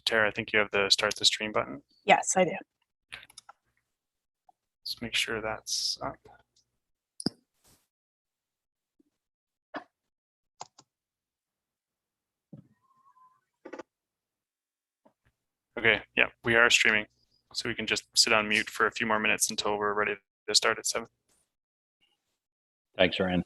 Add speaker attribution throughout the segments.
Speaker 1: Tara, I think you have the start the stream button.
Speaker 2: Yes, I do.
Speaker 1: Let's make sure that's up. Okay, yeah, we are streaming. So we can just sit on mute for a few more minutes until we're ready to start at 7.
Speaker 3: Thanks, Ryan.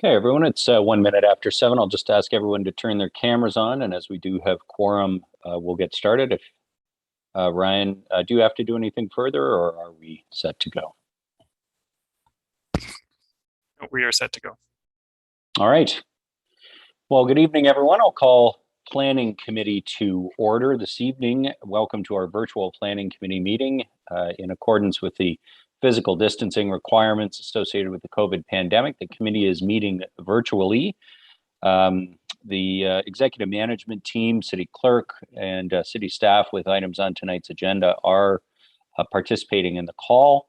Speaker 3: Okay, everyone, it's 1 minute after 7. I'll just ask everyone to turn their cameras on, and as we do have quorum, we'll get started. If Ryan, do you have to do anything further, or are we set to go?
Speaker 1: We are set to go.
Speaker 3: All right. Well, good evening, everyone. I'll call Planning Committee to order this evening. Welcome to our virtual Planning Committee meeting. In accordance with the physical distancing requirements associated with the COVID pandemic, the committee is meeting virtually. The executive management team, city clerk, and city staff with items on tonight's agenda are participating in the call,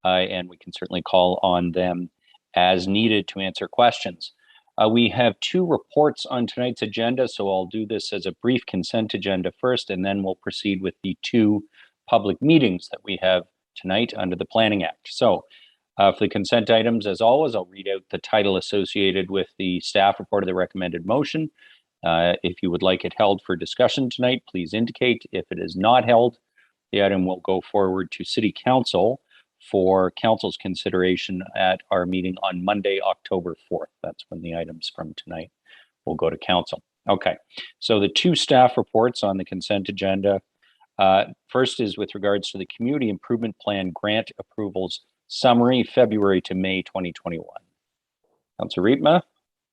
Speaker 3: and we can certainly call on them as needed to answer questions. We have 2 reports on tonight's agenda, so I'll do this as a brief consent agenda first, and then we'll proceed with the 2 public meetings that we have tonight under the Planning Act. So for the consent items, as always, I'll read out the title associated with the staff report of the recommended motion. If you would like it held for discussion tonight, please indicate. If it is not held, the item will go forward to City Council for Council's consideration at our meeting on Monday, October 4th. That's when the items from tonight will go to Council. Okay, so the 2 staff reports on the consent agenda. First is with regards to the Community Improvement Plan grant approvals summary, February to May 2021. Councillor Riepma.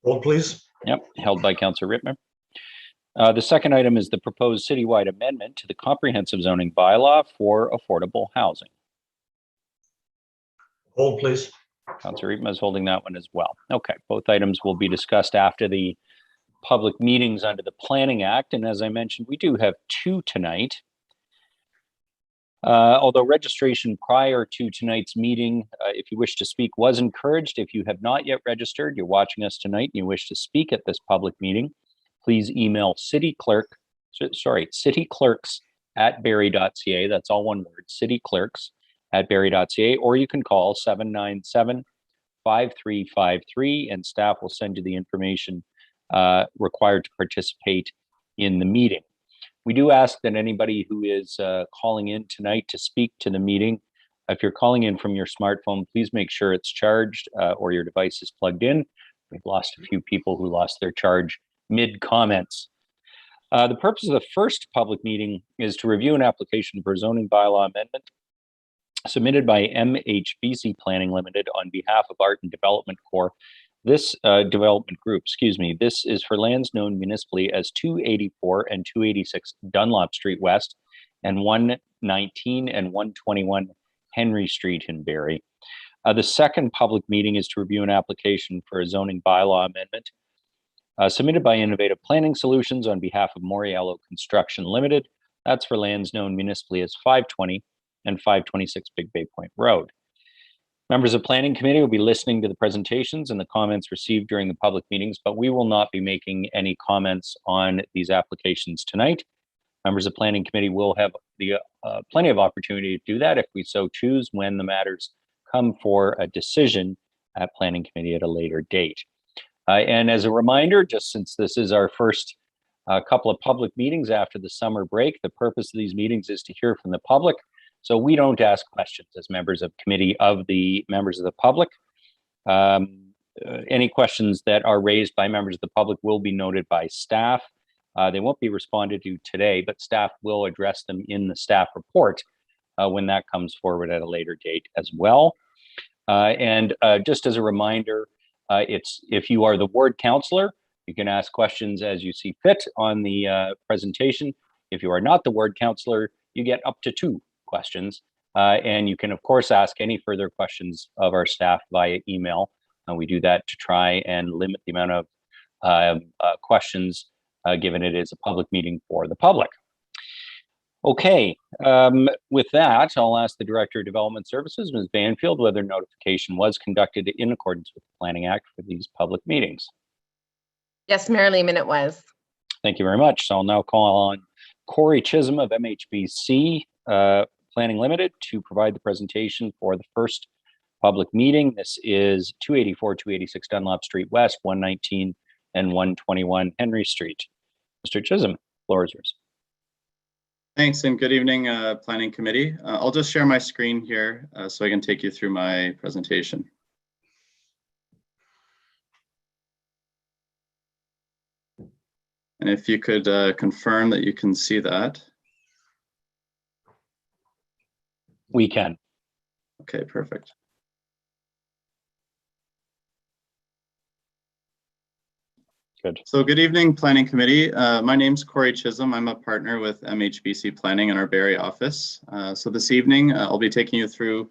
Speaker 4: Hold, please.
Speaker 3: Yep, held by Councillor Riepma. The second item is the proposed citywide amendment to the comprehensive zoning bylaw for affordable housing.
Speaker 4: Hold, please.
Speaker 3: Councillor Riepma is holding that one as well. Okay, both items will be discussed after the public meetings under the Planning Act. And as I mentioned, we do have two tonight. Although registration prior to tonight's meeting, if you wish to speak, was encouraged. If you have not yet registered, you're watching us tonight and you wish to speak at this public meeting, please email cityclerks@barrie.ca. That's all one word, cityclerks@barrie.ca, or you can call 797-5353 and staff will send you the information required to participate in the meeting. We do ask that anybody who is calling in tonight to speak to the meeting, if you're calling in from your smartphone, please make sure it's charged or your device is plugged in. We've lost a few people who lost their charge mid-comments. The purpose of the first public meeting is to review an application for a zoning bylaw amendment submitted by MHBC Planning Limited on behalf of Art and Development Corp. This development group, this is for lands known municipally as 284 and 286 Dunlop Street West and 119 and 121 Henry Street in Barrie. The second public meeting is to review an application for a zoning bylaw amendment submitted by Innovative Planning Solutions on behalf of Moriello Construction Limited. That's for lands known municipally as 520 and 526 Big Bay Point Road. Members of Planning Committee will be listening to the presentations and the comments received during the public meetings, but we will not be making any comments on these applications tonight. Members of Planning Committee will have the plenty of opportunity to do that if we so choose when the matters come for a decision at Planning Committee at a later date. And as a reminder, just since this is our first couple of public meetings after the summer break, the purpose of these meetings is to hear from the public. So we don't ask questions as members of committee of the members of the public. Any questions that are raised by members of the public will be noted by staff. They won't be responded to today, but staff will address them in the staff report when that comes forward at a later date as well. And just as a reminder, if you are the ward councillor, you can ask questions as you see fit on the presentation. If you are not the ward councillor, you get up to 2 questions. And you can, of course, ask any further questions of our staff via email. And we do that to try and limit the amount of questions, given it is a public meeting for the public. Okay, with that, I'll ask the Director of Development Services, Ms. Banfield, whether notification was conducted in accordance with the Planning Act for these public meetings.
Speaker 2: Yes, Mayor Lehman, it was.
Speaker 3: Thank you very much. So I'll now call on Corey Chisholm of MHBC Planning Limited to provide the presentation for the first public meeting. This is 284, 286 Dunlop Street West, 119 and 121 Henry Street. Mr. Chisholm, floor is yours.
Speaker 4: Thanks and good evening, Planning Committee. I'll just share my screen here so I can take you through my presentation. And if you could confirm that you can see that.
Speaker 3: We can.
Speaker 4: Okay, perfect.
Speaker 3: Good.
Speaker 4: So good evening, Planning Committee. My name's Corey Chisholm. I'm a partner with MHBC Planning in our Barrie office. So this evening, I'll be taking you through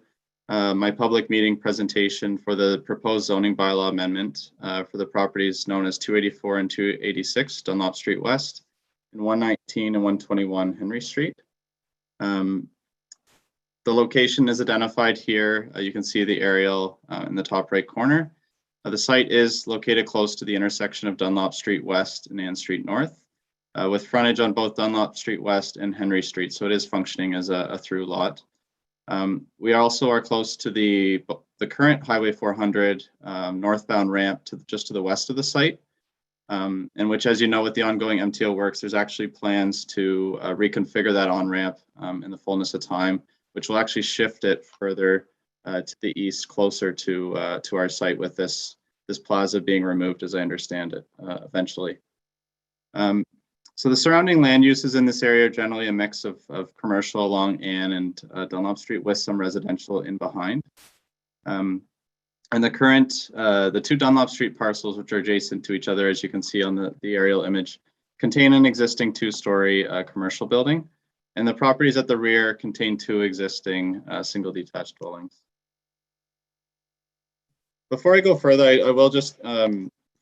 Speaker 4: my public meeting presentation for the proposed zoning bylaw amendment for the properties known as 284 and 286 Dunlop Street West and 119 and 121 Henry Street. The location is identified here. You can see the aerial in the top right corner. The site is located close to the intersection of Dunlop Street West and Ann Street North, with frontage on both Dunlop Street West and Henry Street. So it is functioning as a through lot. We also are close to the current Highway 400 northbound ramp just to the west of the site, and which, as you know, with the ongoing MTO works, there's actually plans to reconfigure that on-ramp in the fullness of time, which will actually shift it further to the east, closer to our site, with this plaza being removed, as I understand it, eventually. So the surrounding land uses in this area are generally a mix of commercial along Ann and Dunlop Street with some residential in behind. And the 2 Dunlop Street parcels, which are adjacent to each other, as you can see on the aerial image, contain an existing 2-story commercial building. And the properties at the rear contain 2 existing single detached dwellings. Before I go further, I will just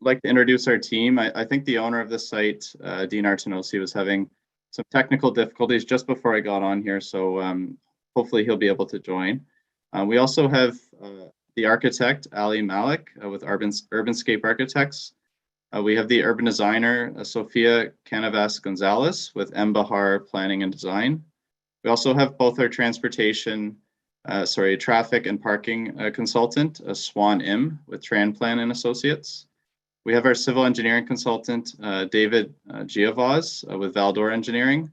Speaker 4: like to introduce our team. I think the owner of the site, Dean Artenosi, was having some technical difficulties just before I got on here, so hopefully he'll be able to join. We also have the architect, Ali Malik, with Urbanscape Architects. We have the urban designer, Sofia Canavas Gonzalez, with M. Bahar Planning and Design. We also have both our traffic and parking consultant, Swan Im, with Tranplan and Associates. We have our civil engineering consultant, David Giavoz, with Valdor Engineering.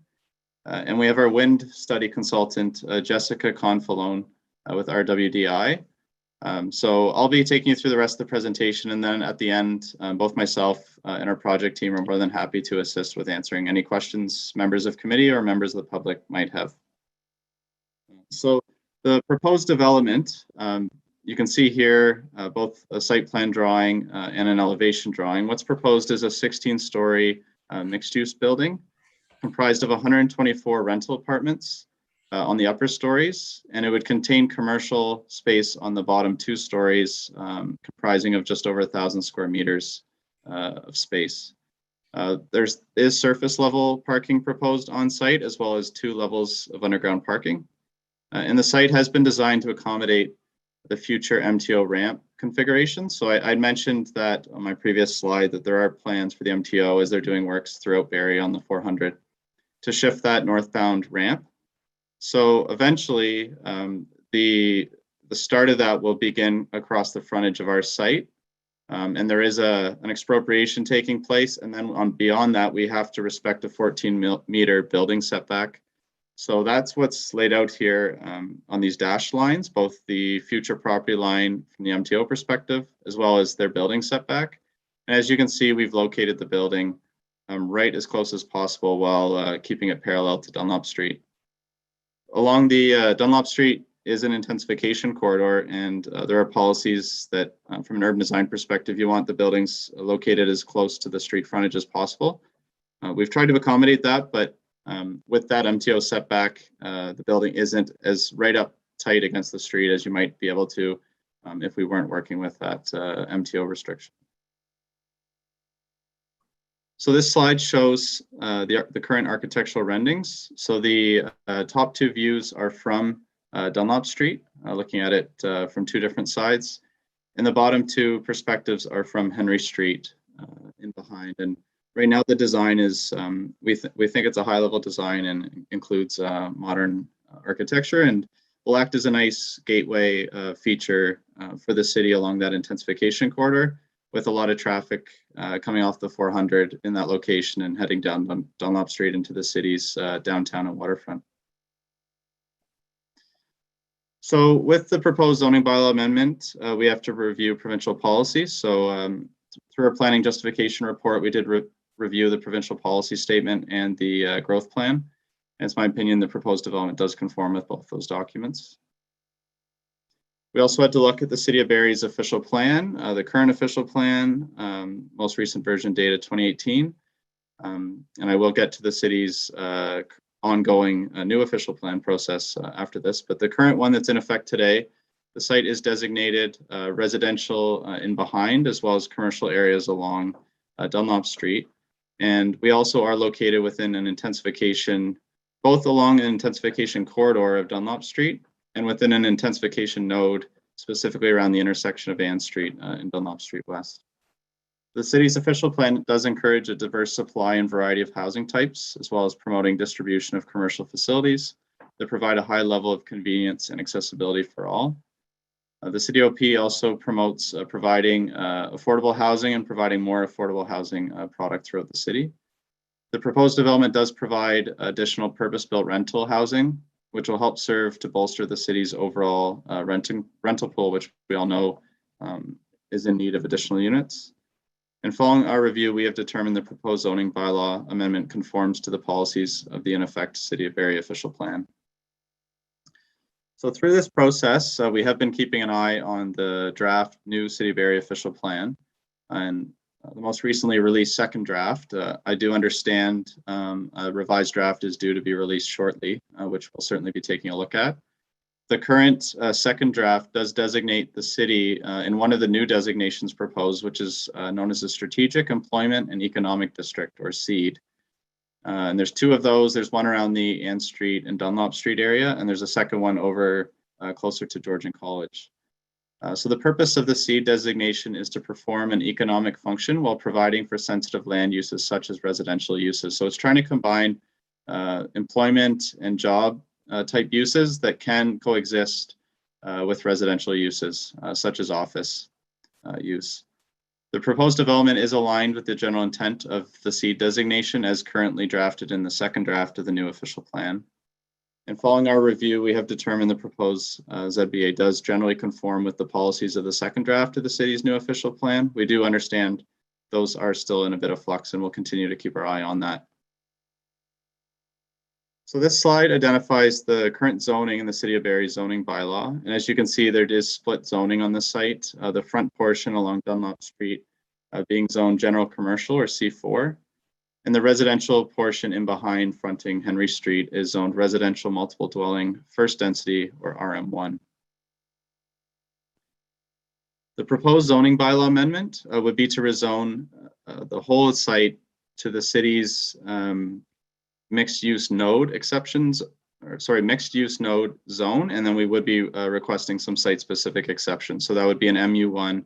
Speaker 4: And we have our wind study consultant, Jessica Confalone, with RWDI. So I'll be taking you through the rest of the presentation, and then at the end, both myself and our project team are more than happy to assist with answering any questions members of committee or members of the public might have. So the proposed development, you can see here both a site plan drawing and an elevation drawing. What's proposed is a 16-story mixed-use building comprised of 124 rental apartments on the upper stories, and it would contain commercial space on the bottom 2 stories, comprising of just over 1,000 square meters of space. There is surface level parking proposed on site, as well as 2 levels of underground parking. And the site has been designed to accommodate the future MTO ramp configuration. So I mentioned that on my previous slide that there are plans for the MTO as they're doing works throughout Barrie on the 400 to shift that northbound ramp. So eventually, the start of that will begin across the frontage of our site. And there is an expropriation taking place. And then beyond that, we have to respect a 14-meter building setback. So that's what's laid out here on these dashed lines, both the future property line from the MTO perspective, as well as their building setback. And as you can see, we've located the building right as close as possible while keeping it parallel to Dunlop Street. Along the Dunlop Street is an intensification corridor, and there are policies that from an urban design perspective, you want the buildings located as close to the street frontage as possible. We've tried to accommodate that, but with that MTO setback, the building isn't as right up tight against the street as you might be able to if we weren't working with that MTO restriction. So this slide shows the current architectural renderings. So the top 2 views are from Dunlop Street, looking at it from 2 different sides. And the bottom 2 perspectives are from Henry Street in behind. And right now the design is, we think it's a high-level design and includes modern architecture, and will act as a nice gateway feature for the city along that intensification corridor, with a lot of traffic coming off the 400 in that location and heading down Dunlop Street into the city's downtown and waterfront. So with the proposed zoning bylaw amendment, we have to review provincial policy. So through our planning justification report, we did review the provincial policy statement and the growth plan. And it's my opinion the proposed development does conform with both those documents. We also had to look at the City of Barrie's official plan, the current official plan, most recent version dated 2018. And I will get to the city's ongoing new official plan process after this. But the current one that's in effect today, the site is designated residential in behind, as well as commercial areas along Dunlop Street. And we also are located within an intensification, both along an intensification corridor of Dunlop Street and within an intensification node, specifically around the intersection of Ann Street and Dunlop Street West. The city's official plan does encourage a diverse supply and variety of housing types, as well as promoting distribution of commercial facilities that provide a high level of convenience and accessibility for all. The City OP also promotes providing affordable housing and providing more affordable housing product throughout the city. The proposed development does provide additional purpose-built rental housing, which will help serve to bolster the city's overall rental pool, which we all know is in need of additional units. And following our review, we have determined the proposed zoning bylaw amendment conforms to the policies of the in effect City of Barrie official plan. So through this process, we have been keeping an eye on the draft new City of Barrie official plan, and the most recently released second draft. I do understand a revised draft is due to be released shortly, which we'll certainly be taking a look at. The current second draft does designate the city in one of the new designations proposed, which is known as the Strategic Employment and Economic District, or SEED. And there's two of those. There's one around the Ann Street and Dunlop Street area, and there's a second one over closer to Georgian College. So the purpose of the SEED designation is to perform an economic function while providing for sensitive land uses such as residential uses. So it's trying to combine employment and job type uses that can coexist with residential uses, such as office use. The proposed development is aligned with the general intent of the SEED designation as currently drafted in the second draft of the new official plan. And following our review, we have determined the proposed ZBA does generally conform with the policies of the second draft of the city's new official plan. We do understand those are still in a bit of flux, and we'll continue to keep our eye on that. So this slide identifies the current zoning in the City of Barrie zoning bylaw. And as you can see, there is split zoning on the site. The front portion along Dunlop Street being zoned general commercial, or C4. And the residential portion in behind fronting Henry Street is zoned residential multiple dwelling first density, or RM1. The proposed zoning bylaw amendment would be to rezone the whole site to the city's mixed use node exceptions, or sorry, mixed use node zone. And then we would be requesting some site specific exceptions. So that would be an MU1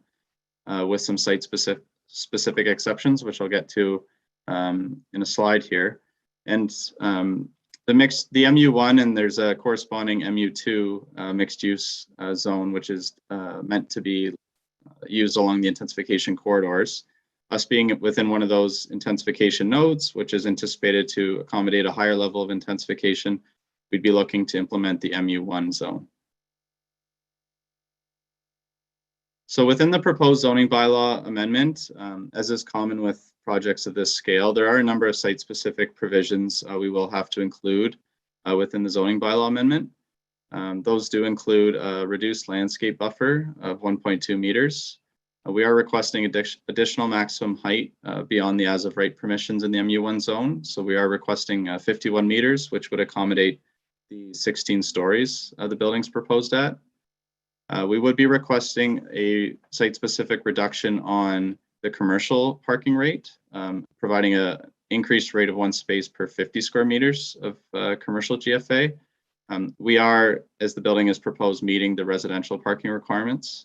Speaker 4: with some site specific exceptions, which I'll get to in a slide here. And the MU1, and there's a corresponding MU2 mixed use zone, which is meant to be used along the intensification corridors. Us being within one of those intensification nodes, which is anticipated to accommodate a higher level of intensification, we'd be looking to implement the MU1 zone. So within the proposed zoning bylaw amendment, as is common with projects of this scale, there are a number of site-specific provisions we will have to include within the zoning bylaw amendment. Those do include a reduced landscape buffer of 1.2 meters. We are requesting additional maximum height beyond the as of right permissions in the MU1 zone. So we are requesting 51 meters, which would accommodate the 16 stories the building's proposed at. We would be requesting a site-specific reduction on the commercial parking rate, providing an increased rate of one space per 50 square meters of commercial GFA. We are, as the building is proposed, meeting the residential parking requirements.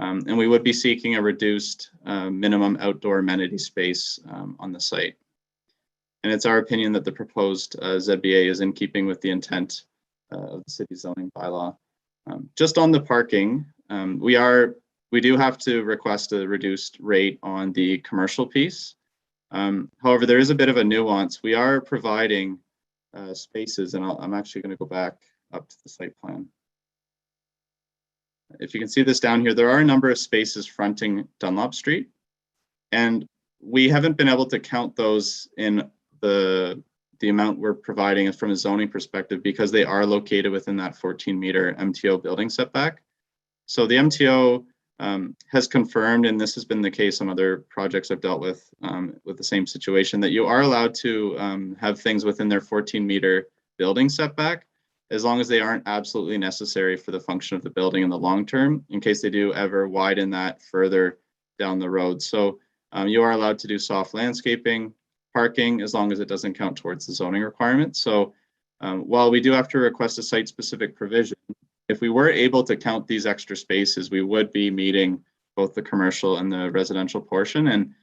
Speaker 4: And we would be seeking a reduced minimum outdoor amenity space on the site. And it's our opinion that the proposed ZBA is in keeping with the intent of the city zoning bylaw. Just on the parking, we do have to request a reduced rate on the commercial piece. However, there is a bit of a nuance. We are providing spaces, and I'm actually going to go back up to the site plan. If you can see this down here, there are a number of spaces fronting Dunlop Street, and we haven't been able to count those in the amount we're providing from a zoning perspective because they are located within that 14-meter MTO building setback. So the MTO has confirmed, and this has been the case on other projects I've dealt with the same situation, that you are allowed to have things within their 14-meter building setback, as long as they aren't absolutely necessary for the function of the building in the long term, in case they do ever widen that further down the road. So you are allowed to do soft landscaping, parking, as long as it doesn't count towards the zoning requirements. So while we do have to request a site-specific provision, if we were able to count these extra spaces, we would be meeting both the commercial and the residential portion. And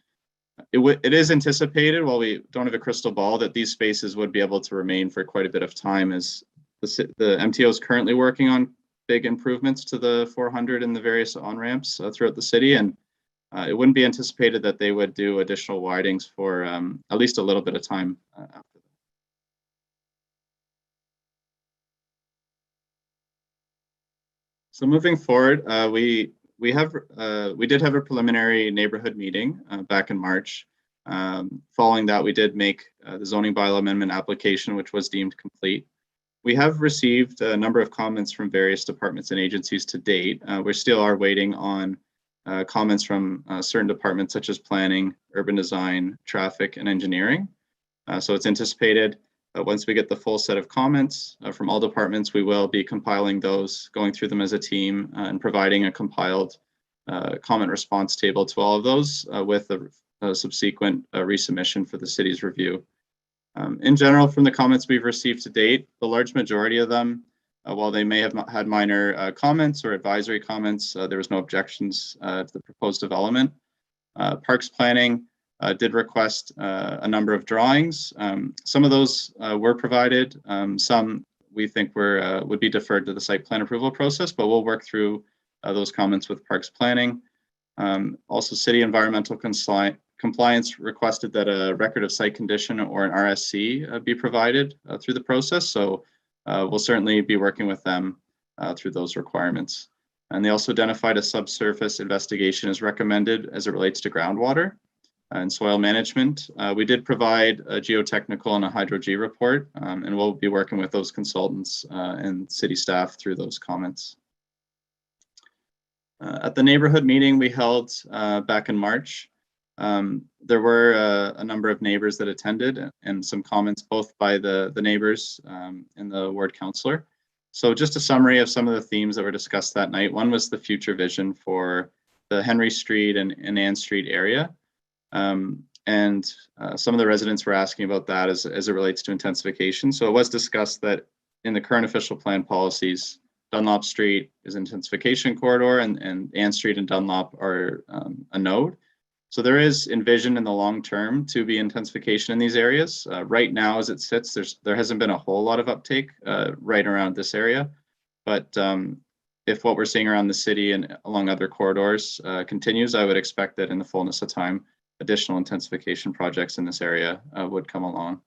Speaker 4: it is anticipated, while we don't have a crystal ball, that these spaces would be able to remain for quite a bit of time, as the MTO is currently working on big improvements to the 400 and the various on-ramps throughout the city. And it wouldn't be anticipated that they would do additional widings for at least a little bit of time after that. So moving forward, we did have a preliminary neighborhood meeting back in March. Following that, we did make the zoning bylaw amendment application, which was deemed complete. We have received a number of comments from various departments and agencies to date. We still are waiting on comments from certain departments such as planning, urban design, traffic, and engineering. So it's anticipated Once we get the full set of comments from all departments, we will be compiling those, going through them as a team, and providing a compiled comment response table to all of those with a subsequent resubmission for the city's review. In general, from the comments we've received to date, the large majority of them, while they may have had minor comments or advisory comments, there was no objections to the proposed development. Parks Planning did request a number of drawings. Some of those were provided. Some we think would be deferred to the site plan approval process, but we'll work through those comments with Parks Planning. Also, City Environmental Compliance requested that a record of site condition or an RSC be provided through the process. So we'll certainly be working with them through those requirements. And they also identified a subsurface investigation as recommended as it relates to groundwater and soil management. We did provide a geotechnical and a hydro-G report, and we'll be working with those consultants and city staff through those comments. At the neighborhood meeting we held back in March, there were a number of neighbors that attended and some comments both by the neighbors and the ward councillor. So just a summary of some of the themes that were discussed that night. One was the future vision for the Henry Street and Ann Street area. Some of the residents were asking about that as it relates to intensification. So it was discussed that in the current official plan policies, Dunlop Street is intensification corridor and Ann Street and Dunlop are a node. So there is envisioned in the long term to be intensification in these areas. Right now, as it sits, there hasn't been a whole lot of uptake right around this area. But if what we're seeing around the city and along other corridors continues, I would expect that in the fullness of time, additional intensification projects in this area would come along.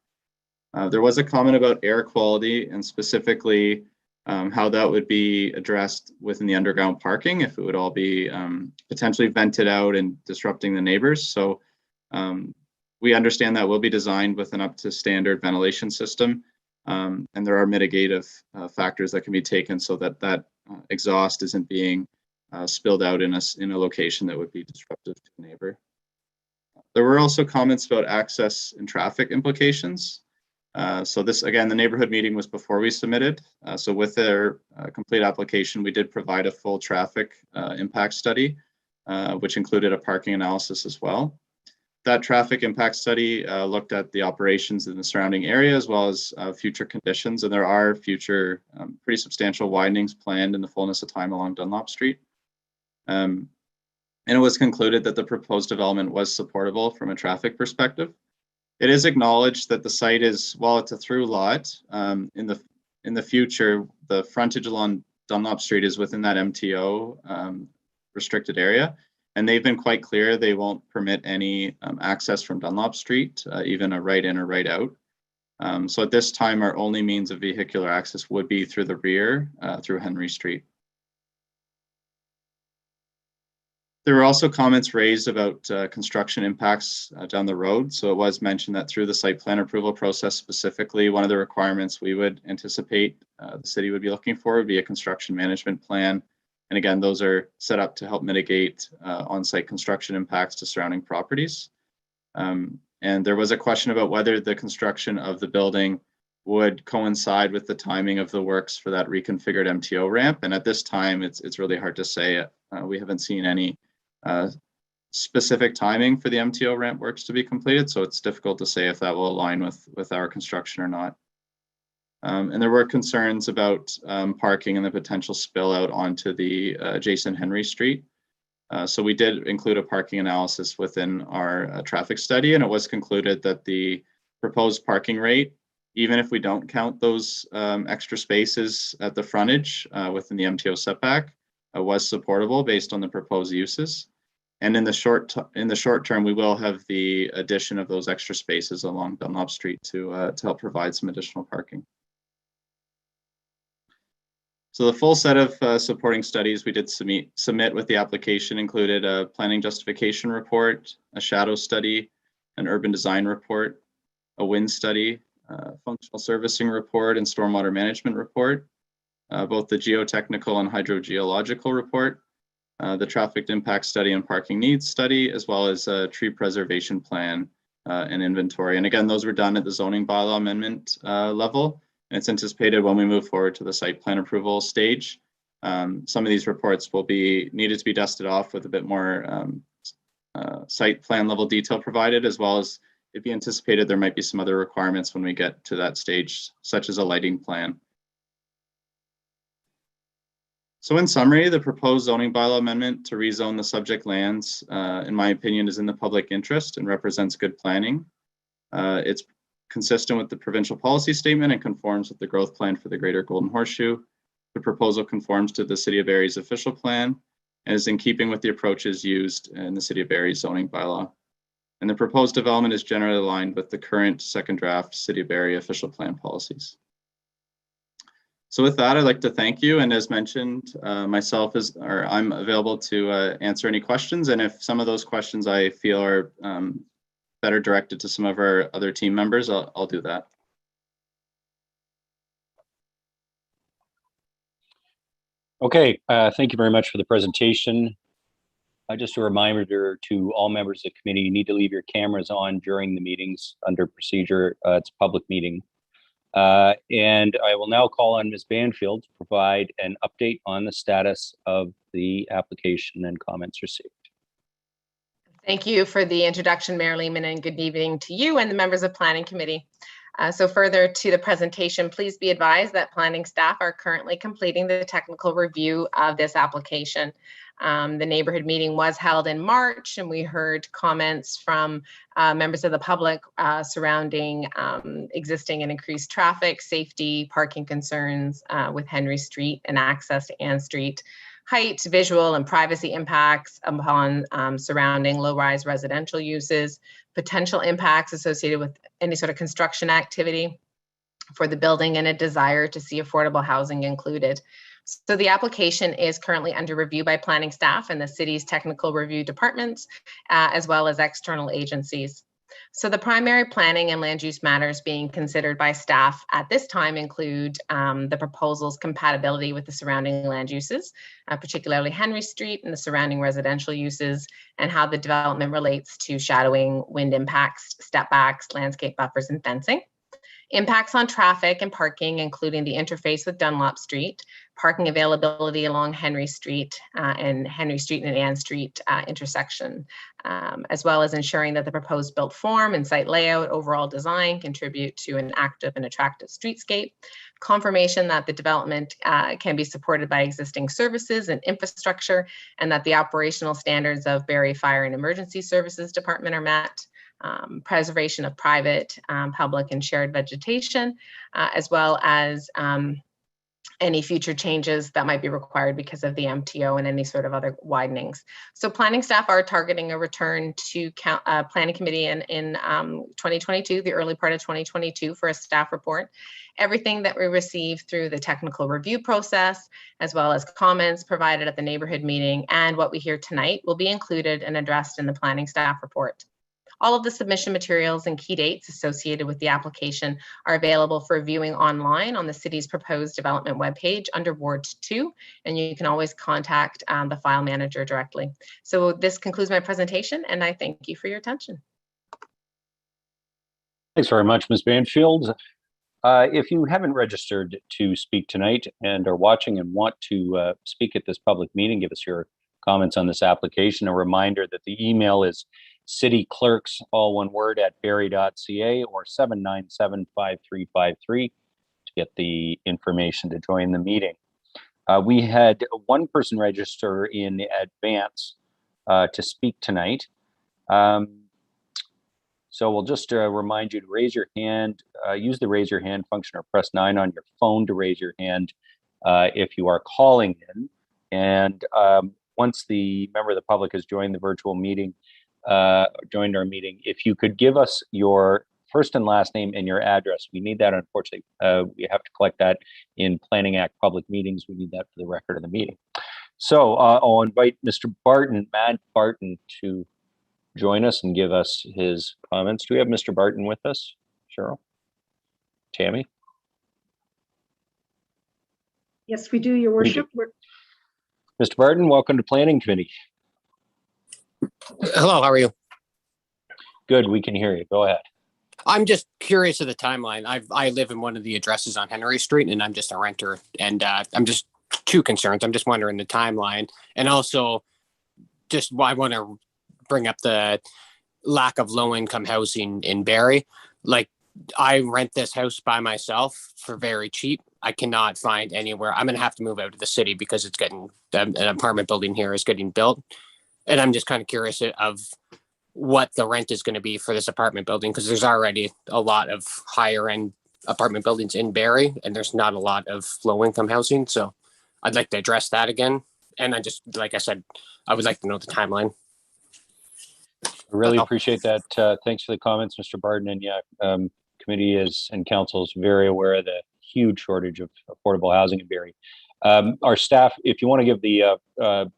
Speaker 4: There was a comment about air quality and specifically how that would be addressed within the underground parking, if it would all be potentially vented out and disrupting the neighbors. So we understand that will be designed with an up to standard ventilation system. And there are mitigative factors that can be taken so that exhaust isn't being spilled out in a location that would be disruptive to the neighbor. There were also comments about access and traffic implications. So this, again, the neighborhood meeting was before we submitted. So with their complete application, we did provide a full traffic impact study, which included a parking analysis as well. That traffic impact study looked at the operations in the surrounding area as well as future conditions. And there are future pretty substantial widenings planned in the fullness of time along Dunlop Street. And it was concluded that the proposed development was supportable from a traffic perspective. It is acknowledged that the site is, while it's a through lot, in the future, the frontage along Dunlop Street is within that MTO restricted area. And they've been quite clear they won't permit any access from Dunlop Street, even a right in or right out. So at this time, our only means of vehicular access would be through the rear, through Henry Street. There were also comments raised about construction impacts down the road. So it was mentioned that through the site plan approval process specifically, one of the requirements we would anticipate the city would be looking for would be a construction management plan. And again, those are set up to help mitigate on-site construction impacts to surrounding properties. And there was a question about whether the construction of the building would coincide with the timing of the works for that reconfigured MTO ramp. And at this time, it's really hard to say. We haven't seen any specific timing for the MTO ramp works to be completed, so it's difficult to say if that will align with our construction or not. And there were concerns about parking and the potential spill out onto the adjacent Henry Street. So we did include a parking analysis within our traffic study, and it was concluded that the proposed parking rate, even if we don't count those extra spaces at the frontage within the MTO setback, was supportable based on the proposed uses. And in the short term, we will have the addition of those extra spaces along Dunlop Street to help provide some additional parking. So the full set of supporting studies we did submit with the application included a planning justification report, a shadow study, an urban design report, a wind study, functional servicing report, and stormwater management report. Both the geotechnical and hydrogeological report, the traffic impact study and parking needs study, as well as a tree preservation plan and inventory. And again, those were done at the zoning bylaw amendment level. And it's anticipated when we move forward to the site plan approval stage, some of these reports will be needed to be dusted off with a bit more site plan level detail provided, as well as it'd be anticipated there might be some other requirements when we get to that stage, such as a lighting plan. So in summary, the proposed zoning bylaw amendment to rezone the subject lands, in my opinion, is in the public interest and represents good planning. It's consistent with the provincial policy statement and conforms with the growth plan for the Greater Golden Horseshoe. The proposal conforms to the City of Barrie's official plan and is in keeping with the approaches used in the City of Barrie's zoning bylaw. And the proposed development is generally aligned with the current second draft City of Barrie official plan policies. So with that, I'd like to thank you. And as mentioned, I'm available to answer any questions. And if some of those questions I feel are better directed to some of our other team members, I'll do that.
Speaker 3: Okay, thank you very much for the presentation. Just a reminder to all members of the committee, you need to leave your cameras on during the meetings under procedure. It's a public meeting. And I will now call on Ms. Banfield to provide an update on the status of the application and comments received.
Speaker 2: Thank you for the introduction, Mayor Lehman, and good evening to you and the members of Planning Committee. So further to the presentation, please be advised that planning staff are currently completing the technical review of this application. The neighborhood meeting was held in March, and we heard comments from members of the public surrounding existing and increased traffic, safety, parking concerns with Henry Street and access to Ann Street, height, visual, and privacy impacts upon surrounding low-rise residential uses, potential impacts associated with any sort of construction activity for the building, and a desire to see affordable housing included. So the application is currently under review by planning staff and the city's technical review departments, as well as external agencies. So the primary planning and land use matters being considered by staff at this time include the proposal's compatibility with the surrounding land uses, particularly Henry Street and the surrounding residential uses, and how the development relates to shadowing, wind impacts, step backs, landscape buffers, and fencing. Impacts on traffic and parking, including the interface with Dunlop Street, parking availability along Henry Street and Ann Street intersection, as well as ensuring that the proposed built form and site layout, overall design contribute to an active and attractive streetscape. Confirmation that the development can be supported by existing services and infrastructure, and that the operational standards of Barrie Fire and Emergency Services Department are met. Preservation of private, public, and shared vegetation, as well as any future changes that might be required because of the MTO and any sort of other widenings. So planning staff are targeting a return to planning committee in 2022, the early part of 2022, for a staff report. Everything that we receive through the technical review process, as well as comments provided at the neighborhood meeting and what we hear tonight, will be included and addressed in the planning staff report. All of the submission materials and key dates associated with the application are available for viewing online on the city's proposed development webpage under Ward 2, and you can always contact the file manager directly. So this concludes my presentation, and I thank you for your attention.
Speaker 3: Thanks very much, Ms. Banfield. If you haven't registered to speak tonight and are watching and want to speak at this public meeting, give us your comments on this application. A reminder that the email is cityclerks, all one word, at barrie.ca or 797-5353 to get the information to join the meeting. We had one person register in advance to speak tonight. So we'll just remind you to raise your hand, use the raise your hand function, or press 9 on your phone to raise your hand if you are calling in. And once the member of the public has joined the virtual meeting, joined our meeting, if you could give us your first and last name and your address. We need that, unfortunately. We have to collect that in Planning Act public meetings. We need that for the record of the meeting. So I'll invite Mr. Barton, Matt Barton, to join us and give us his comments. Do we have Mr. Barton with us, Cheryl? Tammy?
Speaker 5: Yes, we do, Your Worship.
Speaker 3: Mr. Barton, welcome to Planning Committee.
Speaker 6: Hello, how are you?
Speaker 3: Good, we can hear you. Go ahead.
Speaker 6: I'm just curious of the timeline. I live in one of the addresses on Henry Street, and I'm just a renter, and I'm just two concerns. I'm just wondering the timeline, and also just I want to bring up the lack of low income housing in Barrie. Like, I rent this house by myself for very cheap. I cannot find anywhere. I'm gonna have to move out of the city because it's getting an apartment building here is getting built, and I'm just kind of curious of what the rent is going to be for this apartment building, because there's already a lot of higher end apartment buildings in Barrie, and there's not a lot of low income housing. So I'd like to address that again. And I just, like I said, I would like to know the timeline.
Speaker 3: I really
Speaker 6: That's all.
Speaker 3: appreciate that. Thanks for the comments, Mr. Barden. And yeah, committee is and council is very aware of the huge shortage of affordable housing in Barrie. Our staff, if you want to give the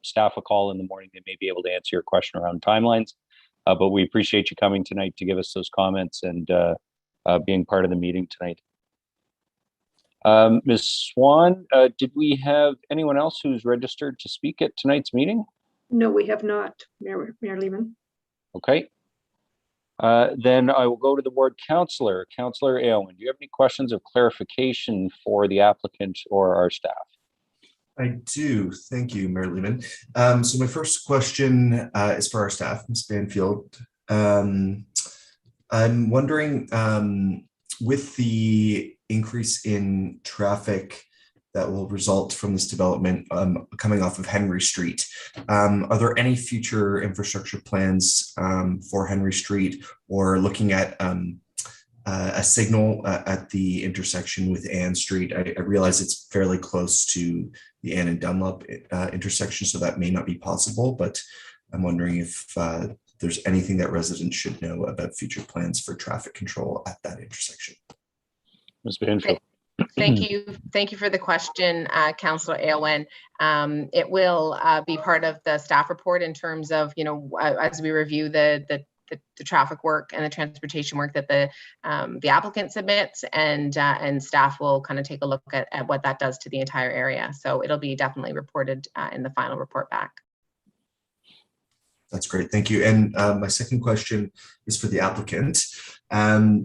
Speaker 3: staff a call in the morning, they may be able to answer your question around timelines. But we appreciate you coming tonight to give us those comments and being part of the meeting tonight. Ms. Swan, did we have anyone else who's registered to speak at tonight's meeting?
Speaker 5: No, we have not, Mayor Lehman.
Speaker 3: Okay. Then I will go to the ward councillor. Councillor Aylwin, do you have any questions of clarification for the applicant or our staff?
Speaker 7: I do. Thank you, Mayor Lehman. So my first question is for our staff, Ms. Banfield. I'm wondering, with the increase in traffic that will result from this development coming off of Henry Street, are there any future infrastructure plans for Henry Street, or looking at a signal at the intersection with Ann Street? I realize it's fairly close to the Ann and Dunlop intersection, so that may not be possible, but I'm wondering if there's anything that residents should know about future plans for traffic control at that intersection.
Speaker 3: Ms. Banfield.
Speaker 2: Thank you. Thank you for the question, Councillor Aylwin. It will be part of the staff report in terms of, as we review the traffic work and the transportation work that the applicant submits, and staff will kind of take a look at what that does to the entire area. So it'll be definitely reported in the final report back.
Speaker 7: That's great, thank you. And my second question is for the applicant.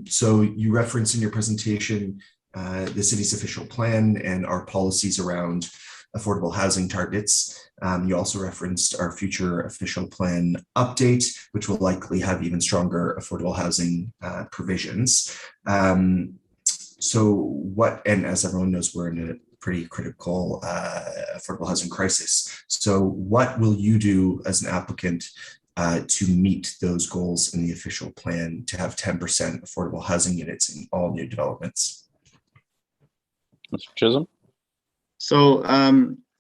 Speaker 7: So you referenced in your presentation the city's official plan and our policies around affordable housing targets. You also referenced our future official plan update, which will likely have even stronger affordable housing provisions. So what, and as everyone knows, we're in a pretty critical affordable housing crisis. So what will you do as an applicant to meet those goals in the official plan to have 10% affordable housing units in all new developments?
Speaker 3: Mr. Chisholm?
Speaker 4: So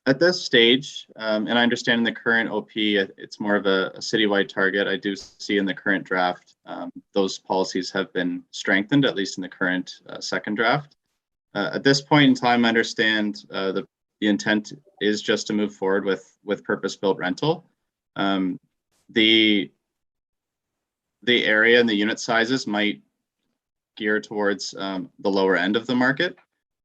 Speaker 4: at this stage, and I understand in the current OP, it's more of a citywide target. I do see in the current draft, those policies have been strengthened, at least in the current second draft. At this point in time, I understand the intent is just to move forward with purpose-built rental. The area and the unit sizes might gear towards the lower end of the market.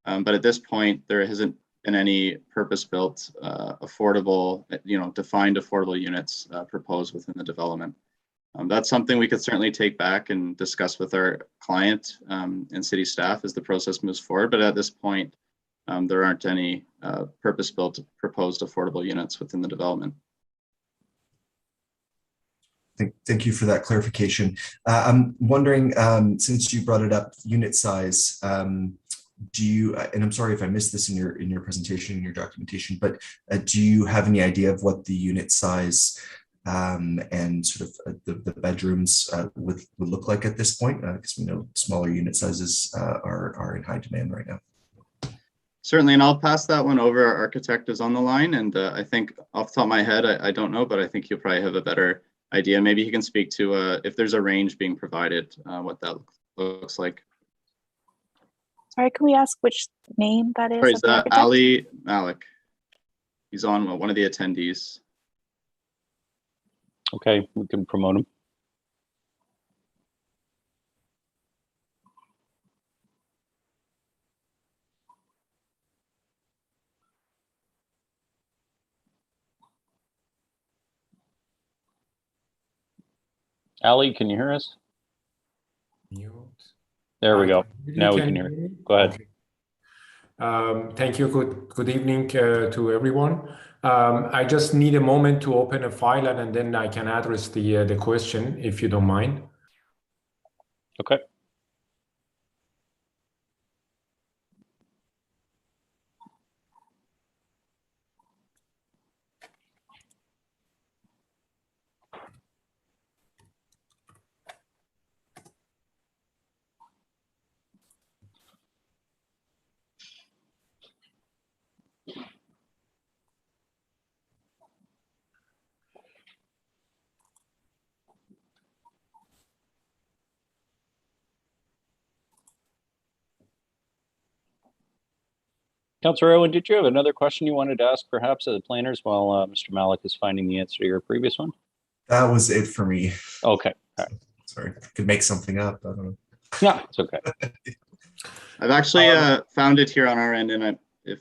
Speaker 4: But at this point, there hasn't been any purpose-built, affordable, defined affordable units proposed within the development. That's something we could certainly take back and discuss with our client and city staff as the process moves forward. But at this point, there aren't any purpose-built proposed affordable units within the development.
Speaker 7: Thank you for that clarification. I'm wondering, since you brought it up, unit size, do you, and I'm sorry if I missed this in your presentation, in your documentation, but do you have any idea of what the unit size and sort of the bedrooms would look like at this point? Because we know smaller unit sizes are in high demand right now.
Speaker 4: Certainly, and I'll pass that one over. Our architect is on the line, and I think off the top of my head, I don't know, but I think he'll probably have a better idea. Maybe he can speak to if there's a range being provided, what that looks like.
Speaker 8: Sorry, can we ask which name that is?
Speaker 4: Sorry, is that Ali Malik? He's on one of the attendees.
Speaker 3: Okay, we can promote him. Ali, can you hear us? There we go.
Speaker 9: You
Speaker 3: Now we
Speaker 9: can
Speaker 3: can hear.
Speaker 9: hear me?
Speaker 3: Go ahead.
Speaker 9: Okay. Thank you. Good evening to everyone. I just need a moment to open a file and then I can address the question if you don't mind.
Speaker 3: Okay. Councillor Owen, did you have another question you wanted to ask perhaps of the planners while Mr. Malik is finding the answer to your previous one?
Speaker 7: That was it for me.
Speaker 3: Okay. All right.
Speaker 7: Sorry, I could make something up. I don't know.
Speaker 3: Yeah, it's okay.
Speaker 4: I've actually found it here on our end, and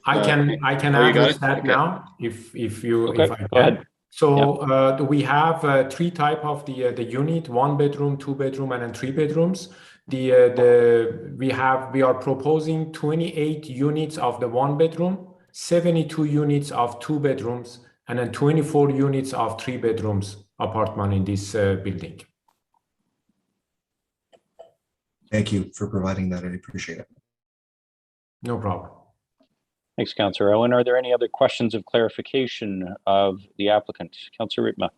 Speaker 9: I can
Speaker 4: Oh, you got
Speaker 9: address
Speaker 4: it?
Speaker 9: that
Speaker 4: Okay.
Speaker 9: now if
Speaker 3: Okay,
Speaker 9: I
Speaker 3: go
Speaker 9: can.
Speaker 3: ahead.
Speaker 9: So we have three type of the unit: 1 bedroom, 2 bedroom, and then 3 bedrooms. We are proposing 28 units of the 1 bedroom, 72 units of 2 bedrooms, and then 24 units of 3 bedrooms apartment in this building.
Speaker 7: Thank you for providing that. I appreciate it.
Speaker 9: No problem.
Speaker 3: Thanks, Councillor Owen. Are there any other questions of clarification of the applicant? Councillor Ritma.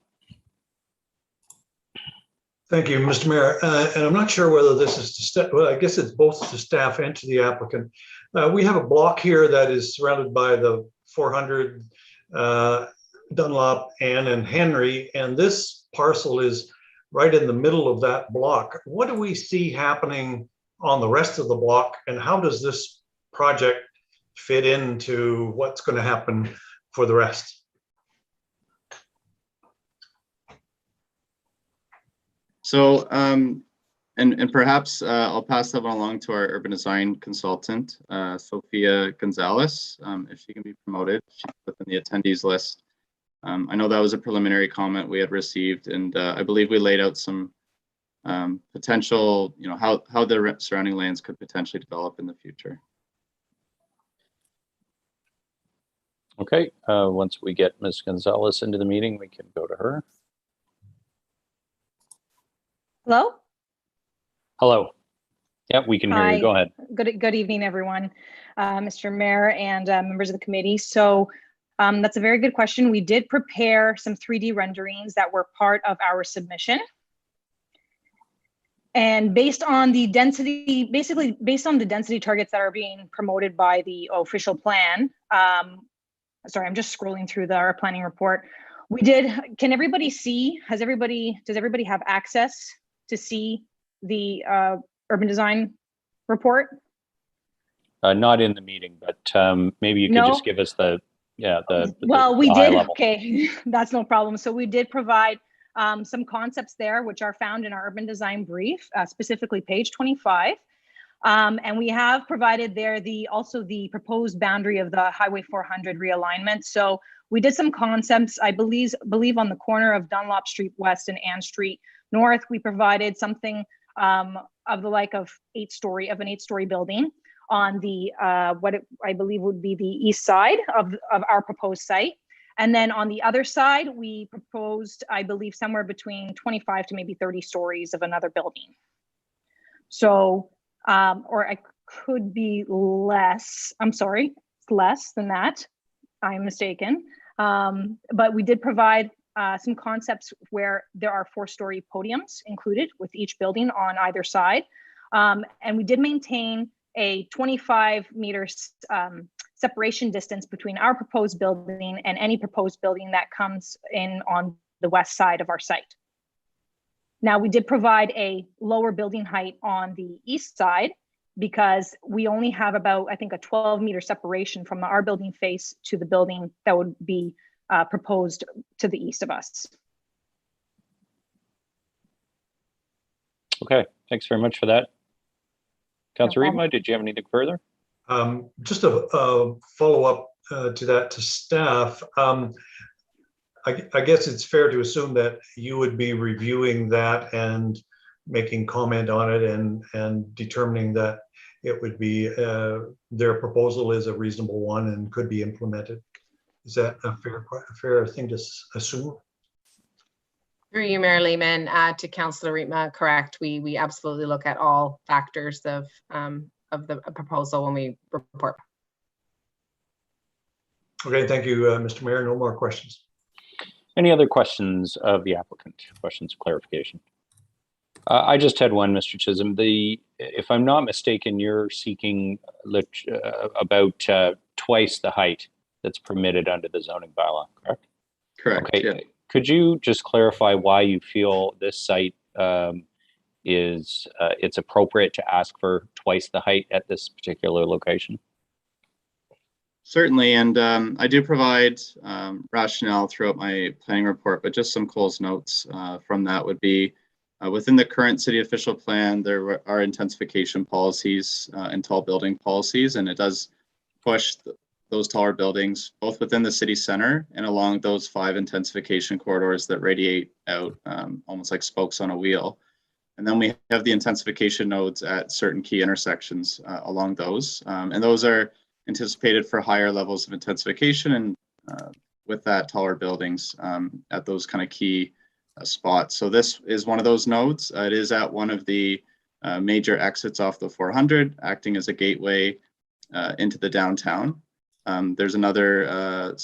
Speaker 10: Thank you, Mr. Mayor. And I'm not sure whether this is to staff, well, I guess it's both to staff and to the applicant. We have a block here that is surrounded by the 400 Dunlop, Ann, and Henry, and this parcel is right in the middle of that block. What do we see happening on the rest of the block, and how does this project fit into what's going to happen for the rest?
Speaker 4: So, and perhaps I'll pass that one along to our urban design consultant, Sophia Gonzalez, if she can be promoted. She's within the attendees list. I know that was a preliminary comment we had received, and I believe we laid out some potential, how the surrounding lands could potentially develop in the future.
Speaker 3: Okay, once we get Ms. Gonzalez into the meeting, we can go to her.
Speaker 11: Hello?
Speaker 3: Hello. Yeah, we can hear you.
Speaker 11: Hi.
Speaker 3: Go ahead.
Speaker 11: Good evening, everyone, Mr. Mayor and members of the committee. So that's a very good question. We did prepare some 3D renderings that were part of our submission. And based on the density, basically based on the density targets that are being promoted by the official plan, sorry, I'm just scrolling through our planning report. Can everybody see, does everybody have access to see the urban design report?
Speaker 3: Not in the meeting, but maybe you could just give us the high level.
Speaker 11: Okay, that's no problem. So we did provide some concepts there, which are found in our urban design brief, specifically page 25. And we have provided there also the proposed boundary of the Highway 400 realignment. So we did some concepts, I believe on the corner of Dunlop Street West and Ann Street North. We provided something of the like of an 8-story building on the I believe would be the east side of our proposed site. And then on the other side, we proposed, I believe, somewhere between 25 to maybe 30 stories of another building. So, or I could be less, I'm sorry, it's less than that. I'm mistaken. But we did provide some concepts where there are 4-story podiums included with each building on either side. And we did maintain a 25 meters separation distance between our proposed building and any proposed building that comes in on the west side of our site. Now, we did provide a lower building height on the east side because we only have about, I think, a 12-meter separation from our building face to the building that would be proposed to the east of us.
Speaker 3: Okay, thanks very much for that. Councillor Ritma, did you have anything further?
Speaker 10: Just a follow-up to that to staff. I guess it's fair to assume that you would be reviewing that and making comment on it and determining that it would be, their proposal is a reasonable one and could be implemented. Is that a fair thing to assume?
Speaker 2: Through you, Mayor Lehman, to Councillor Rietma, correct. We absolutely look at all factors of the proposal when we report.
Speaker 10: Okay, thank you, Mr. Mayor. No more questions.
Speaker 3: Any other questions of the applicant? Questions of clarification? I just had one, Mr. Chisholm. If I'm not mistaken, you're seeking about twice the height that's permitted under the zoning bylaw, correct?
Speaker 4: Correct.
Speaker 3: Okay.
Speaker 4: Yeah.
Speaker 3: Could you just clarify why you feel this site is it's appropriate to ask for twice the height at this particular location?
Speaker 4: Certainly, and I do provide rationale throughout my planning report, but just some close notes from that would be within the current city official plan, there are intensification policies and tall building policies, and it does push those taller buildings both within the city center and along those 5 intensification corridors that radiate out almost like spokes on a wheel. And then we have the intensification nodes at certain key intersections along those, and those are anticipated for higher levels of intensification and with that taller buildings at those kind of key spots. So this is one of those nodes. It is at one of the major exits off the 400, acting as a gateway into the downtown. There's another,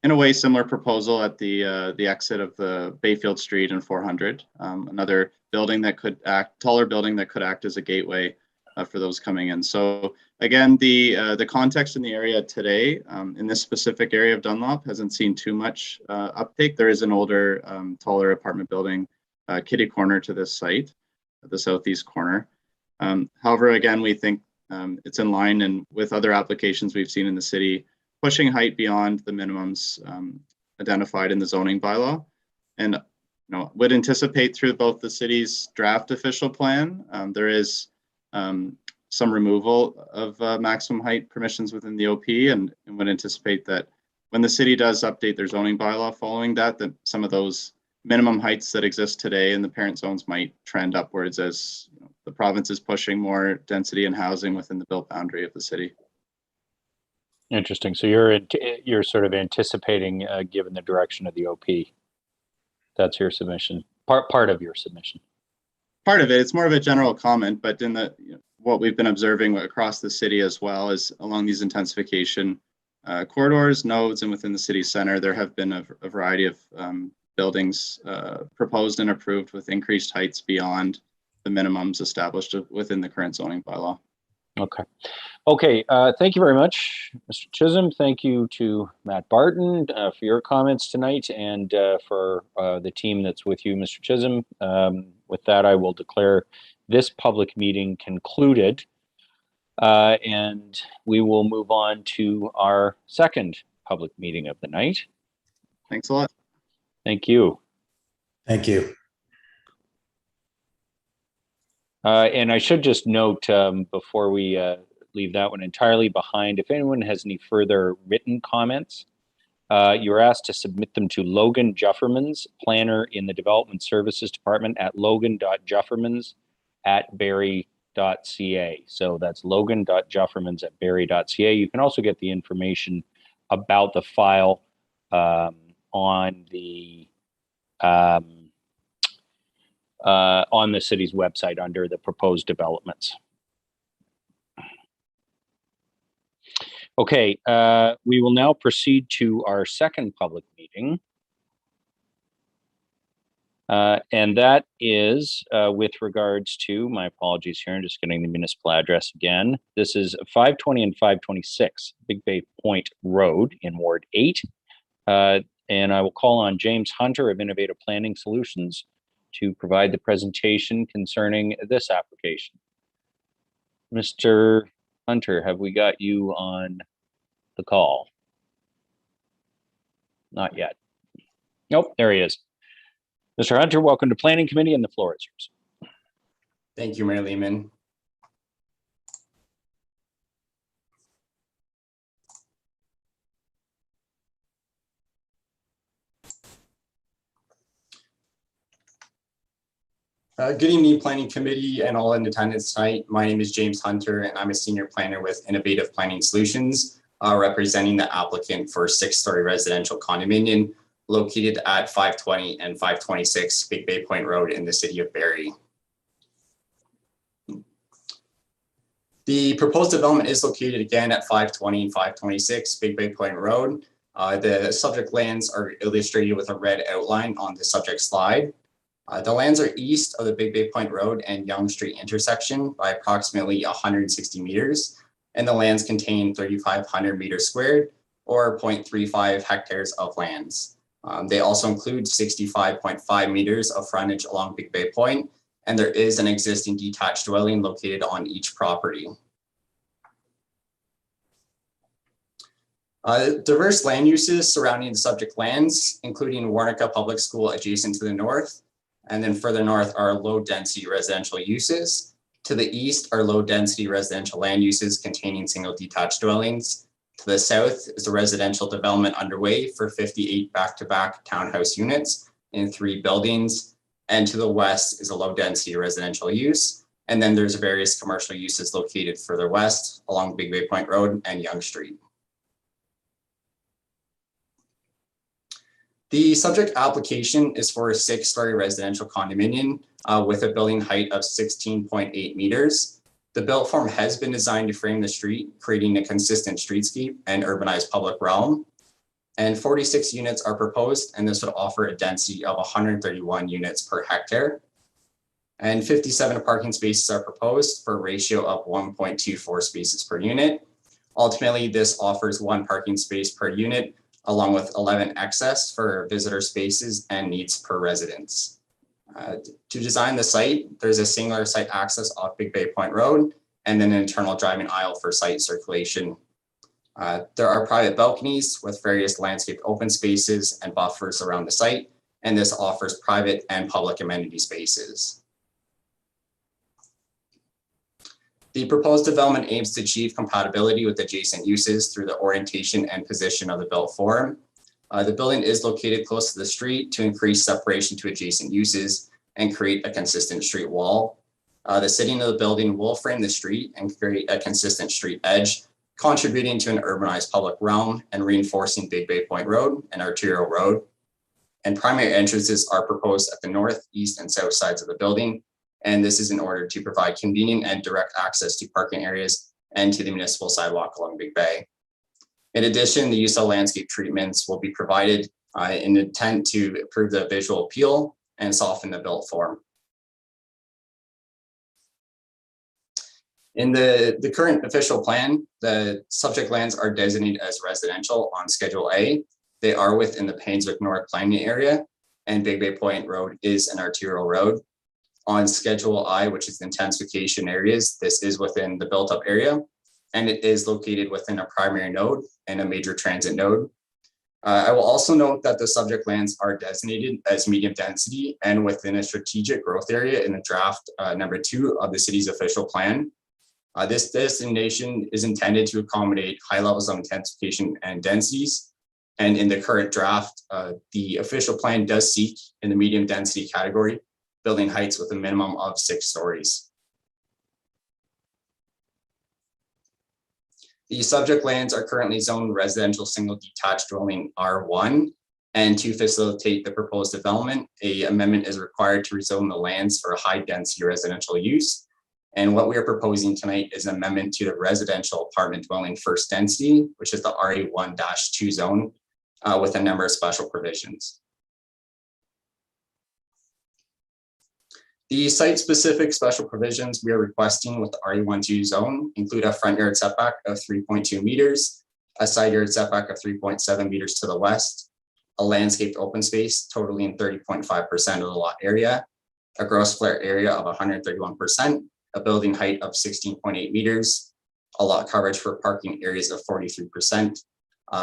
Speaker 4: in a way, similar proposal at the exit of the Bayfield Street and 400. Another building that could act, taller building that could act as a gateway for those coming in. So again, the context in the area today, in this specific area of Dunlop, hasn't seen too much uptake. There is an older, taller apartment building, kitty corner to this site, the southeast corner. However, again, we think it's in line and with other applications we've seen in the city, pushing height beyond the minimums identified in the zoning bylaw, and would anticipate through both the city's draft official plan, there is some removal of maximum height permissions within the OP, and would anticipate that when the city does update their zoning bylaw following that, that some of those minimum heights that exist today in the parent zones might trend upwards as the province is pushing more density and housing within the built boundary of the city.
Speaker 3: Interesting. So you're sort of anticipating, given the direction of the OP. That's your submission. Part of your submission.
Speaker 4: Part of it. It's more of a general comment, but in the what we've been observing across the city as well is along these intensification corridors, nodes, and within the city center, there have been a variety of buildings proposed and approved with increased heights beyond the minimums established within the current zoning bylaw.
Speaker 3: Okay. Okay. Thank you very much, Mr. Chisholm. Thank you to Matt Barton for your comments tonight, and for the team that's with you, Mr. Chisholm. With that, I will declare this public meeting concluded, and we will move on to our second public meeting of the night.
Speaker 4: Thanks a lot.
Speaker 3: Thank you.
Speaker 12: Thank you.
Speaker 3: And I should just note before we leave that one entirely behind, if anyone has any further written comments, you're asked to submit them to Logan Juffermans, planner in the Development Services Department at logan.juffermans@barrie.ca. So that's logan.juffermans@barrie.ca. You can also get the information about the file on the city's website under the proposed developments. Okay, we will now proceed to our second public meeting. And that is with regards to, my apologies here, I'm just getting the municipal address again. This is 520 and 526 Big Bay Point Road in Ward 8. And I will call on James Hunter of Innovative Planning Solutions to provide the presentation concerning this application. Mr. Hunter, have we got you on the call? Not yet. Nope, there he is. Mr. Hunter, welcome to Planning Committee, and the floor is yours.
Speaker 13: Thank you, Mayor Lehman. Good evening, Planning Committee and all in attendance tonight. My name is James Hunter, and I'm a senior planner with Innovative Planning Solutions, representing the applicant for 6-story residential condominium located at 520 and 526 Big Bay Point Road in the city of Barrie. The proposed development is located again at 520 and 526 Big Bay Point Road. The subject lands are illustrated with a red outline on the subject slide. The lands are east of the Big Bay Point Road and Yonge Street intersection by approximately 160 meters, and the lands contain 3,500 meters squared or 0.35 hectares of lands. They also include 65.5 meters of frontage along Big Bay Point, and there is an existing detached dwelling located on each property. Diverse land uses surrounding the subject lands, including Warnica Public School adjacent to the north, and then further north are low density residential uses. To the east are low density residential land uses containing single detached dwellings. To the south is a residential development underway for 58 back-to-back townhouse units in 3 buildings. And to the west is a low density residential use. And then there's various commercial uses located further west along Big Bay Point Road and Yonge Street. The subject application is for a 6-story residential condominium with a building height of 16.8 meters. The built form has been designed to frame the street, creating a consistent streetscape and urbanized public realm. And 46 units are proposed, and this would offer a density of 131 units per hectare. And 57 parking spaces are proposed for a ratio of 1.24 spaces per unit. Ultimately, this offers 1 parking space per unit, along with 11 excess for visitor spaces and needs per residence. To design the site, there's a singular site access off Big Bay Point Road, and then an internal driving aisle for site circulation. There are private balconies with various landscape open spaces and buffers around the site, and this offers private and public amenity spaces. The proposed development aims to achieve compatibility with adjacent uses through the orientation and position of the built form. The building is located close to the street to increase separation to adjacent uses and create a consistent street wall. The sitting of the building will frame the street and create a consistent street edge, contributing to an urbanized public realm and reinforcing Big Bay Point Road and arterial road. And primary entrances are proposed at the north, east, and south sides of the building. And this is in order to provide convenient and direct access to parking areas and to the municipal sidewalk along Big Bay. In addition, the use of landscape treatments will be provided in an intent to improve the visual appeal and soften the built form. In the current official plan, the subject lands are designated as residential on Schedule A. They are within the Painswick North planning area, and Big Bay Point Road is an arterial road. On Schedule I, which is the intensification areas, this is within the built-up area, and it is located within a primary node and a major transit node. I will also note that the subject lands are designated as medium density and within a strategic growth area in the draft number 2 of the city's official plan. This designation is intended to accommodate high levels of intensification and densities. And in the current draft, the official plan does seek in the medium density category building heights with a minimum of 6 stories. The subject lands are currently zoned residential single detached dwelling R1, and to facilitate the proposed development, an amendment is required to rezone the lands for a high density residential use. And what we are proposing tonight is an amendment to the residential apartment dwelling first density, which is the RA1-2 zone, with a number of special provisions. The site-specific special provisions we are requesting with the RE12 zone include a front yard setback of 3.2 meters, a side yard setback of 3.7 meters to the west, a landscaped open space totaling 30.5% of the lot area, a gross floor area of 131%, a building height of 16.8 meters, a lot coverage for parking areas of 43%,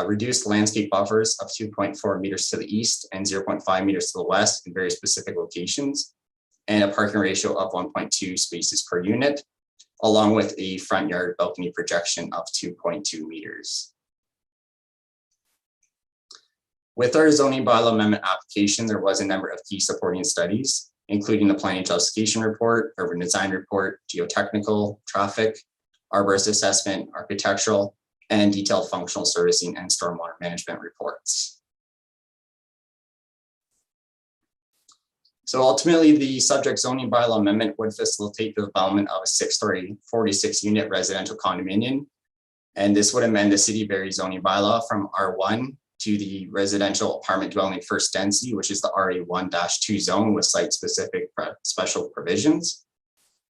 Speaker 13: reduced landscape buffers of 2.4 meters to the east and 0.5 meters to the west in very specific locations, and a parking ratio of 1.2 spaces per unit, along with a front yard balcony projection of 2.2 meters. With our zoning bylaw amendment application, there was a number of key supporting studies. including the planning justification report, urban design report, geotechnical, traffic, arborist assessment, architectural, and detailed functional servicing and stormwater management reports. So ultimately, the subject zoning bylaw amendment would facilitate the development of a 6-story, 46-unit residential condominium. And this would amend the City of Barrie zoning bylaw from R1 to the residential apartment dwelling first density, which is the RA1-2 zone with site-specific special provisions.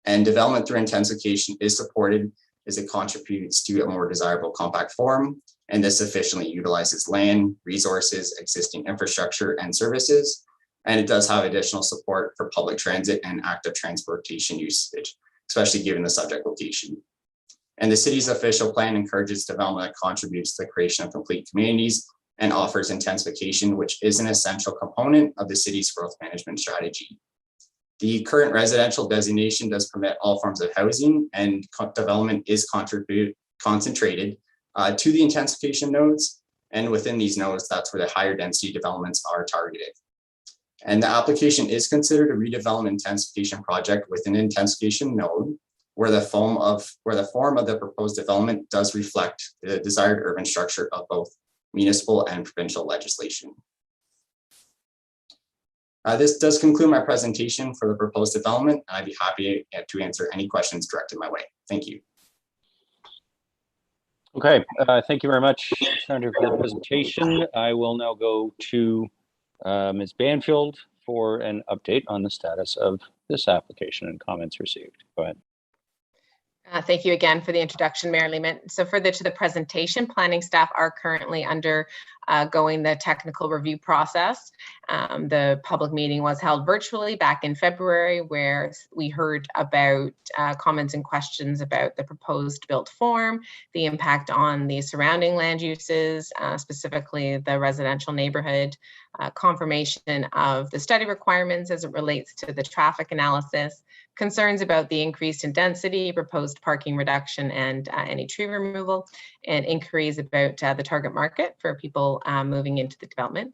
Speaker 13: And development through intensification is supported as it contributes to a more desirable compact form. And this efficiently utilizes land, resources, existing infrastructure, and services. And it does have additional support for public transit and active transportation usage, especially given the subject location. And the city's official plan encourages development that contributes to the creation of complete communities and offers intensification, which is an essential component of the city's growth management strategy. The current residential designation does permit all forms of housing, and development is concentrated to the intensification nodes. And within these nodes, that's where the higher density developments are targeted. And the application is considered a redevelopment intensification project within an intensification node, where the form of the proposed development does reflect the desired urban structure of both municipal and provincial legislation. This does conclude my presentation for the proposed development. I'd be happy to answer any questions directed my way. Thank you.
Speaker 3: Okay, thank you very much, Senator, for the presentation. I will now go to Ms. Banfield for an update on the status of this application and comments received. Go ahead.
Speaker 2: Thank you again for the introduction, Mayor Lehman. So further to the presentation, planning staff are currently undergoing the technical review process. The public meeting was held virtually back in February, where we heard about comments and questions about the proposed built form, the impact on the surrounding land uses, specifically the residential neighborhood, confirmation of the study requirements as it relates to the traffic analysis, concerns about the increase in density, proposed parking reduction, and any tree removal, and inquiries about the target market for people moving into the development.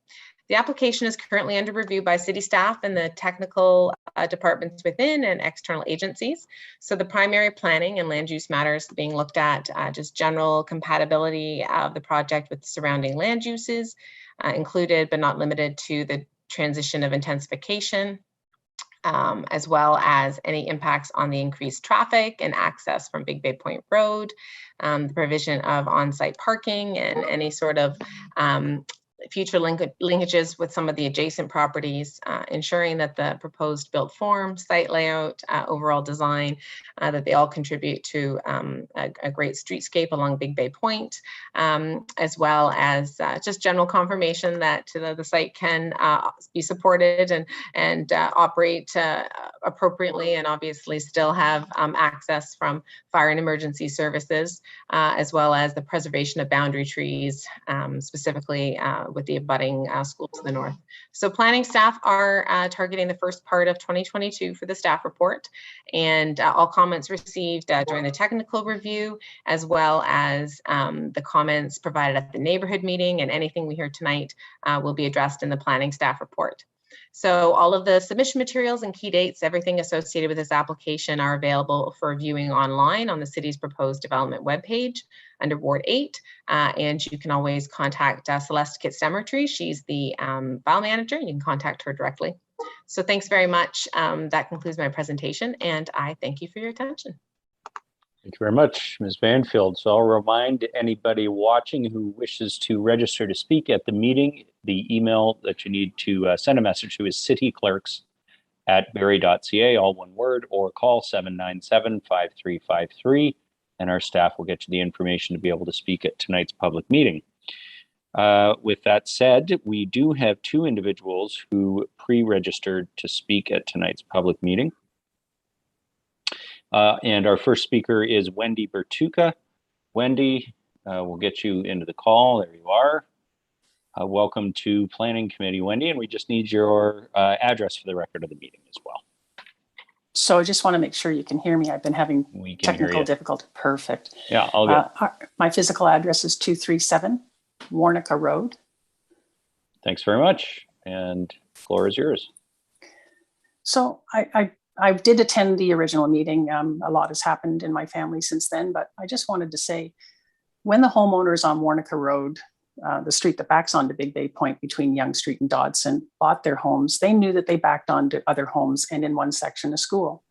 Speaker 2: The application is currently under review by city staff and the technical departments within and external agencies. So the primary planning and land use matters being looked at, just general compatibility of the project with the surrounding land uses, included but not limited to the transition of intensification, as well as any impacts on the increased traffic and access from Big Bay Point Road, the provision of on-site parking, and any sort of future linkages with some of the adjacent properties, ensuring that the proposed built form, site layout, overall design, that they all contribute to a great streetscape along Big Bay Point, as well as just general confirmation that the site can be supported and operate appropriately, and obviously still have access from fire and emergency services, as well as the preservation of boundary trees, specifically with the abutting school to the north. So planning staff are targeting the first part of 2022 for the staff report, and all comments received during the technical review, as well as the comments provided at the neighborhood meeting, and anything we hear tonight will be addressed in the planning staff report. So all of the submission materials and key dates, everything associated with this application, are available for viewing online on the city's proposed development webpage under Ward 8. And you can always contact Celeste Kitstemmertree. She's the file manager. You can contact her directly. So thanks very much. That concludes my presentation, and I thank you for your attention.
Speaker 3: Thank you very much, Ms. Banfield. So I'll remind anybody watching who wishes to register to speak at the meeting, the email that you need to send a message to is cityclerks@barrie.ca, all one word, or call 797-5353, and our staff will get you the information to be able to speak at tonight's public meeting. With that said, we do have two individuals who pre-registered to speak at tonight's public meeting. And our first speaker is Wendy Bertuca. Wendy, we'll get you into the call. There you are. Welcome to Planning Committee, Wendy, and we just need your address for the record of the meeting as well.
Speaker 12: So I just want to make sure you can hear me. I've been having technical difficulty. Perfect.
Speaker 3: Yeah, all good.
Speaker 12: My physical address is 237 Warnica Road.
Speaker 3: Thanks very much. And the floor is yours.
Speaker 12: So I did attend the original meeting. A lot has happened in my family since then, but I just wanted to say, when the homeowners on Warnica Road, the street that backs onto Big Bay Point between Yonge Street and Dodson, bought their homes, they knew that they backed onto other homes and in one section a school.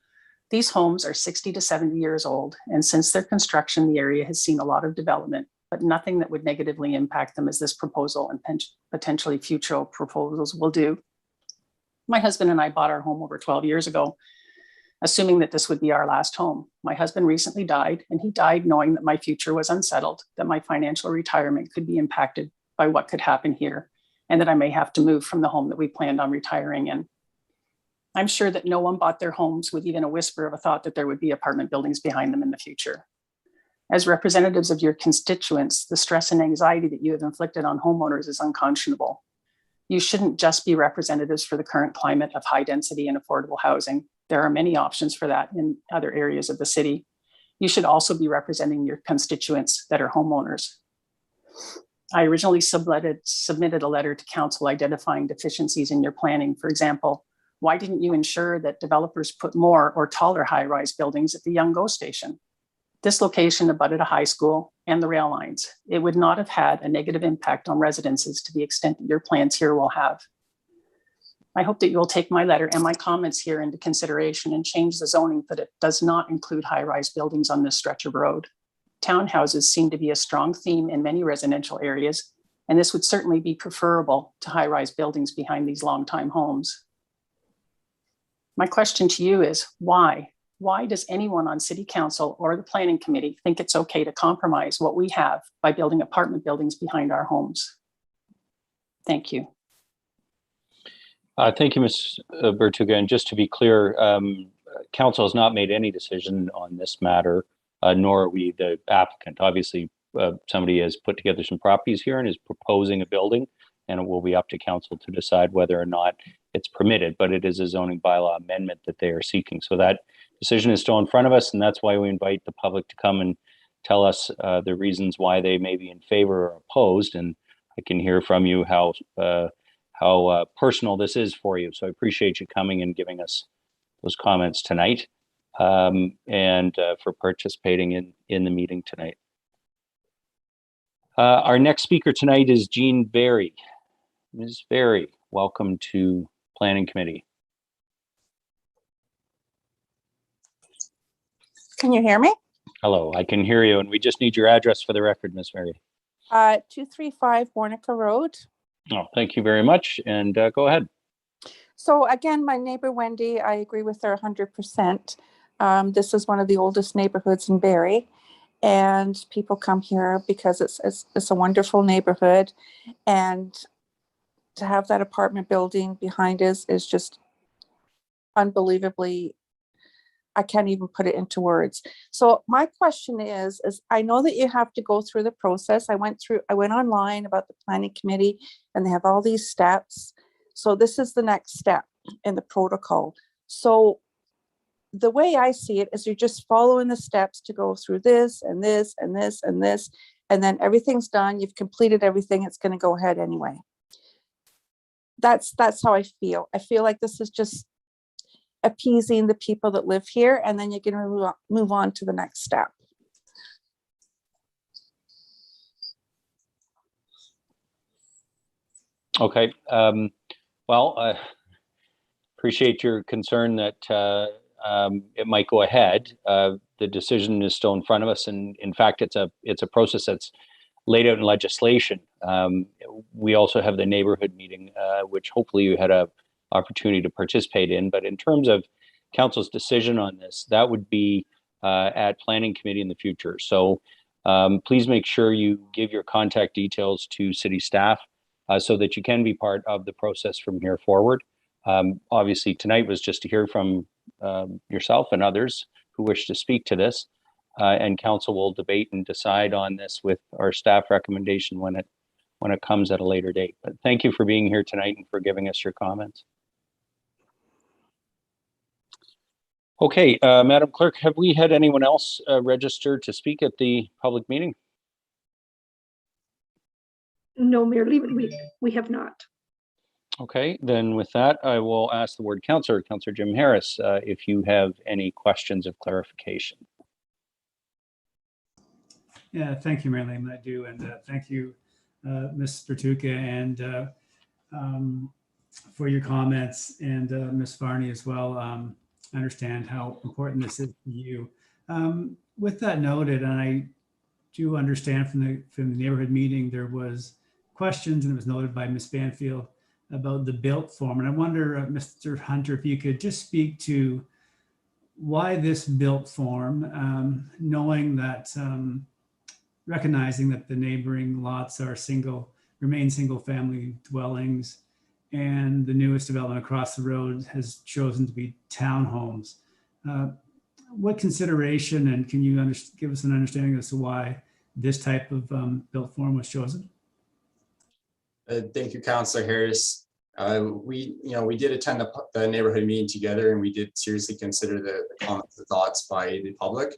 Speaker 12: These homes are 60 to 70 years old, and since their construction, the area has seen a lot of development, but nothing that would negatively impact them as this proposal and potentially future proposals will do. My husband and I bought our home over 12 years ago, assuming that this would be our last home. My husband recently died, and he died knowing that my future was unsettled, that my financial retirement could be impacted by what could happen here, and that I may have to move from the home that we planned on retiring in. I'm sure that no one bought their homes with even a whisper of a thought that there would be apartment buildings behind them in the future. As representatives of your constituents, the stress and anxiety that you have inflicted on homeowners is unconscionable. You shouldn't just be representatives for the current climate of high density and affordable housing. There are many options for that in other areas of the city. You should also be representing your constituents that are homeowners. I originally submitted a letter to council identifying deficiencies in your planning. For example, why didn't you ensure that developers put more or taller high-rise buildings at the Yonge GO station? This location abutted a high school and the rail lines. It would not have had a negative impact on residences to the extent that your plans here will have. I hope that you will take my letter and my comments here into consideration and change the zoning that it does not include high-rise buildings on this stretch of road. Townhouses seem to be a strong theme in many residential areas, and this would certainly be preferable to high-rise buildings behind these long-time homes. My question to you is why? Why does anyone on city council or the planning committee think it's okay to compromise what we have by building apartment buildings behind our homes? Thank you.
Speaker 3: Thank you, Ms. Bertuga. And just to be clear, council has not made any decision on this matter, nor are we the applicant. Obviously, somebody has put together some properties here and is proposing a building, and it will be up to council to decide whether or not it's permitted, but it is a zoning bylaw amendment that they are seeking. So that decision is still in front of us, and that's why we invite the public to come and tell us the reasons why they may be in favor or opposed. And I can hear from you how personal this is for you. So I appreciate you coming and giving us those comments tonight, and for participating in the meeting tonight. Our next speaker tonight is Jean Berry. Ms. Berry, welcome to Planning Committee.
Speaker 8: Can you hear me?
Speaker 3: Hello, I can hear you, and we just need your address for the record, Ms. Berry.
Speaker 8: 235 Warnica Road.
Speaker 3: Oh, thank you very much, and go ahead.
Speaker 8: So again, my neighbor Wendy, I agree with her 100%. This is one of the oldest neighborhoods in Barrie, and people come here because it's a wonderful neighborhood, and to have that apartment building behind us is just unbelievably, I can't even put it into words. So my question is I know that you have to go through the process. I went online about the planning committee, and they have all these steps. So this is the next step in the protocol. So the way I see it is you're just following the steps to go through this and this and this and this, and then everything's done. You've completed everything. It's going to go ahead anyway. That's how I feel. I feel like this is just appeasing the people that live here, and then you're going to move on to the next step.
Speaker 3: Okay. Well, I appreciate your concern that it might go ahead. The decision is still in front of us, and in fact, it's a process that's laid out in legislation. We also have the neighborhood meeting, which hopefully you had an opportunity to participate in. But in terms of council's decision on this, that would be at planning committee in the future. So please make sure you give your contact details to city staff so that you can be part of the process from here forward. Obviously, tonight was just to hear from yourself and others who wish to speak to this. And council will debate and decide on this with our staff recommendation when it comes at a later date. But thank you for being here tonight and for giving us your comments. Okay, Madam Clerk, have we had anyone else registered to speak at the public meeting?
Speaker 5: No, Mayor Lehman, we have not.
Speaker 3: Okay, then with that, I will ask the ward councillor, Councillor Jim Harris, if you have any questions of clarification.
Speaker 14: Yeah, thank you, Marilyn. I do, and thank you, Ms. Bertuca, and for your comments, and Ms. Varney as well. I understand how important this is to you. With that noted, and I do understand from the neighborhood meeting, there was questions, and it was noted by Ms. Banfield about the built form. And I wonder, Mr. Hunter, if you could just speak to why this built form, knowing that, recognizing that the neighboring lots are remain single family dwellings, and the newest development across the road has chosen to be townhomes. What consideration, and can you give us an understanding as to why this type of built form was chosen?
Speaker 13: Thank you, Councillor Harris. We did attend the neighborhood meeting together, and we did seriously consider the comments and thoughts by the public.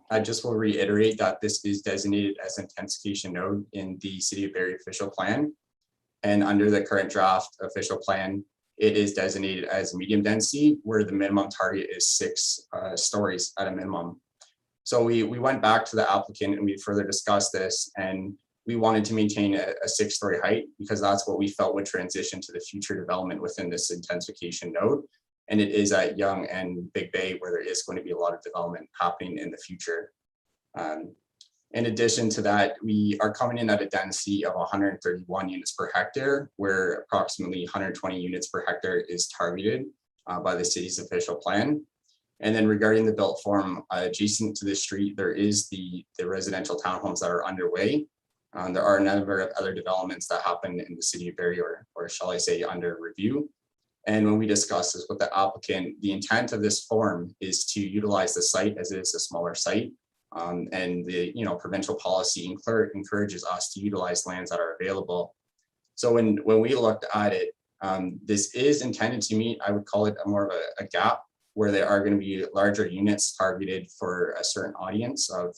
Speaker 13: I just will reiterate that this is designated as an intensification node in the City of Barrie official plan. And under the current draft official plan, it is designated as medium density, where the minimum target is 6 stories at a minimum. So we went back to the applicant and we further discussed this, and we wanted to maintain a 6-story height because that's what we felt would transition to the future development within this intensification node. And it is at Yonge and Big Bay where there is going to be a lot of development happening in the future. In addition to that, we are coming in at a density of 131 units per hectare, where approximately 120 units per hectare is targeted by the city's official plan. And then regarding the built form, adjacent to the street, there is the residential townhomes that are underway. There are a number of other developments that happen in the City of Barrie, or shall I say, under review. And when we discuss this with the applicant, the intent of this form is to utilize the site as it is a smaller site. And the provincial policy encourages us to utilize lands that are available. So when we looked at it, this is intended to meet, I would call it more of a gap, where there are going to be larger units targeted for a certain audience of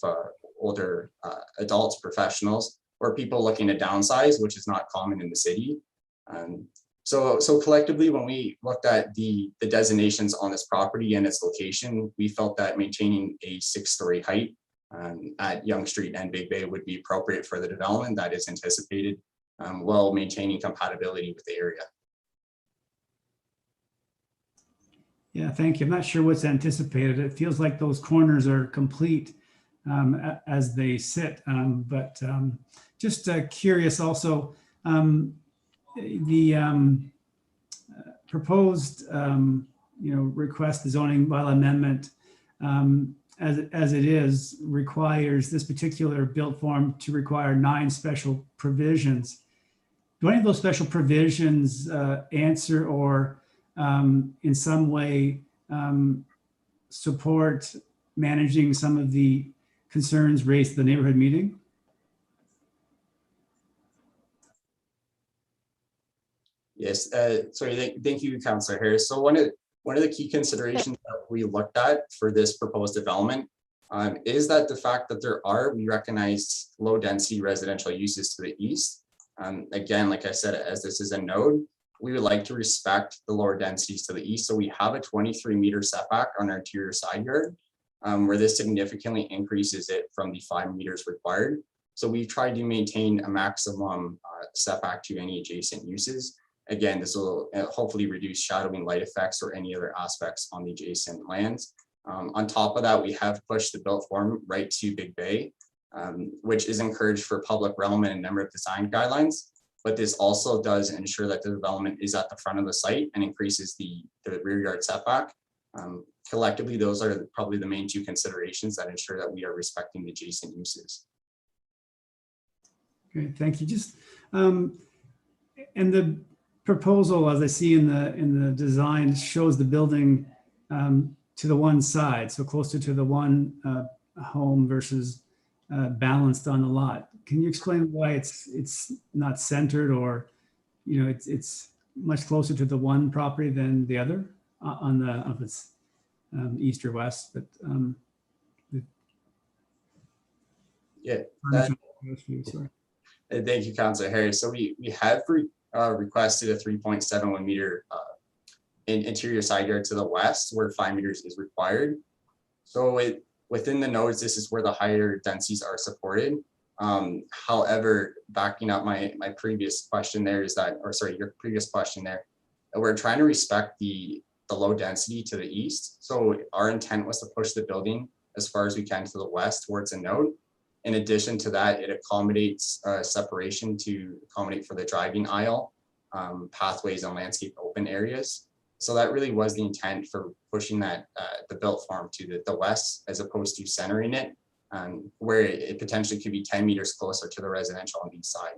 Speaker 13: older adults, professionals, or people looking to downsize, which is not common in the city. So collectively, when we looked at the designations on this property and its location, we felt that maintaining a 6-story height at Yonge Street and Big Bay would be appropriate for the development that is anticipated, while maintaining compatibility with the area.
Speaker 14: Yeah, thank you. I'm not sure what's anticipated. It feels like those corners are complete as they sit, but just curious also, the proposed request, the zoning bylaw amendment, as it is, requires this particular built form to require 9 special provisions. Do any of those special provisions answer or in some way support managing some of the concerns raised at the neighborhood meeting?
Speaker 13: Yes, sorry, thank you, Councillor Harris. So one of the key considerations that we looked at for this proposed development is that the fact that we recognize low density residential uses to the east. Again, like I said, as this is a node, we would like to respect the lower densities to the east. So we have a 23-meter setback on our interior side yard, where this significantly increases it from the 5 meters required. So we tried to maintain a maximum setback to any adjacent uses. Again, this will hopefully reduce shadowing light effects or any other aspects on the adjacent lands. On top of that, we have pushed the built form right to Big Bay, which is encouraged for public realm and a number of design guidelines. But this also does ensure that the development is at the front of the site and increases the rear yard setback. Collectively, those are probably the main 2 considerations that ensure that we are respecting the adjacent uses.
Speaker 14: Great, thank you. Just and the proposal, as I see in the design, shows the building to the one side, so closer to the one home versus balanced on the lot. Can you explain why it's not centered, or it's much closer to the one property than the other of its east or west? But
Speaker 13: yeah. Thank you, Councillor Harris. So we have requested a 3.71 meter interior side yard to the west, where 5 meters is required. So within the nodes, this is where the higher densities are supported. However, backing up my previous question there is that, or sorry, your previous question there, we're trying to respect the low density to the east. So our intent was to push the building as far as we can to the west towards a node. In addition to that, it accommodates separation to accommodate for the driving aisle, pathways and landscape open areas. So that really was the intent for pushing that the built form to the west, as opposed to centering it, where it potentially could be 10 meters closer to the residential on the east side.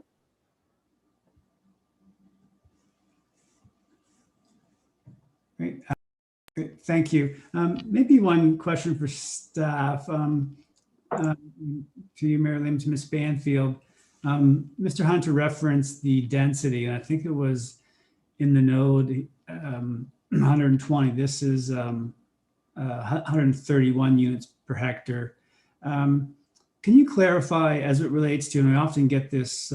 Speaker 14: Great. Great. Thank you. Maybe one question for staff to you, Mary Lim, to Ms. Banfield. Mr. Hunter referenced the density, and I think it was in the node 120. This is 131 units per hectare. Can you clarify as it relates to, and I often get this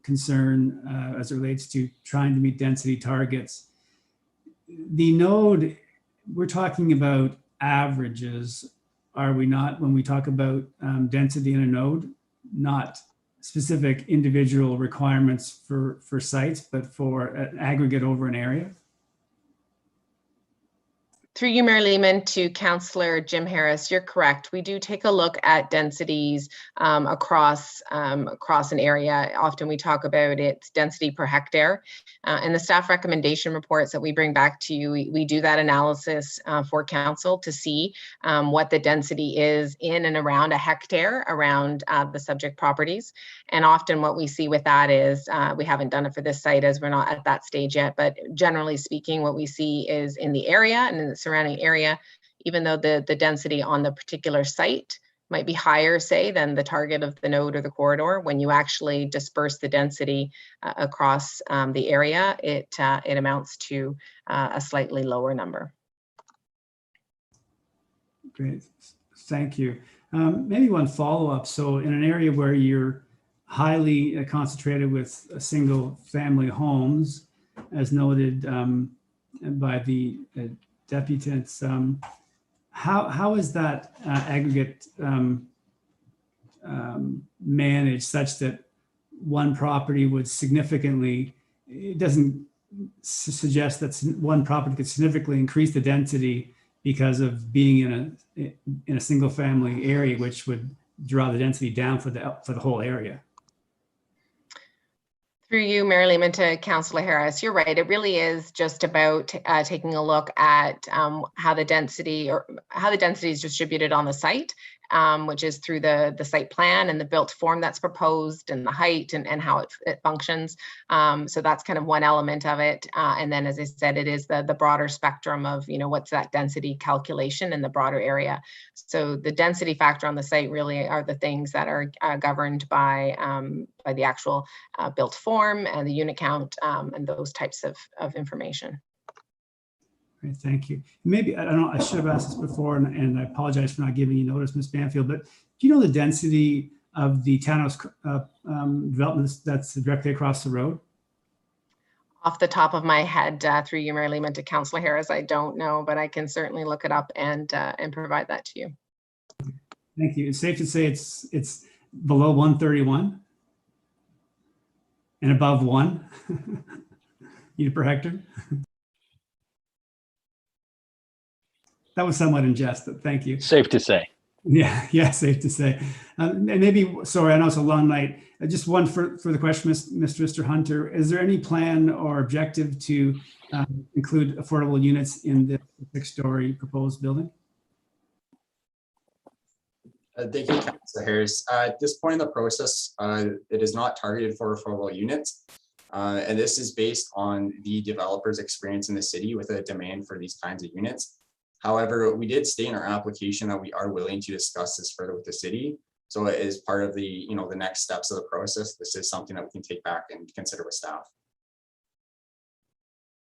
Speaker 14: concern as it relates to trying to meet density targets, the node, we're talking about averages, are we not, when we talk about density in a node, not specific individual requirements for sites, but for an aggregate over an area?
Speaker 2: Through you, Mayor Lehman, to Councillor Jim Harris, you're correct. We do take a look at densities across an area. Often we talk about its density per hectare. In the staff recommendation reports that we bring back to you, we do that analysis for council to see what the density is in and around a hectare around the subject properties. And often what we see with that is, we haven't done it for this site as we're not at that stage yet, but generally speaking, what we see is in the area and in the surrounding area, even though the density on the particular site might be higher, say, than the target of the node or the corridor, when you actually disperse the density across the area, it amounts to a slightly lower number.
Speaker 14: Great, thank you. Maybe one follow-up. So in an area where you're highly concentrated with single family homes, as noted by the deputants, how is that aggregate managed such that one property would significantly, it doesn't suggest that one property could significantly increase the density because of being in a single family area, which would draw the density down for the whole area?
Speaker 2: Through you, Mayor Lehman, to Councillor Harris, you're right. It really is just about taking a look at how the density is distributed on the site, which is through the site plan and the built form that's proposed and the height and how it functions. So that's kind of one element of it. And then, as I said, it is the broader spectrum of, what's that density calculation in the broader area. So the density factor on the site really are the things that are governed by the actual built form and the unit count and those types of information.
Speaker 14: Great, thank you. Maybe, I don't know, I should have asked this before, and I apologize for not giving you notice, Ms. Banfield, but do you know the density of the townhouse development that's directly across the road?
Speaker 2: Off the top of my head, through you, Mayor Lehman, to Councillor Harris, I don't know, but I can certainly look it up and provide that to you.
Speaker 14: Thank you. It's safe to say it's below 131 and above 1 unit per hectare. That was somewhat in jest, but thank you.
Speaker 3: Safe to say.
Speaker 14: Yeah, safe to say. And maybe, sorry, I know it's a long night. Just one for the question, Mr. Hunter. Is there any plan or objective to include affordable units in the 6-story proposed building?
Speaker 13: Thank you, Councillor Harris. At this point in the process, it is not targeted for affordable units. And this is based on the developer's experience in the city with a demand for these kinds of units. However, we did state in our application that we are willing to discuss this further with the city. So it is part of the, the next steps of the process. This is something that we can take back and consider with staff.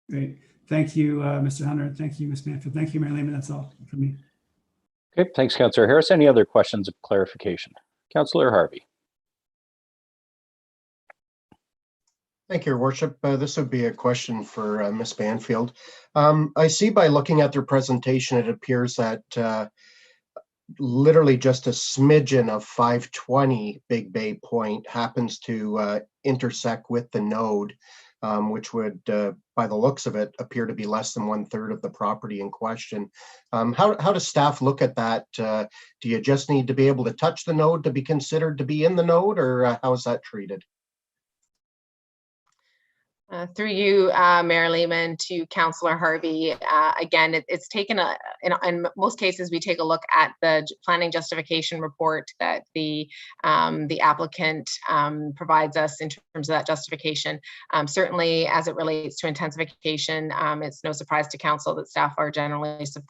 Speaker 14: Great. Thank you, Mr. Hunter. Thank you, Ms. Banfield. Thank you, Mayor Lehman. That's all from me.
Speaker 3: Okay, thanks, Councillor Harris. Any other questions of clarification? Councillor Harvey.
Speaker 15: Thank you, Your Worship. This would be a question for Ms. Banfield. I see by looking at their presentation, it appears that literally just a smidgen of 520 Big Bay Point happens to intersect with the node, which would, by the looks of it, appear to be less than 1/3 of the property in question. How does staff look at that? Do you just need to be able to touch the node to be considered to be in the node, or how is that treated?
Speaker 2: Through you, Mayor Lehman, to Councillor Harvey. Again, it's taken in most cases, we take a look at the planning justification report that the applicant provides us in terms of that justification. Certainly, as it relates to intensification, it's no surprise to council that staff are generally supportive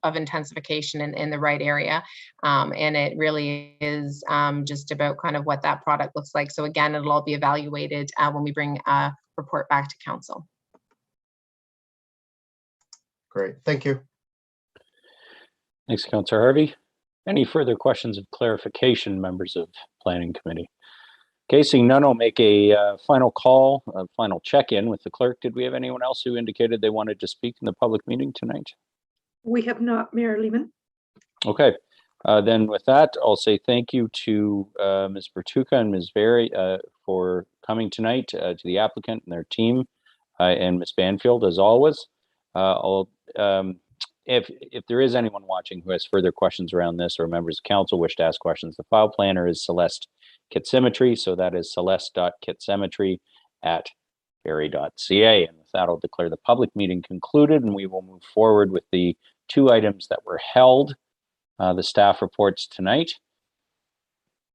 Speaker 2: of intensification in the right area. And it really is just about kind of what that product looks like. So again, it'll all be evaluated when we bring a report back to council.
Speaker 15: Great, thank you.
Speaker 3: Thanks, Councillor Harvey. Any further questions of clarification, members of Planning Committee? Okay, seeing none, I'll make a final call, a final check-in with the clerk. Did we have anyone else who indicated they wanted to speak in the public meeting tonight?
Speaker 5: We have not, Mayor Lehman.
Speaker 3: Okay, then with that, I'll say thank you to Ms. Bertuca and Ms. Berry for coming tonight, to the applicant and their team, and Ms. Banfield, as always. If there is anyone watching who has further questions around this, or members of council wish to ask questions, the file planner is Celeste Kitsymmetry, so that is celeste.kitsymmetry@berry.ca. And with that, I'll declare the public meeting concluded, and we will move forward with the 2 items that were held, the staff reports tonight.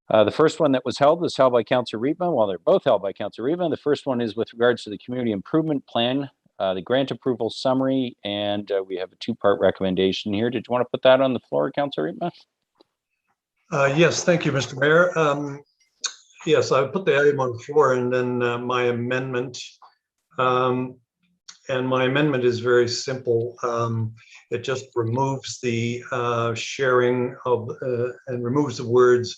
Speaker 3: The first one that was held by Councillor Riepma. Well, they're both held by Councillor Riepma. The first one is with regards to the community improvement plan, the grant approval summary, and we have a 2-part recommendation here. Did you want to put that on the floor, Councillor Riepma?
Speaker 10: Yes, thank you, Mr. Mayor. Yes, I put the item on the floor and then my amendment. And my amendment is very simple. It just removes the sharing of and removes the words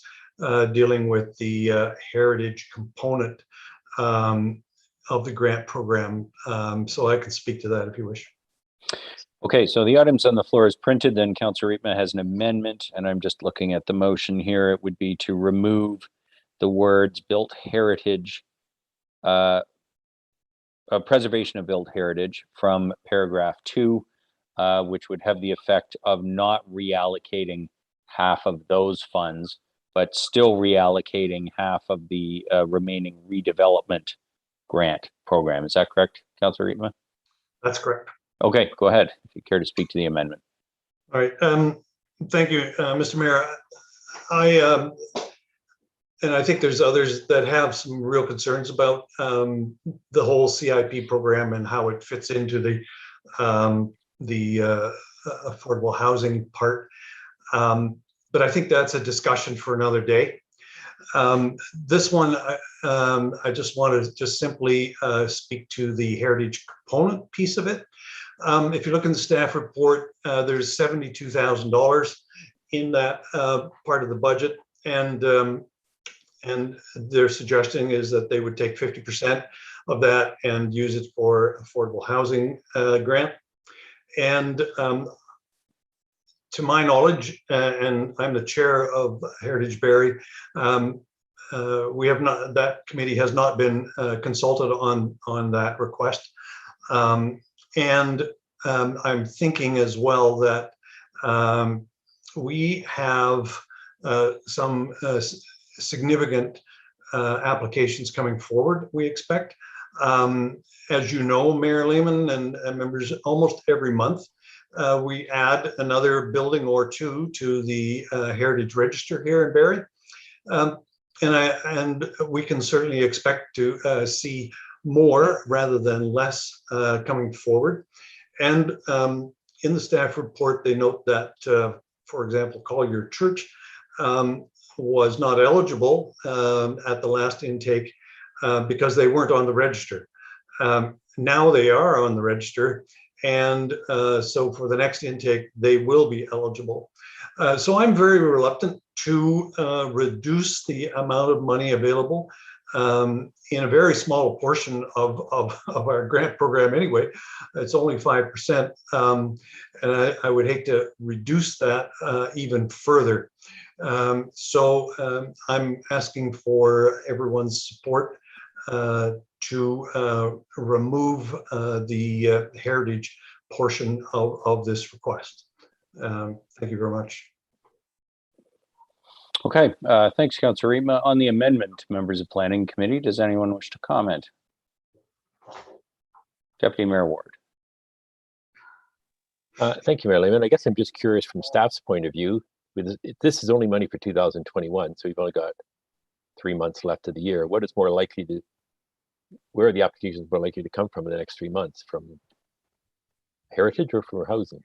Speaker 10: dealing with the heritage component of the grant program. So I can speak to that if you wish.
Speaker 3: Okay, so the items on the floor is printed, then Councillor Riepma has an amendment, and I'm just looking at the motion here. It would be to remove the words built heritage, preservation of built heritage from paragraph 2, which would have the effect of not reallocating half of those funds, but still reallocating half of the remaining redevelopment grant program. Is that correct, Councillor Riepma?
Speaker 10: That's correct.
Speaker 3: Okay, go ahead if you care to speak to the amendment.
Speaker 10: All right. Thank you, Mr. Mayor. And I think there's others that have some real concerns about the whole CIP program and how it fits into the affordable housing part. But I think that's a discussion for another day. This one, I just want to simply speak to the heritage component piece of it. If you look in the staff report, there's $72,000 in that part of the budget, and their suggestion is that they would take 50% of that and use it for affordable housing grant. And to my knowledge, and I'm the chair of Heritage Berry, we have not, that committee has not been consulted on that request. And I'm thinking as well that we have some significant applications coming forward, we expect. As you know, Mayor Lehman and members, almost every month, we add another building or 2 to the Heritage Register here in Barrie. And we can certainly expect to see more rather than less coming forward. And in the staff report, they note that, for example, Collier Church was not eligible at the last intake because they weren't on the register. Now they are on the register, and so for the next intake, they will be eligible. So I'm very reluctant to reduce the amount of money available in a very small portion of our grant program anyway. It's only 5%. And I would hate to reduce that even further. So I'm asking for everyone's support to remove the heritage portion of this request. Thank you very much.
Speaker 3: Okay, thanks, Councillor Rima. On the amendment, members of Planning Committee, does anyone wish to comment? Deputy Mayor Ward.
Speaker 16: Thank you, Mayor Lehman. I guess I'm just curious from staff's point of view. This is only money for 2021, so we've only got 3 months left of the year. What is more likely to, where are the applications more likely to come from in the next 3 months? From heritage or from housing?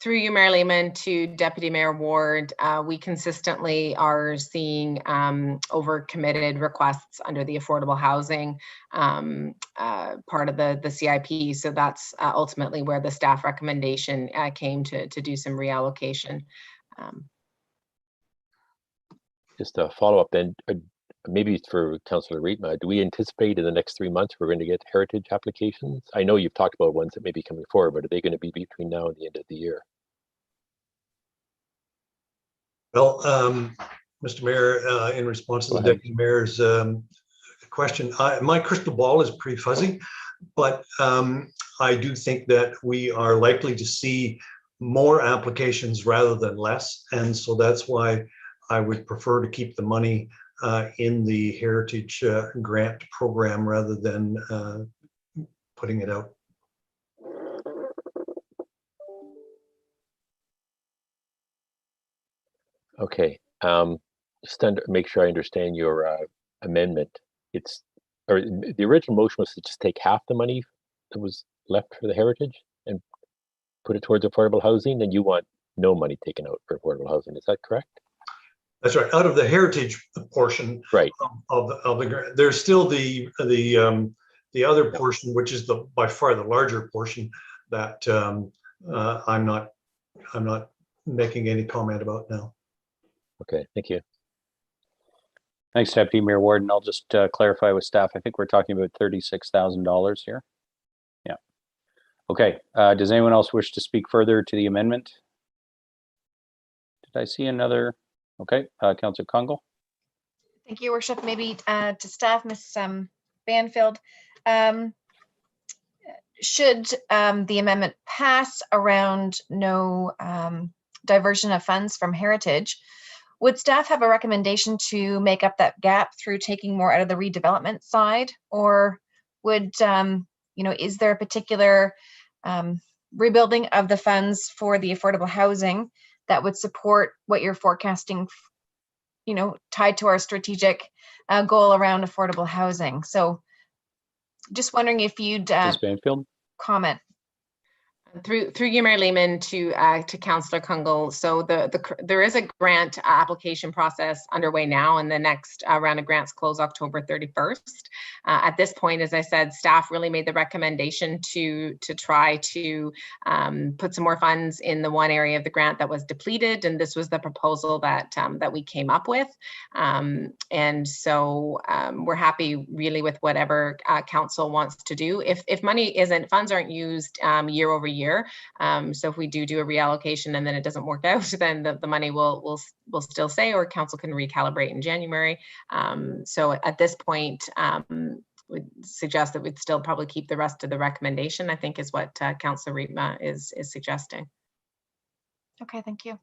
Speaker 2: Through you, Mayor Lehman, to Deputy Mayor Ward, we consistently are seeing overcommitted requests under the affordable housing part of the CIP. So that's ultimately where the staff recommendation came to do some reallocation.
Speaker 16: Just a follow-up then, maybe for Councillor Rietma, do we anticipate in the next 3 months we're going to get heritage applications? I know you've talked about ones that may be coming forward, but are they going to be between now and the end of the year?
Speaker 10: Well, Mr. Mayor, in response to the Deputy Mayor's question, my crystal ball is pretty fuzzy, but I do think that we are likely to see more applications rather than less. And so that's why I would prefer to keep the money in the Heritage Grant program rather than putting it out.
Speaker 16: Okay, just to make sure I understand your amendment. Or the original motion was to just take half the money that was left for the heritage and put it towards affordable housing, and you want no money taken out for affordable housing. Is that correct?
Speaker 10: That's right. Out of the heritage portion,
Speaker 16: right,
Speaker 10: of the grant, there's still the other portion, which is by far the larger portion that I'm not making any comment about now.
Speaker 16: Okay, thank you.
Speaker 3: Thanks, Deputy Mayor Ward. And I'll just clarify with staff. I think we're talking about $36,000 here. Yeah. Okay. Does anyone else wish to speak further to the amendment? Did I see another? Okay, Councillor Congle.
Speaker 17: Thank you, Worship. Maybe to staff, Ms. Banfield. Should the amendment pass around no diversion of funds from heritage, would staff have a recommendation to make up that gap through taking more out of the redevelopment side? Or would, is there a particular rebuilding of the funds for the affordable housing that would support what you're forecasting, tied to our strategic goal around affordable housing? So just wondering if you'd
Speaker 3: Ms. Banfield?
Speaker 2: Comment. Through you, Mayor Lehman, to Councillor Kungle. So there is a grant application process underway now, and the next round of grants close October 31st. At this point, as I said, staff really made the recommendation to try to put some more funds in the one area of the grant that was depleted, and this was the proposal that we came up with. And so we're happy really with whatever council wants to do. If funds aren't used year over year. So if we do a reallocation and then it doesn't work out, then the money will still stay, or council can recalibrate in January. So at this point, would suggest that we'd still probably keep the rest of the recommendation, I think is what Councillor Rietma is suggesting.
Speaker 17: Okay, thank you.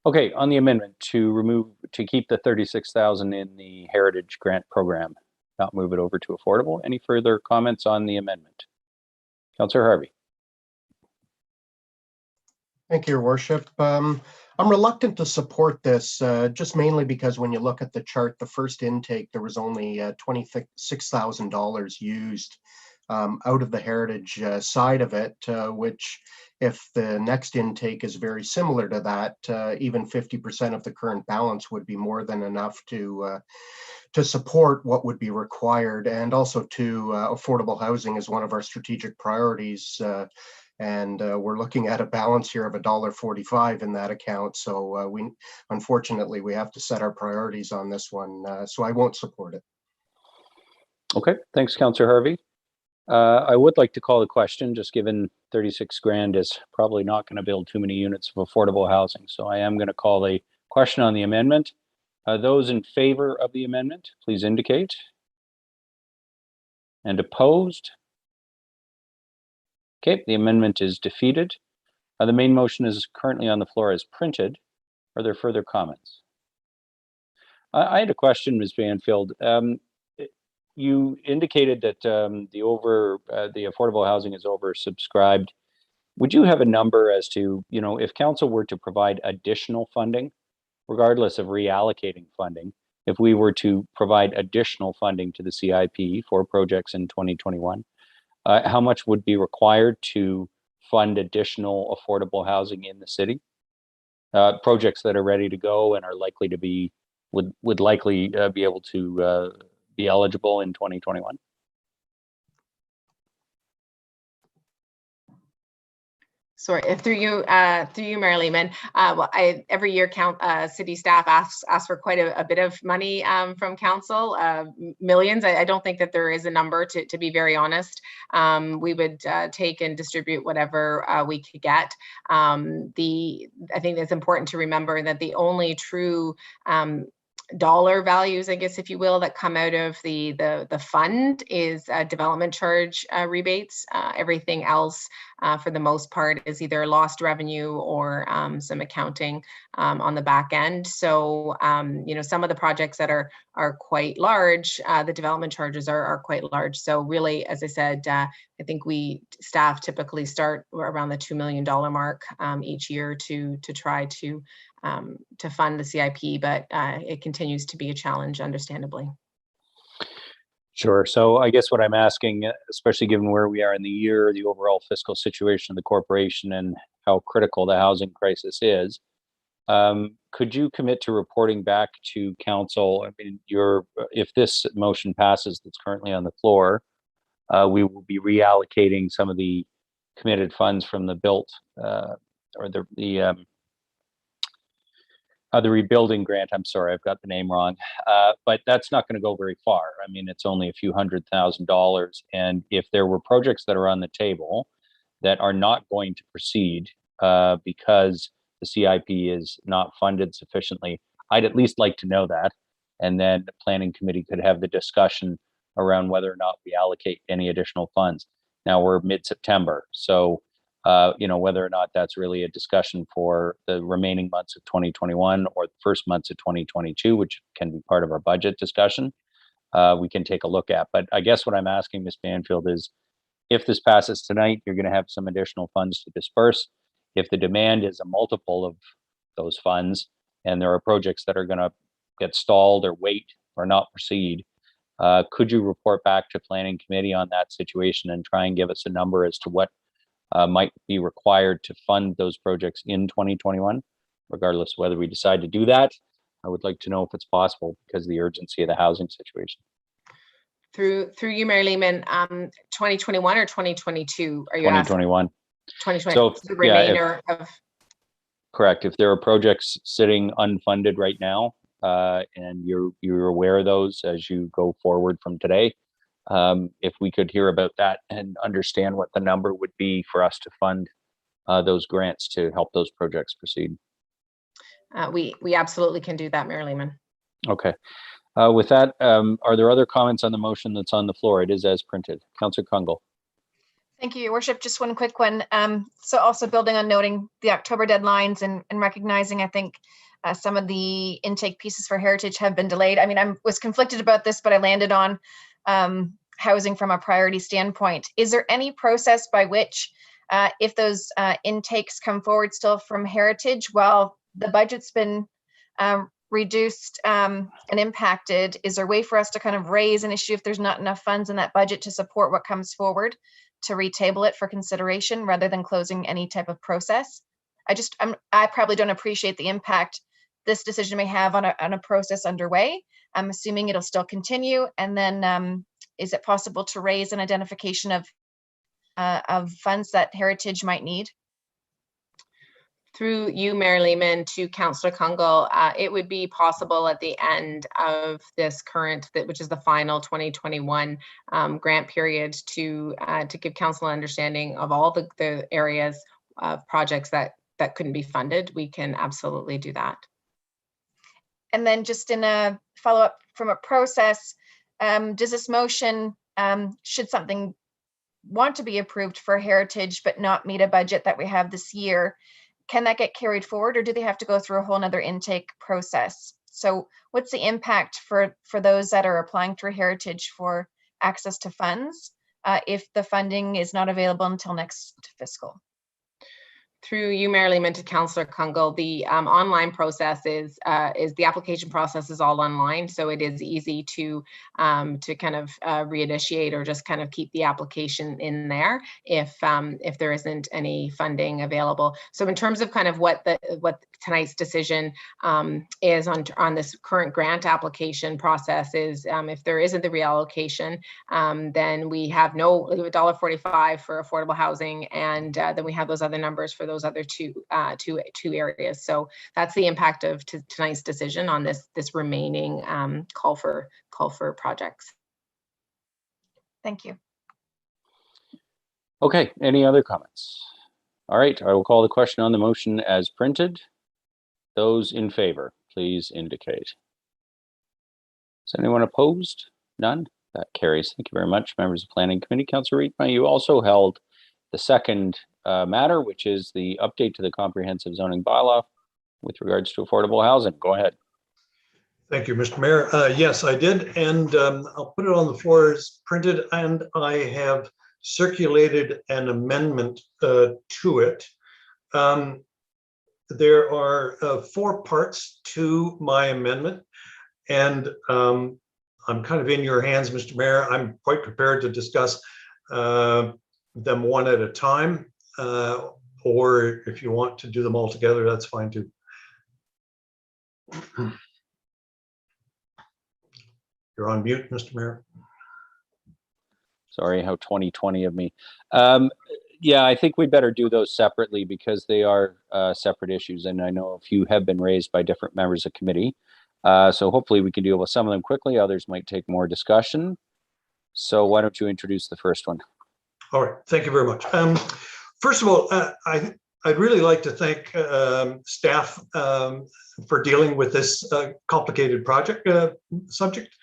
Speaker 3: Okay, on the amendment to keep the 36,000 in the Heritage Grant Program, not move it over to affordable. Any further comments on the amendment? Councillor Harvey.
Speaker 15: Thank you, Your Worship. I'm reluctant to support this, just mainly because when you look at the chart, the first intake, there was only $26,000 used out of the heritage side of it, which if the next intake is very similar to that, even 50% of the current balance would be more than enough to support what would be required. And also affordable housing is one of our strategic priorities. And we're looking at a balance here of $1.45 in that account. So unfortunately, we have to set our priorities on this one. So I won't support it.
Speaker 3: Okay, thanks, Councillor Harvey. I would like to call the question, just given 36 grand is probably not going to build too many units of affordable housing. So I am going to call the question on the amendment. Those in favor of the amendment, please indicate. And opposed? Okay, the amendment is defeated. The main motion is currently on the floor as printed. Are there further comments? I had a question, Ms. Banfield. You indicated that the affordable housing is oversubscribed. Would you have a number as to, if council were to provide additional funding, regardless of reallocating funding, if we were to provide additional funding to the CIP for projects in 2021, how much would be required to fund additional affordable housing in the city? Projects that are ready to go and are likely to be, would likely be able to be eligible in 2021?
Speaker 2: Sorry, through you, Mayor Lehman. Well, every year city staff asks for quite a bit of money from council, millions. I don't think that there is a number, to be very honest. We would take and distribute whatever we could get. I think it's important to remember that the only true dollar values, I guess, if you will, that come out of the fund is development charge rebates. Everything else, for the most part, is either lost revenue or some accounting on the back end. So, some of the projects that are quite large, the development charges are quite large. So really, as I said, I think staff typically start around the $2 million mark each year to try to fund the CIP, but it continues to be a challenge, understandably.
Speaker 3: Sure. So I guess what I'm asking, especially given where we are in the year, the overall fiscal situation of the corporation and how critical the housing crisis is, could you commit to reporting back to council? I mean, if this motion passes that's currently on the floor, we will be reallocating some of the committed funds from the built or the rebuilding grant. I'm sorry, I've got the name wrong, but that's not going to go very far. I mean, it's only a few $100,000. And if there were projects that are on the table that are not going to proceed because the CIP is not funded sufficiently, I'd at least like to know that. And then the planning committee could have the discussion around whether or not we allocate any additional funds. Now we're mid-September, so whether or not that's really a discussion for the remaining months of 2021 or the first months of 2022, which can be part of our budget discussion, we can take a look at. But I guess what I'm asking, Ms. Banfield, is if this passes tonight, you're going to have some additional funds to disperse. If the demand is a multiple of those funds and there are projects that are going to get stalled or wait or not proceed, could you report back to planning committee on that situation and try and give us a number as to what might be required to fund those projects in 2021, regardless of whether we decide to do that? I would like to know if it's possible because of the urgency of the housing situation.
Speaker 2: Through you, Mayor Lehman, 2021 or 2022? Are you
Speaker 3: 2021.
Speaker 2: 2020.
Speaker 3: So
Speaker 2: the remainder of.
Speaker 3: Correct. If there are projects sitting unfunded right now, and you're aware of those as you go forward from today, if we could hear about that and understand what the number would be for us to fund those grants to help those projects proceed.
Speaker 2: We absolutely can do that, Mayor Lehman.
Speaker 3: Okay. With that, are there other comments on the motion that's on the floor? It is as printed. Councillor Kungl.
Speaker 17: Thank you, Your Worship. Just one quick one. So also building on noting the October deadlines and recognizing, I think, some of the intake pieces for Heritage have been delayed. I mean, I was conflicted about this, but I landed on housing from a priority standpoint. Is there any process by which, if those intakes come forward still from Heritage, while the budget's been reduced and impacted, is there a way for us to kind of raise an issue if there's not enough funds in that budget to support what comes forward, to retable it for consideration rather than closing any type of process? I probably don't appreciate the impact this decision may have on a process underway. I'm assuming it'll still continue. And then is it possible to raise an identification of of funds that Heritage might need?
Speaker 2: Through you, Mayor Lehman, to Councillor Kungle, it would be possible at the end of this current, which is the final 2021 grant period, to give council understanding of all the areas of projects that couldn't be funded. We can absolutely do that.
Speaker 17: And then just in a follow-up from a process, does this motion, should something want to be approved for Heritage but not meet a budget that we have this year, can that get carried forward, or do they have to go through a whole nother intake process? So what's the impact for those that are applying through Heritage for access to funds if the funding is not available until next fiscal?
Speaker 2: Through you, Mayor Lehman, to Councillor Kungle, the online process is the application process is all online, so it is easy to kind of reinitiate or just kind of keep the application in there if there isn't any funding available. So in terms of kind of what tonight's decision is on this current grant application process is, if there isn't the reallocation, then we have $1.45 for affordable housing, and then we have those other numbers for those other two areas. So that's the impact of tonight's decision on this remaining call for projects.
Speaker 17: Thank you.
Speaker 3: Okay, any other comments? All right, I will call the question on the motion as printed. Those in favor, please indicate. Is anyone opposed? None? That carries. Thank you very much, members of Planning Committee. Councillor Rietma, you also held the second matter, which is the update to the comprehensive zoning bylaw with regards to affordable housing. Go ahead.
Speaker 10: Thank you, Mr. Mayor. Yes, I did, and I'll put it on the floor as printed, and I have circulated an amendment to it. There are 4 parts to my amendment, and I'm kind of in your hands, Mr. Mayor. I'm quite prepared to discuss them one at a time, or if you want to do them all together, that's fine too. You're on mute, Mr. Mayor.
Speaker 3: Sorry, how 2020 of me. Yeah, I think we better do those separately because they are separate issues, and I know a few have been raised by different members of committee. So hopefully we can deal with some of them quickly. Others might take more discussion. So why don't you introduce the first one?
Speaker 10: All right, thank you very much. First of all, I'd really like to thank staff for dealing with this complicated subject.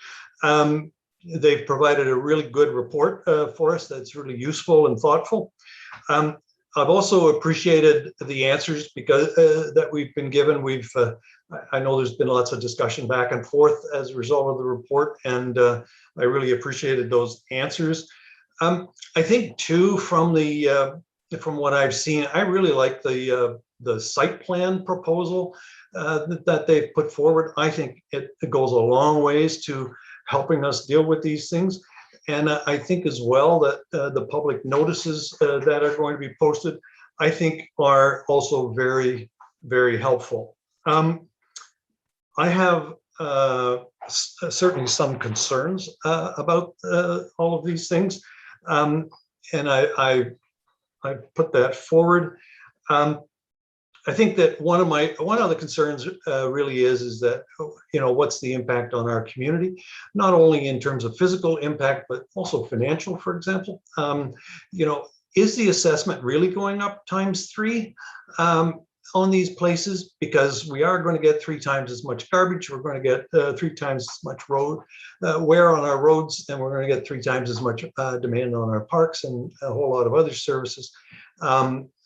Speaker 10: They've provided a really good report for us that's really useful and thoughtful. I've also appreciated the answers because that we've been given. I know there's been lots of discussion back and forth as a result of the report, and I really appreciated those answers. I think too, from what I've seen, I really like the site plan proposal that they've put forward. I think it goes a long ways to helping us deal with these things. And I think as well that the public notices that are going to be posted, I think are also very, very helpful. I have certainly some concerns about all of these things. And I put that forward. I think that one of the concerns really is that, you know, what's the impact on our community, not only in terms of physical impact, but also financial, for example. You know, is the assessment really going up ×3 on these places? Because we are going to get 3 times as much garbage. We're going to get 3 times as much road wear on our roads, and we're going to get 3 times as much demand on our parks and a whole lot of other services.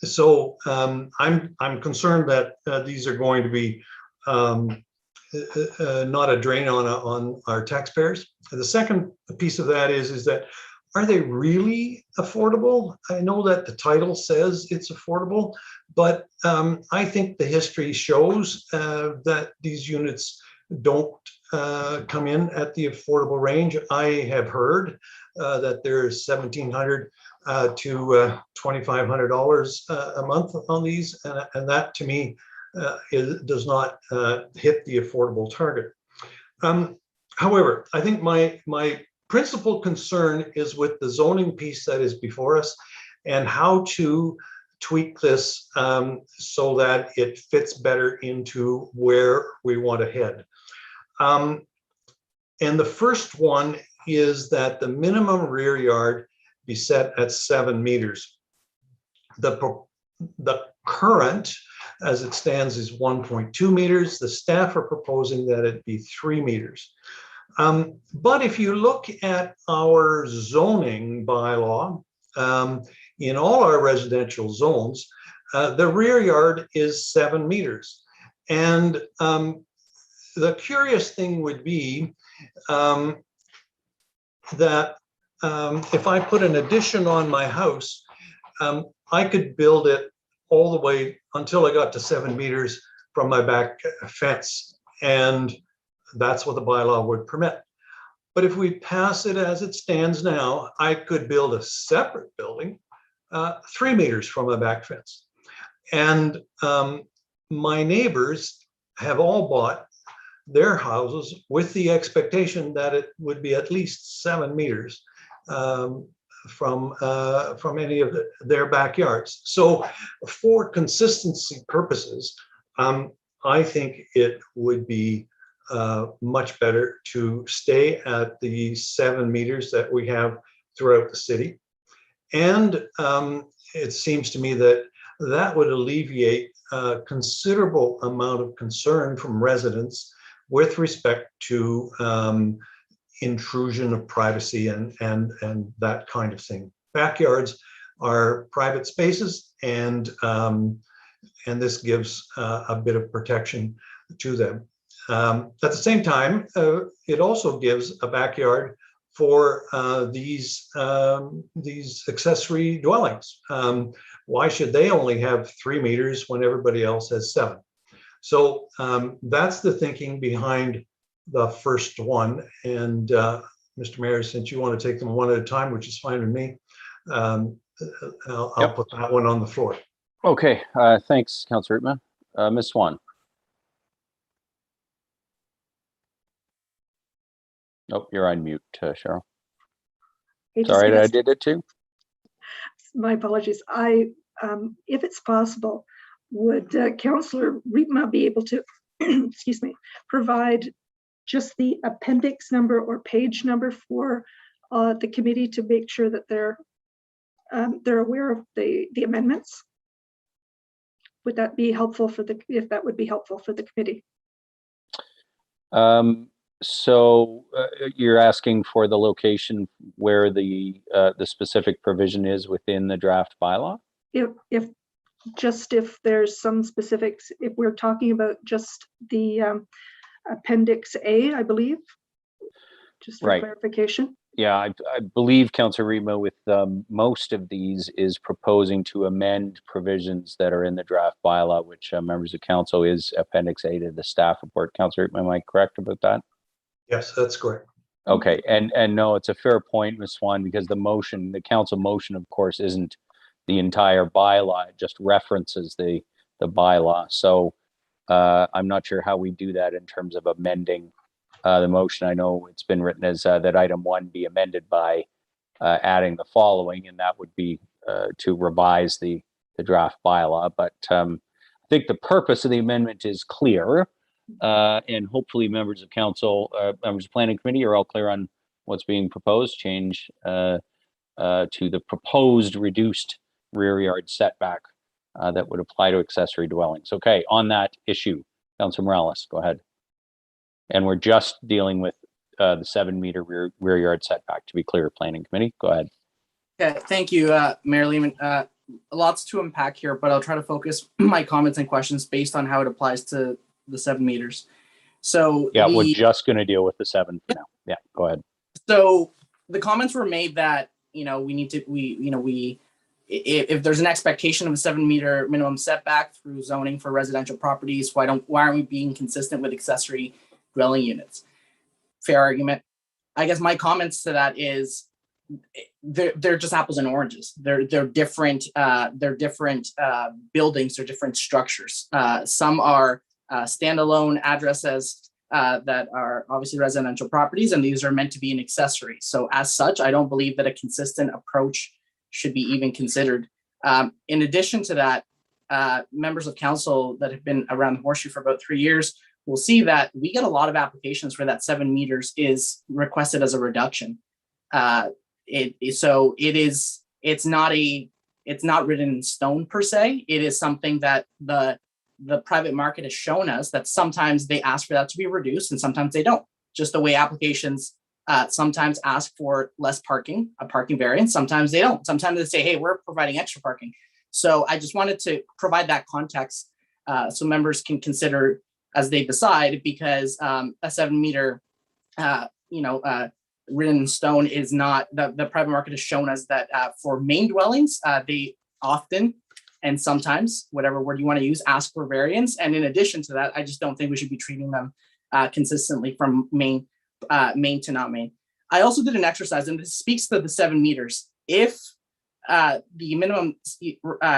Speaker 10: So I'm concerned that these are going to be not a drain on our taxpayers. And the second piece of that is that, are they really affordable? I know that the title says it's affordable, but I think the history shows that these units don't come in at the affordable range. I have heard that there's $1,700 to $2,500 a month on these, and that to me does not hit the affordable target. However, I think my principal concern is with the zoning piece that is before us, and how to tweak this so that it fits better into where we want to head. And the first one is that the minimum rear yard be set at 7 meters. The current, as it stands, is 1.2 meters. The staff are proposing that it be 3 meters. But if you look at our zoning bylaw, in all our residential zones, the rear yard is 7 meters. And the curious thing would be that if I put an addition on my house, I could build it all the way until I got to 7 meters from my back fence. And that's what the bylaw would permit. But if we pass it as it stands now, I could build a separate building 3 meters from my back fence. And my neighbors have all bought their houses with the expectation that it would be at least 7 meters from any of their backyards. So for consistency purposes, I think it would be much better to stay at the 7 meters that we have throughout the city. And it seems to me that that would alleviate a considerable amount of concern from residents with respect to intrusion of privacy and that kind of thing. Backyards are private spaces, and this gives a bit of protection to them. At the same time, it also gives a backyard for these accessory dwellings. Why should they only have 3 meters when everybody else has 7? So that's the thinking behind the first one. And Mr. Mayor, since you want to take them one at a time, which is fine with me, I'll put that one on the floor.
Speaker 3: Okay, thanks, Councillor Rittma. Ms. Swan. Nope, you're on mute, Cheryl. Sorry, I did it too.
Speaker 5: My apologies. If it's possible, would Councillor Rittma be able to, excuse me, provide just the appendix number or page number for the committee to make sure that they're aware of the amendments? Would that be helpful for if that would be helpful for the committee?
Speaker 3: So you're asking for the location where the specific provision is within the draft bylaw?
Speaker 5: If there's some specifics, if we're talking about just the Appendix A, I believe, just for clarification.
Speaker 3: Yeah, I believe Councillor Rittma with most of these is proposing to amend provisions that are in the draft bylaw, which members of council is Appendix A to the staff report. Councillor Rittma, am I correct about that?
Speaker 10: Yes, that's correct.
Speaker 3: Okay, and no, it's a fair point, Ms. Swan, because the council motion, of course, isn't the entire bylaw. It just references the bylaw. So I'm not sure how we do that in terms of amending the motion. I know it's been written as that item 1 be amended by adding the following, and that would be to revise the draft bylaw. But I think the purpose of the amendment is clear. And hopefully members of council, members of planning committee are all clear on what's being proposed, change to the proposed reduced rear yard setback that would apply to accessory dwellings. Okay, on that issue, Councilor Morales, go ahead. And we're just dealing with the 7 meter rear yard setback, to be clear, planning committee, go ahead.
Speaker 18: Okay, thank you, Mayor Lehman. Lots to unpack here, but I'll try to focus my comments and questions based on how it applies to the 7 meters. So
Speaker 3: yeah, we're just going to deal with the 7 for now. Yeah, go ahead.
Speaker 18: So the comments were made that if there's an expectation of a 7 meter minimum setback through zoning for residential properties, why aren't we being consistent with accessory dwelling units? Fair argument. I guess my comments to that is they're just apples and oranges. They're different. They're different buildings. They're different structures. Some are standalone addresses that are obviously residential properties, and these are meant to be an accessory. So as such, I don't believe that a consistent approach should be even considered. In addition to that, members of council that have been around the horseshoe for about 3 years will see that we get a lot of applications where that 7 meters is requested as a reduction. It's not written in stone per se. It is something that the private market has shown us that sometimes they ask for that to be reduced and sometimes they don't. Just the way applications sometimes ask for less parking, a parking variance, sometimes they don't. Sometimes they say, hey, we're providing extra parking. So I just wanted to provide that context so members can consider as they decide, because a 7 meter, written in stone is not, the private market has shown us that for main dwellings, they often and sometimes, whatever word you want to use, ask for variance. And in addition to that, I just don't think we should be treating them consistently from main to not main. I also did an exercise, and this speaks to the 7 meters. If the minimum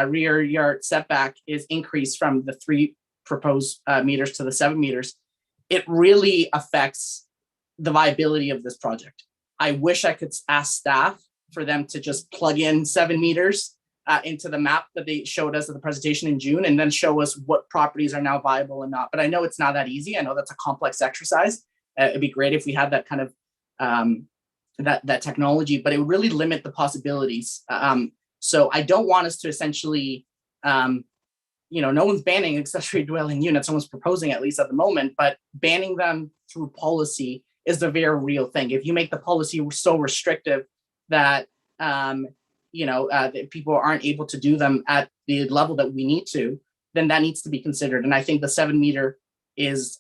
Speaker 18: rear yard setback is increased from the 3 proposed meters to the 7 meters, it really affects the viability of this project. I wish I could ask staff for them to just plug in 7 meters into the map that they showed us at the presentation in June, and then show us what properties are now viable and not. But I know it's not that easy. I know that's a complex exercise. It'd be great if we had that kind of that technology, but it would really limit the possibilities. So I don't want us to essentially, no one's banning accessory dwelling units. Someone's proposing, at least at the moment, but banning them through policy is the very real thing. If you make the policy so restrictive that that people aren't able to do them at the level that we need to, then that needs to be considered. And I think the 7 meter is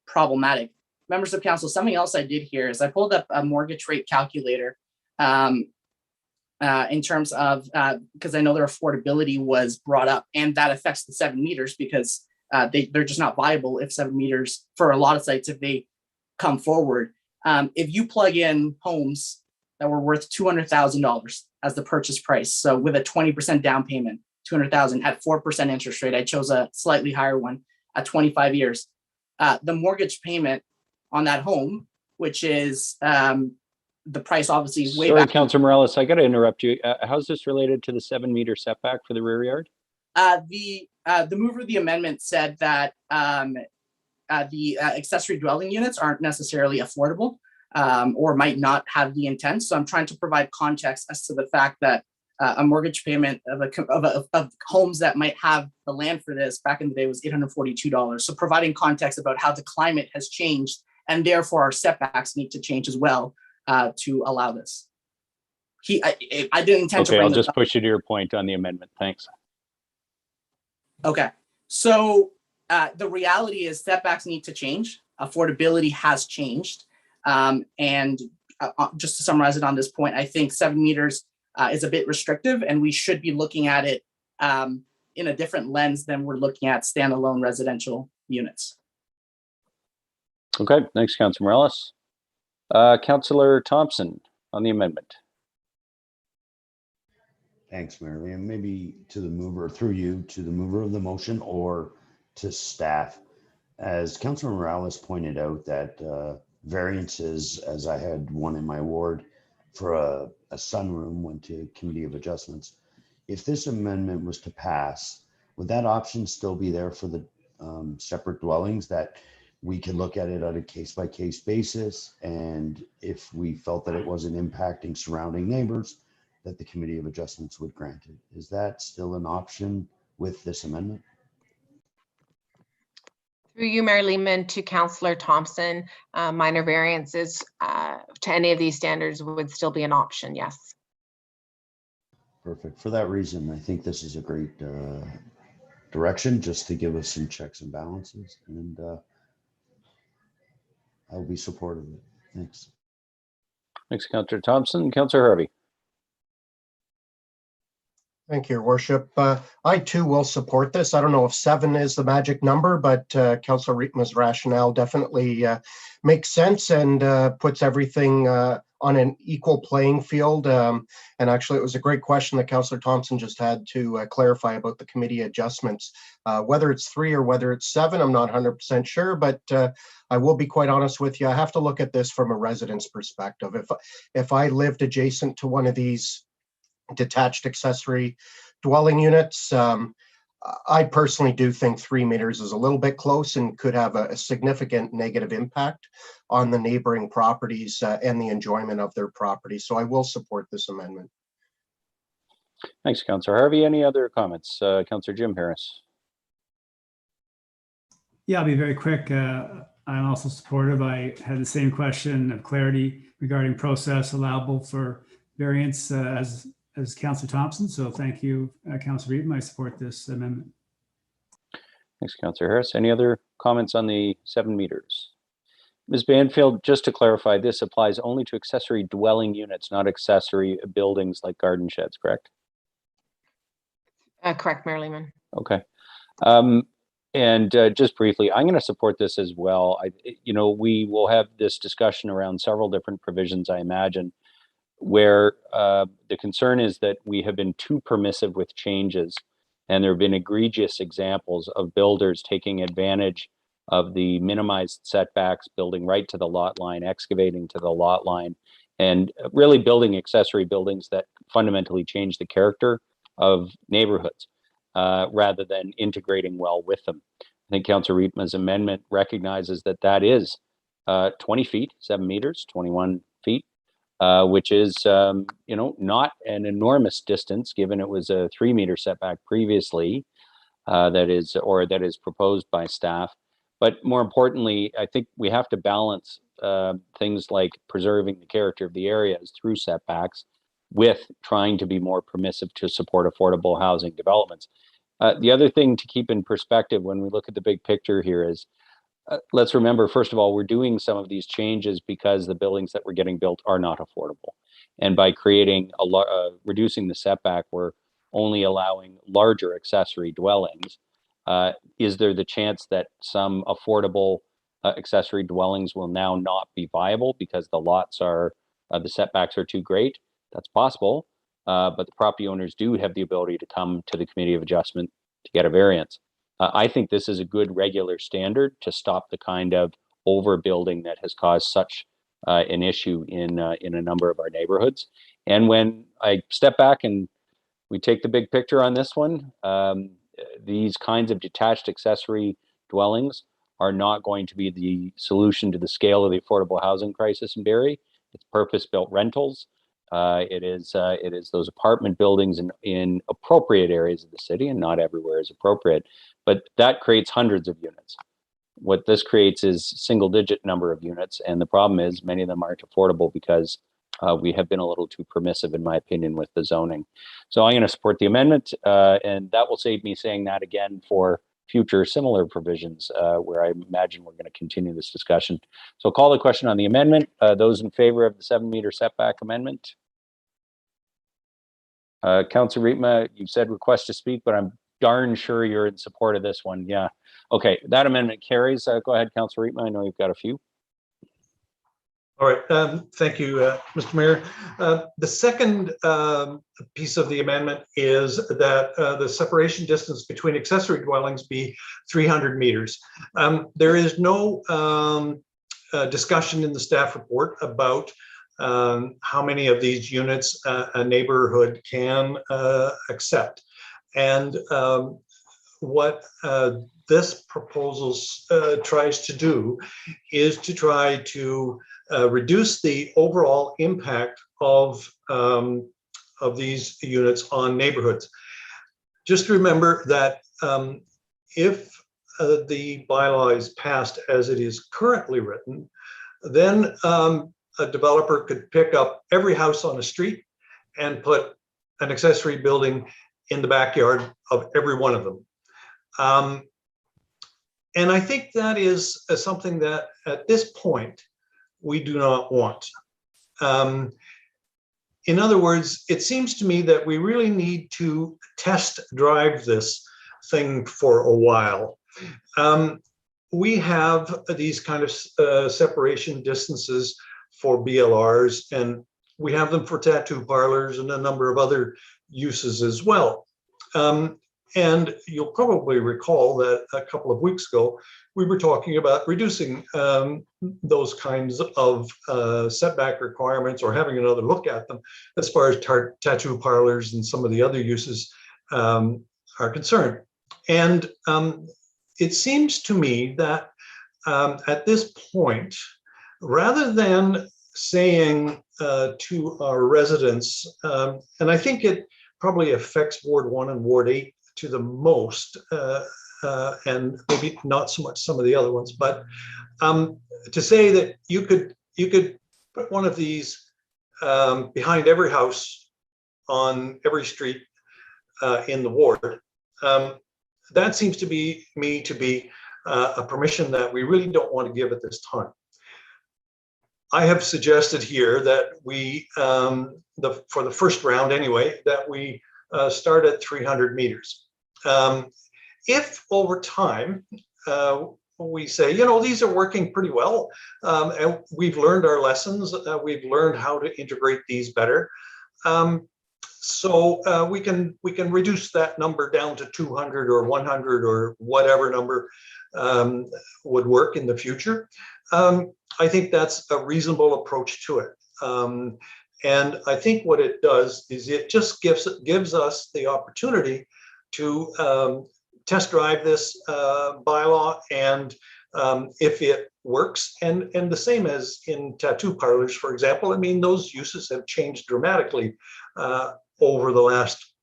Speaker 18: problematic. Members of council, something else I did here is I pulled up a mortgage rate calculator in terms of, because I know their affordability was brought up, and that affects the 7 meters because they're just not viable if 7 meters for a lot of sites if they come forward. If you plug in homes that were worth $200,000 as the purchase price, so with a 20% down payment, $200,000 at 4% interest rate, I chose a slightly higher one at 25 years. The mortgage payment on that home, which is the price obviously way
Speaker 3: Sorry,
Speaker 18: back.
Speaker 3: Councilor Morales, I got to interrupt you. How's this related to the 7 meter setback for the rear yard?
Speaker 18: The mover of the amendment said that the accessory dwelling units aren't necessarily affordable or might not have the intent. So I'm trying to provide context as to the fact that a mortgage payment of homes that might have the land for this back in the day was $842. So providing context about how the climate has changed and therefore our setbacks need to change as well to allow this. I didn't intend to bring
Speaker 3: I'll
Speaker 18: this
Speaker 3: just
Speaker 18: up.
Speaker 3: push you to your point on the amendment. Thanks.
Speaker 18: Okay, so the reality is setbacks need to change. Affordability has changed. And just to summarize it on this point, I think 7 meters is a bit restrictive, and we should be looking at it in a different lens than we're looking at standalone residential units.
Speaker 3: Okay, thanks, Councilor Morales. Councilor Thompson on the amendment.
Speaker 19: Thanks, Mary Liam. Maybe to the mover, through you, to the mover of the motion or to staff. As Councilor Morales pointed out, that variances, as I had one in my ward for a sunroom, went to Committee of Adjustments. If this amendment was to pass, would that option still be there for the separate dwellings, that we could look at it on a case-by-case basis, and if we felt that it wasn't impacting surrounding neighbors, that the Committee of Adjustments would grant it? Is that still an option with this amendment?
Speaker 2: Through you, Mayor Lehman, to Councillor Thompson, minor variances to any of these standards would still be an option, yes.
Speaker 19: Perfect. For that reason, I think this is a great direction, just to give us some checks and balances, and I'll be supportive of it. Thanks.
Speaker 3: Thanks, Councilor Thompson. Councilor Harvey.
Speaker 15: Thank you, Your Worship. I too will support this. I don't know if 7 is the magic number, but Councillor Rietma's rationale definitely makes sense and puts everything on an equal playing field. And actually, it was a great question that Councillor Thompson just had to clarify about the committee adjustments. Whether it's 3 or whether it's 7, I'm not 100% sure, but I will be quite honest with you. I have to look at this from a resident's perspective. If I lived adjacent to one of these detached accessory dwelling units. I personally do think 3 meters is a little bit close and could have a significant negative impact on the neighboring properties and the enjoyment of their property. So I will support this amendment.
Speaker 3: Thanks, Councillor Harvey. Any other comments? Councillor Jim Harris.
Speaker 14: Yeah, I'll be very quick. I'm also supportive. I had the same question of clarity regarding process allowable for variance as Councillor Thompson. So thank you, Councillor Reedman. I support this amendment.
Speaker 3: Thanks, Councillor Harris. Any other comments on the 7 meters? Ms. Banfield, just to clarify, this applies only to accessory dwelling units, not accessory buildings like garden sheds, correct?
Speaker 2: Correct, Mayor Lehman.
Speaker 3: Okay. And just briefly, I'm going to support this as well. We will have this discussion around several different provisions, I imagine, where the concern is that we have been too permissive with changes, and there have been egregious examples of builders taking advantage of the minimized setbacks, building right to the lot line, excavating to the lot line, and really building accessory buildings that fundamentally change the character of neighborhoods rather than integrating well with them. I think Councillor Riepma's amendment recognizes that that is 20 feet, 7 meters, 21 feet, which is, not an enormous distance given it was a 3 meter setback previously that is proposed by staff. But more importantly, I think we have to balance things like preserving the character of the areas through setbacks with trying to be more permissive to support affordable housing developments. The other thing to keep in perspective when we look at the big picture here is, let's remember, first of all, we're doing some of these changes because the buildings that we're getting built are not affordable. And by creating reducing the setback, we're only allowing larger accessory dwellings. Is there the chance that some affordable accessory dwellings will now not be viable because the lots are, the setbacks are too great? That's possible, but the property owners do have the ability to come to the Committee of Adjustment to get a variance. I think this is a good regular standard to stop the kind of overbuilding that has caused such an issue in a number of our neighborhoods. And when I step back and we take the big picture on this one, these kinds of detached accessory dwellings are not going to be the solution to the scale of the affordable housing crisis in Barrie. It's purpose-built rentals. It is those apartment buildings in appropriate areas of the city, and not everywhere is appropriate, but that creates hundreds of units. What this creates is single-digit number of units, and the problem is many of them aren't affordable because we have been a little too permissive, in my opinion, with the zoning. So I'm going to support the amendment, and that will save me saying that again for future similar provisions where I imagine we're going to continue this discussion. So I'll call the question on the amendment. Those in favor of the 7 meter setback amendment? Councillor Riepma, you said request to speak, but I'm darn sure you're in support of this one. Yeah. Okay, that amendment carries. Go ahead, Councillor Riepma. I know you've got a few.
Speaker 10: All right, thank you, Mr. Mayor. The second piece of the amendment is that the separation distance between accessory dwellings be 300 meters. There is no discussion in the staff report about how many of these units a neighborhood can accept. And what this proposal tries to do is to try to reduce the overall impact of these units on neighborhoods. Just remember that if the bylaw is passed as it is currently written, then a developer could pick up every house on the street and put an accessory building in the backyard of every one of them. And I think that is something that at this point we do not want. In other words, it seems to me that we really need to test drive this thing for a while. We have these kind of separation distances for BLRs, and we have them for tattoo parlors and a number of other uses as well. And you'll probably recall that a couple of weeks ago, we were talking about reducing those kinds of setback requirements or having another look at them as far as tattoo parlors and some of the other uses are concerned. And it seems to me that at this point, rather than saying to our residents, and I think it probably affects Ward 1 and Ward 8 to the most, and maybe not so much some of the other ones, but to say that you could put one of these behind every house on every street in the ward, that seems to be a permission that we really don't want to give at this time. I have suggested here that we, for the first round anyway, that we start at 300 meters. If over time we say, you know, these are working pretty well, and we've learned our lessons, we've learned how to integrate these better, so we can reduce that number down to 200 or 100 or whatever number would work in the future. I think that's a reasonable approach to it. And I think what it does is it just gives us the opportunity to test drive this bylaw, and if it works, and the same as in tattoo parlors, for example, I mean, those uses have changed dramatically over the last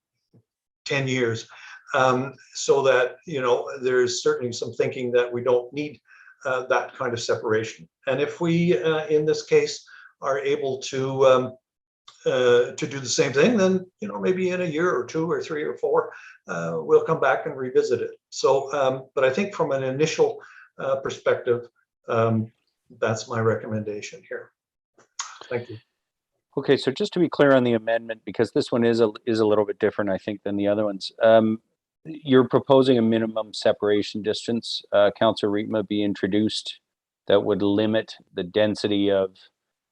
Speaker 10: 10 years. So that, you know, there's certainly some thinking that we don't need that kind of separation. And if we, in this case, are able to do the same thing, then, you know, maybe in a year or 2 or 3 or 4, we'll come back and revisit it. So, but I think from an initial perspective, that's my recommendation here. Thank you.
Speaker 3: Okay, so just to be clear on the amendment, because this one is a little bit different, I think, than the other ones. You're proposing a minimum separation distance, Councillor Rietma, be introduced that would limit the density of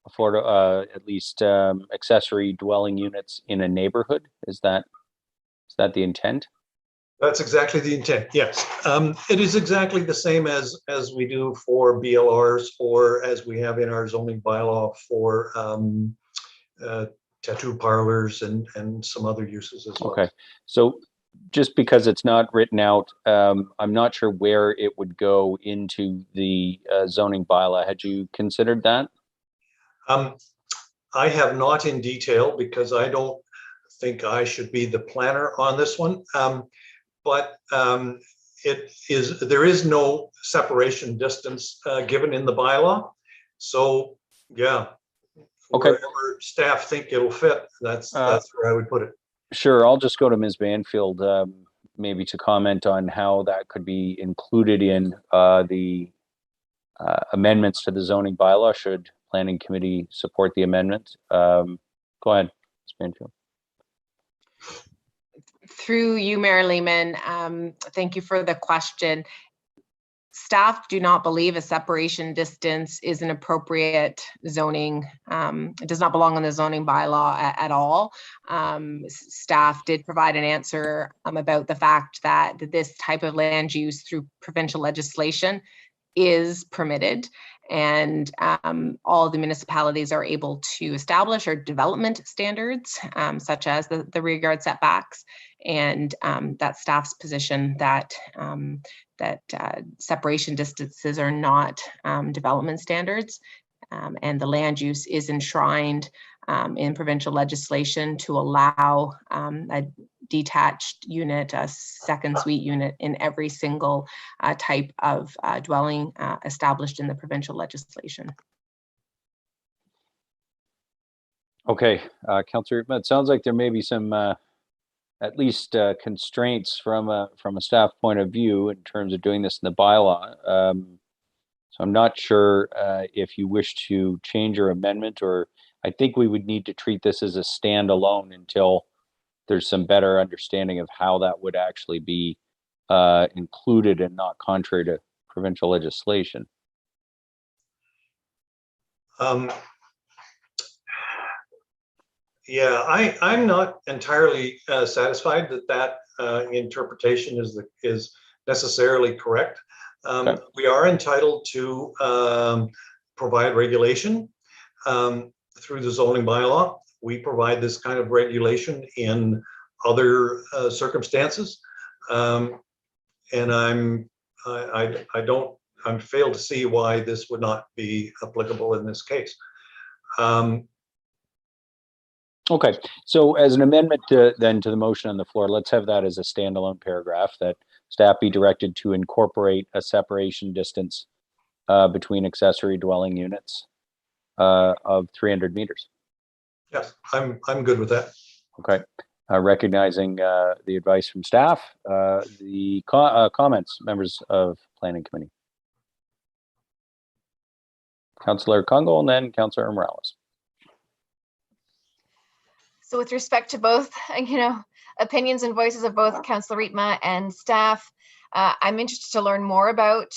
Speaker 3: at least accessory dwelling units in a neighborhood. Is that the intent?
Speaker 10: That's exactly the intent. Yes, it is exactly the same as we do for BLRs, or as we have in our zoning bylaw for tattoo parlors and some other uses as well.
Speaker 3: Okay, so just because it's not written out, I'm not sure where it would go into the zoning bylaw. Had you considered that?
Speaker 10: I have not in detail, because I don't think I should be the planner on this one. But there is no separation distance given in the bylaw. So yeah,
Speaker 3: okay,
Speaker 10: wherever staff think it'll fit, that's where I would put it.
Speaker 3: Sure, I'll just go to Ms. Banfield, maybe to comment on how that could be included in the amendments to the zoning bylaw, should Planning Committee support the amendment. Go ahead, Ms. Banfield.
Speaker 2: Through you, Mayor Lehman, thank you for the question. Staff do not believe a separation distance is an appropriate zoning. It does not belong in the zoning bylaw at all. Staff did provide an answer about the fact that this type of land use through provincial legislation is permitted, and all the municipalities are able to establish our development standards, such as the rear yard setbacks, and that staff's position that separation distances are not development standards, and the land use is enshrined in provincial legislation to allow a detached unit, a second suite unit, in every single type of dwelling established in the provincial legislation.
Speaker 3: Okay, Councillor, it sounds like there may be some at least constraints from a staff point of view in terms of doing this in the bylaw. So I'm not sure if you wish to change your amendment, or I think we would need to treat this as a standalone until there's some better understanding of how that would actually be included and not contrary to provincial legislation.
Speaker 10: Yeah, I'm not entirely satisfied that interpretation is necessarily correct.
Speaker 3: Okay.
Speaker 10: We are entitled to provide regulation through the zoning bylaw. We provide this kind of regulation in other circumstances, and I'm failed to see why this would not be applicable in this case.
Speaker 3: Okay, so as an amendment to the motion on the floor, let's have that as a standalone paragraph, that staff be directed to incorporate a separation distance between accessory dwelling units of 300 meters.
Speaker 10: Yes, I'm good with that.
Speaker 3: Okay, recognizing the advice from staff, the comments, members of Planning Committee. Councillor Kungl and then Councillor Morales.
Speaker 17: So with respect to both, opinions and voices of both Councillor Rietma and staff, I'm interested to learn more about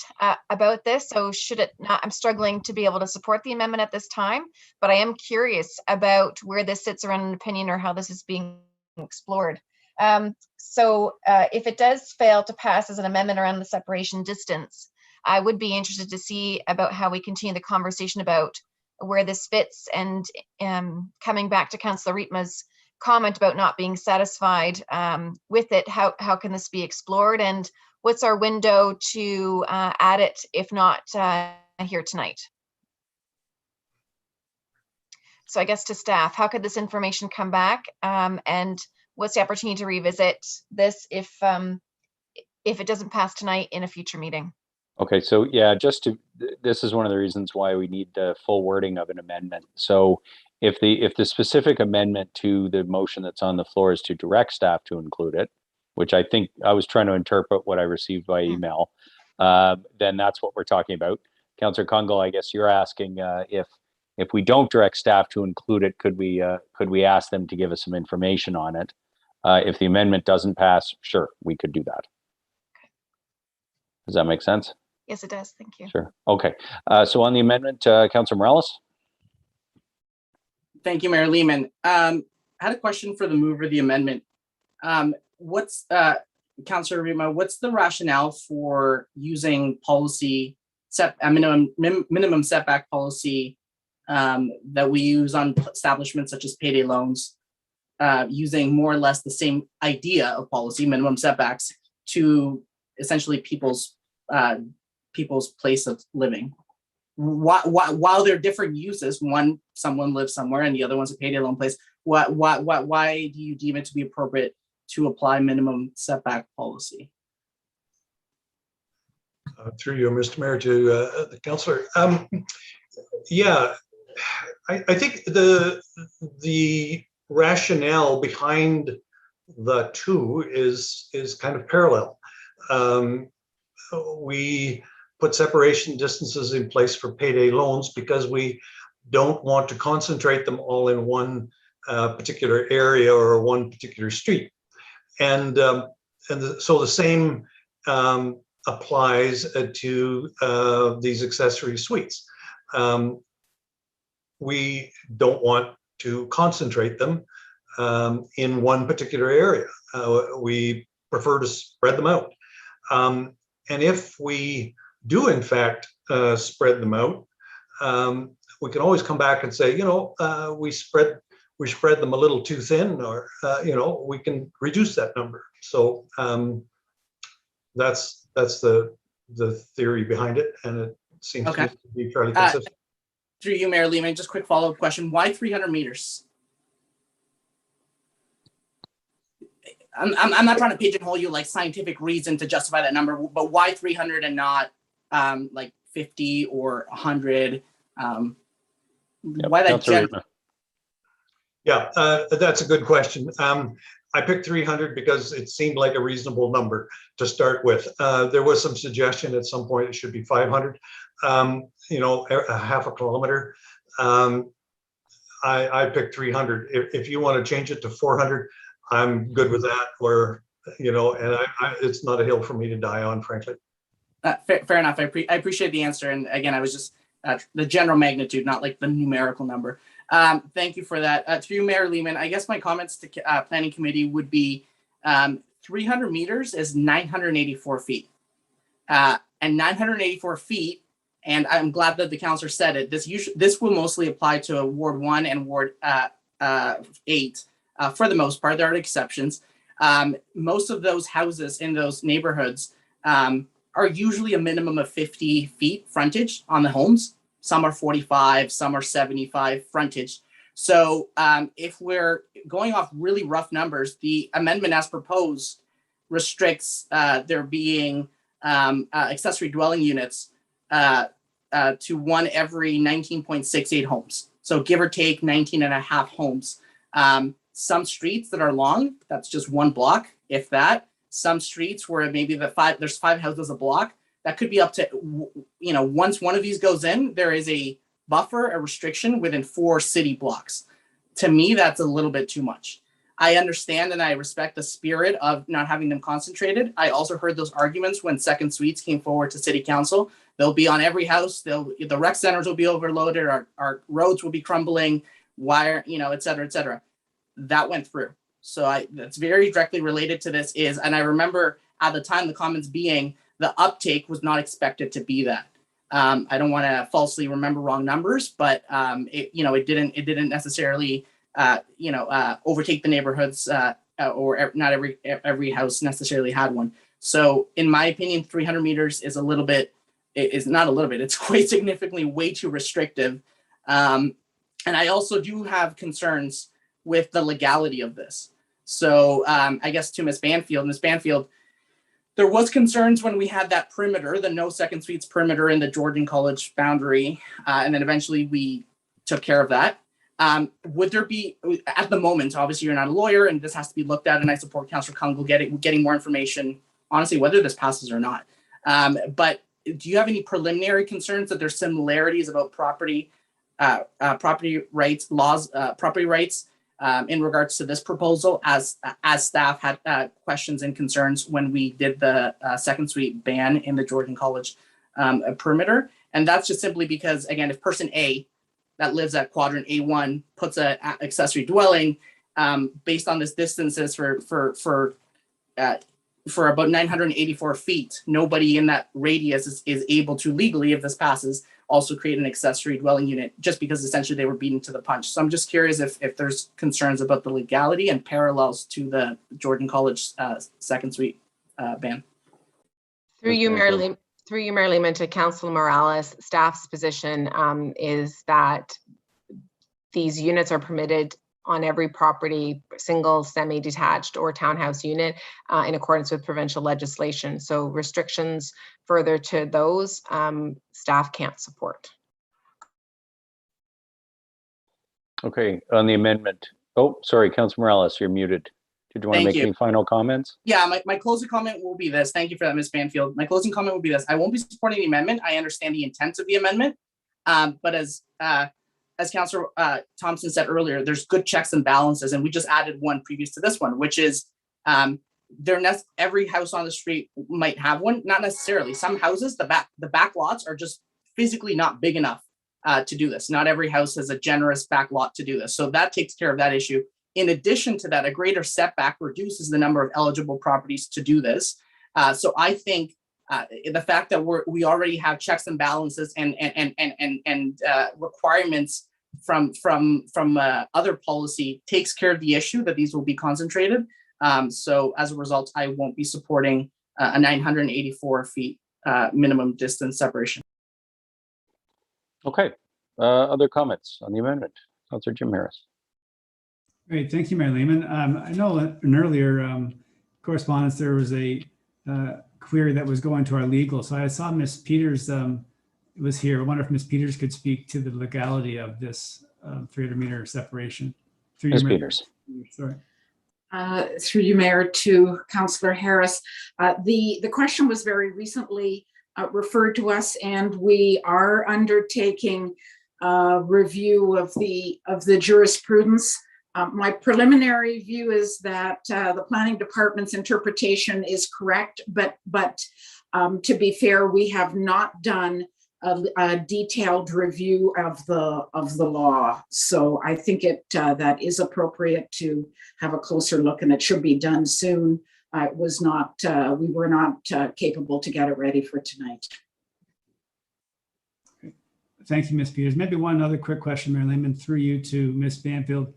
Speaker 17: this. So should it not, I'm struggling to be able to support the amendment at this time, but I am curious about where this sits around an opinion or how this is being explored. So if it does fail to pass as an amendment around the separation distance, I would be interested to see about how we continue the conversation about where this fits, and coming back to Councillor Rietma's comment about not being satisfied with it, how can this be explored, and what's our window to add it if not here tonight? So I guess to staff, how could this information come back, and what's the opportunity to revisit this if it doesn't pass tonight in a future meeting?
Speaker 3: Okay, so yeah, this is one of the reasons why we need the full wording of an amendment. So if the specific amendment to the motion that's on the floor is to direct staff to include it, which I think I was trying to interpret what I received by email, then that's what we're talking about. Councillor Kungl, I guess you're asking if we don't direct staff to include it, could we ask them to give us some information on it? If the amendment doesn't pass, sure, we could do that. Does that make sense?
Speaker 17: Yes, it does. Thank you.
Speaker 3: Sure. Okay. So on the amendment, Councillor Morales.
Speaker 18: Thank you, Mayor Lehman. I had a question for the mover of the amendment. What's Councillor Rietma, what's the rationale for using policy minimum setback policy that we use on establishments such as payday loans, using more or less the same idea of policy, minimum setbacks, to essentially people's place of living? While they're different uses, someone lives somewhere and the other one's a payday loan place, why do you deem it to be appropriate to apply minimum setback policy?
Speaker 10: Through you, Mr. Mayor, to the councillor. Yeah, I think the rationale behind the two is kind of parallel. We put separation distances in place for payday loans because we don't want to concentrate them all in one particular area or one particular street. And so the same applies to these accessory suites. We don't want to concentrate them in one particular area. We prefer to spread them out. And if we do, in fact, spread them out, we can always come back and say, we spread them a little too thin, or we can reduce that number. So that's the theory behind it, and it seems to be fairly consistent.
Speaker 18: Through you, Mayor Lehman, just quick follow-up question: why 300 meters? I'm not trying to pigeonhole you like scientific reason to justify that number, but why 300 and not like 50 or 100? Why that?
Speaker 10: Yeah, that's a good question. I picked 300 because it seemed like a reasonable number to start with. There was some suggestion at some point it should be 500, a half a kilometer. I picked 300. If you want to change it to 400, I'm good with that. Or, and it's not a hill for me to die on, frankly.
Speaker 18: Fair enough. I appreciate the answer. And again, I was just the general magnitude, not like the numerical number. Thank you for that. To you, Mayor Lehman, I guess my comments to Planning Committee would be 300 meters is 984 feet. And 984 feet, and I'm glad that the councillor said it, this will mostly apply to Ward 1 and Ward 8 for the most part. There are exceptions. Most of those houses in those neighborhoods are usually a minimum of 50 feet frontage on the homes. Some are 45, some are 75 frontage. So if we're going off really rough numbers, the amendment as proposed restricts there being accessory dwelling units to one every 19.68 homes. So give or take 19 and a half homes. Some streets that are long, that's just one block, if that. Some streets where maybe there's 5 houses a block, that could be up to, once one of these goes in, there is a buffer, a restriction within 4 city blocks. To me, that's a little bit too much. I understand and I respect the spirit of not having them concentrated. I also heard those arguments when second suites came forward to city council. They'll be on every house. The rec centers will be overloaded. Our roads will be crumbling, wire, et cetera, et cetera. That went through. So that's very directly related to this and I remember at the time the comments being the uptake was not expected to be that. I don't want to falsely remember wrong numbers, but it didn't necessarily overtake the neighborhoods or not every house necessarily had one. So in my opinion, 300 meters is it's quite significantly way too restrictive. And I also do have concerns with the legality of this. So I guess to Ms. Banfield, there was concerns when we had that perimeter, the no second suites perimeter in the Georgian College boundary, and then eventually we took care of that. Would there be, at the moment, obviously you're not a lawyer and this has to be looked at, and I support Councillor Kungl getting more information, honestly, whether this passes or not. But do you have any preliminary concerns that there's similarities about property rights laws, in regards to this proposal, as staff had questions and concerns when we did the second suite ban in the Georgian College perimeter? And that's just simply because, again, if person A that lives at quadrant A1 puts an accessory dwelling based on this distances for about 984 feet, nobody in that radius is able to legally, if this passes, also create an accessory dwelling unit, just because essentially they were beaten to the punch. So I'm just curious if there's concerns about the legality and parallels to the Georgian College second suite ban.
Speaker 2: Through you, Mayor Lehman, to Councillor Morales, staff's position is that these units are permitted on every property, single, semi-detached, or townhouse unit in accordance with provincial legislation. So restrictions further to those, staff can't support.
Speaker 3: Okay, on the amendment. Oh, sorry, Councillor Morales, you're muted. Did you want to make any final comments?
Speaker 18: Yeah, my closing comment will be this. Thank you for that, Ms. Banfield. My closing comment will be this. I won't be supporting the amendment. I understand the intent of the amendment, but as Councillor Thompson said earlier, there's good checks and balances, and we just added one previous to this one, which is every house on the street might have one. Not necessarily. Some houses, the back lots are just physically not big enough to do this. Not every house has a generous back lot to do this, so that takes care of that issue. In addition to that, a greater setback reduces the number of eligible properties to do this. So I think the fact that we already have checks and balances and requirements from other policy takes care of the issue that these will be concentrated. So as a result, I won't be supporting a 984 feet minimum distance separation.
Speaker 3: Okay. Other comments on the amendment? Councillor Jim Harris.
Speaker 14: Great, thank you, Mayor Lehman. I know in earlier correspondence there was a query that was going to our legal. So I saw Ms. Peters was here. I wonder if Ms. Peters could speak to the legality of this 300 meter separation.
Speaker 3: Ms. Peters.
Speaker 14: Sorry.
Speaker 20: Through you, Mayor, to Councillor Harris. The question was very recently referred to us, and we are undertaking a review of the jurisprudence. My preliminary view is that the planning department's interpretation is correct, but to be fair, we have not done a detailed review of the law. So I think that is appropriate to have a closer look, and it should be done soon. It was not, we were not capable to get it ready for tonight.
Speaker 14: Thank you, Ms. Peters. Maybe one other quick question, Mayor Lehman, through you to Ms. Banfield.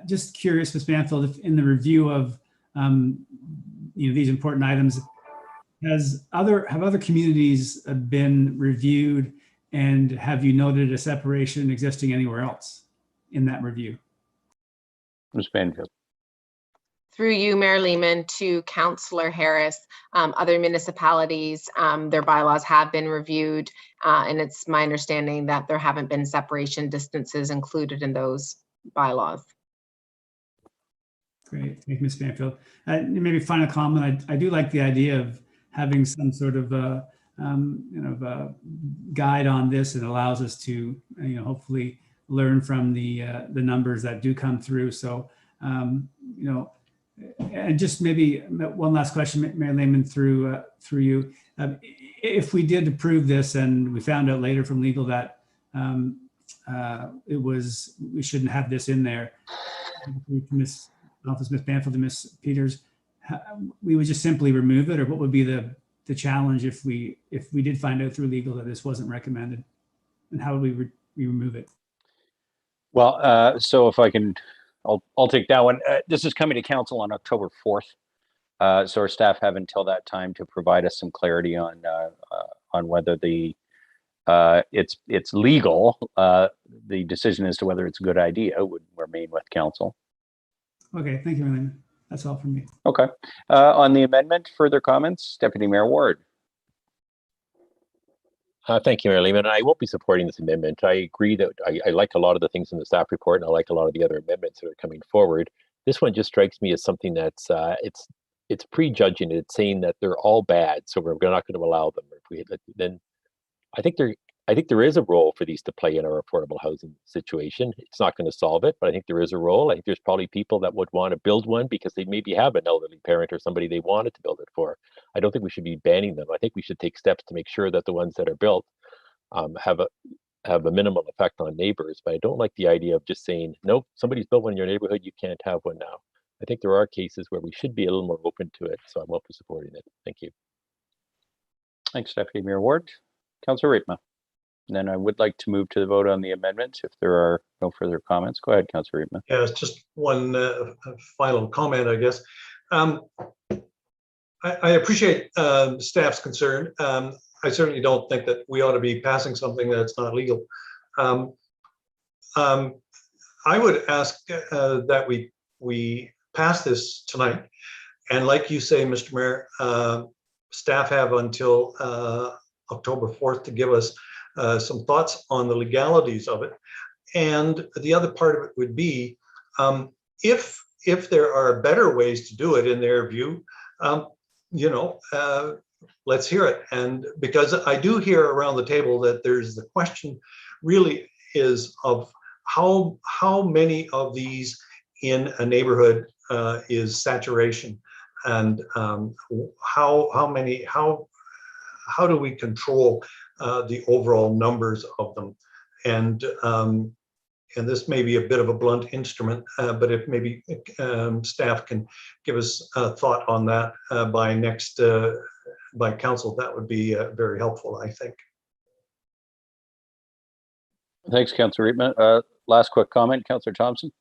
Speaker 14: Just curious, Ms. Banfield, if in the review of these important items, have other communities been reviewed, and have you noted a separation existing anywhere else in that review?
Speaker 3: Ms. Banfield.
Speaker 2: Through you, Mayor Lehman, to Councillor Harris, other municipalities, their bylaws have been reviewed, and it's my understanding that there haven't been separation distances included in those bylaws.
Speaker 14: Great, thank you, Ms. Banfield. Maybe final comment. I do like the idea of having some sort of a guide on this. It allows us to, hopefully learn from the numbers that do come through. So, and just maybe one last question, Mayor Lehman, through you. If we did approve this and we found out later from legal that we shouldn't have this in there, Ms. Banfield and Ms. Peters, we would just simply remove it, or what would be the challenge if we did find out through legal that this wasn't recommended, and how would we remove it?
Speaker 3: Well, so if I can, I'll take that one. This is coming to council on October 4th. So our staff have until that time to provide us some clarity on whether it's legal. The decision as to whether it's a good idea would remain with council.
Speaker 14: Okay, thank you, Mayor Lehman. That's all from me.
Speaker 3: Okay. On the amendment, further comments? Deputy Mayor Ward.
Speaker 16: Thank you, Mayor Lehman. I won't be supporting this amendment. I agree that I like a lot of the things in the staff report, and I like a lot of the other amendments that are coming forward. This one just strikes me as something that's it's prejudging. It's saying that they're all bad, so we're not going to allow them. Then I think there is a role for these to play in our affordable housing situation. It's not going to solve it, but I think there is a role. I think there's probably people that would want to build one because they maybe have an elderly parent or somebody they wanted to build it for. I don't think we should be banning them. I think we should take steps to make sure that the ones that are built have a minimal effect on neighbors. But I don't like the idea of just saying, nope, somebody's built one in your neighborhood, you can't have one now. I think there are cases where we should be a little more open to it, so I'm open to supporting it. Thank you.
Speaker 3: Thanks, Deputy Mayor Ward. Councillor Riepma. And then I would like to move to the vote on the amendment if there are no further comments. Go ahead, Councillor Riepma.
Speaker 10: Yeah, it's just one final comment, I guess. I appreciate staff's concern. I certainly don't think that we ought to be passing something that's not legal. I would ask that we pass this tonight. And like you say, Mr. Mayor, staff have until October 4th to give us some thoughts on the legalities of it. And the other part of it would be, if there are better ways to do it in their view, let's hear it. And because I do hear around the table that there's the question really is of how many of these in a neighborhood is saturation, and how do we control the overall numbers of them. And this may be a bit of a blunt instrument, but if maybe staff can give us a thought on that by council, that would be very helpful, I think.
Speaker 3: Thanks, Councillor Riepma. Last quick comment, Councillor Thompson.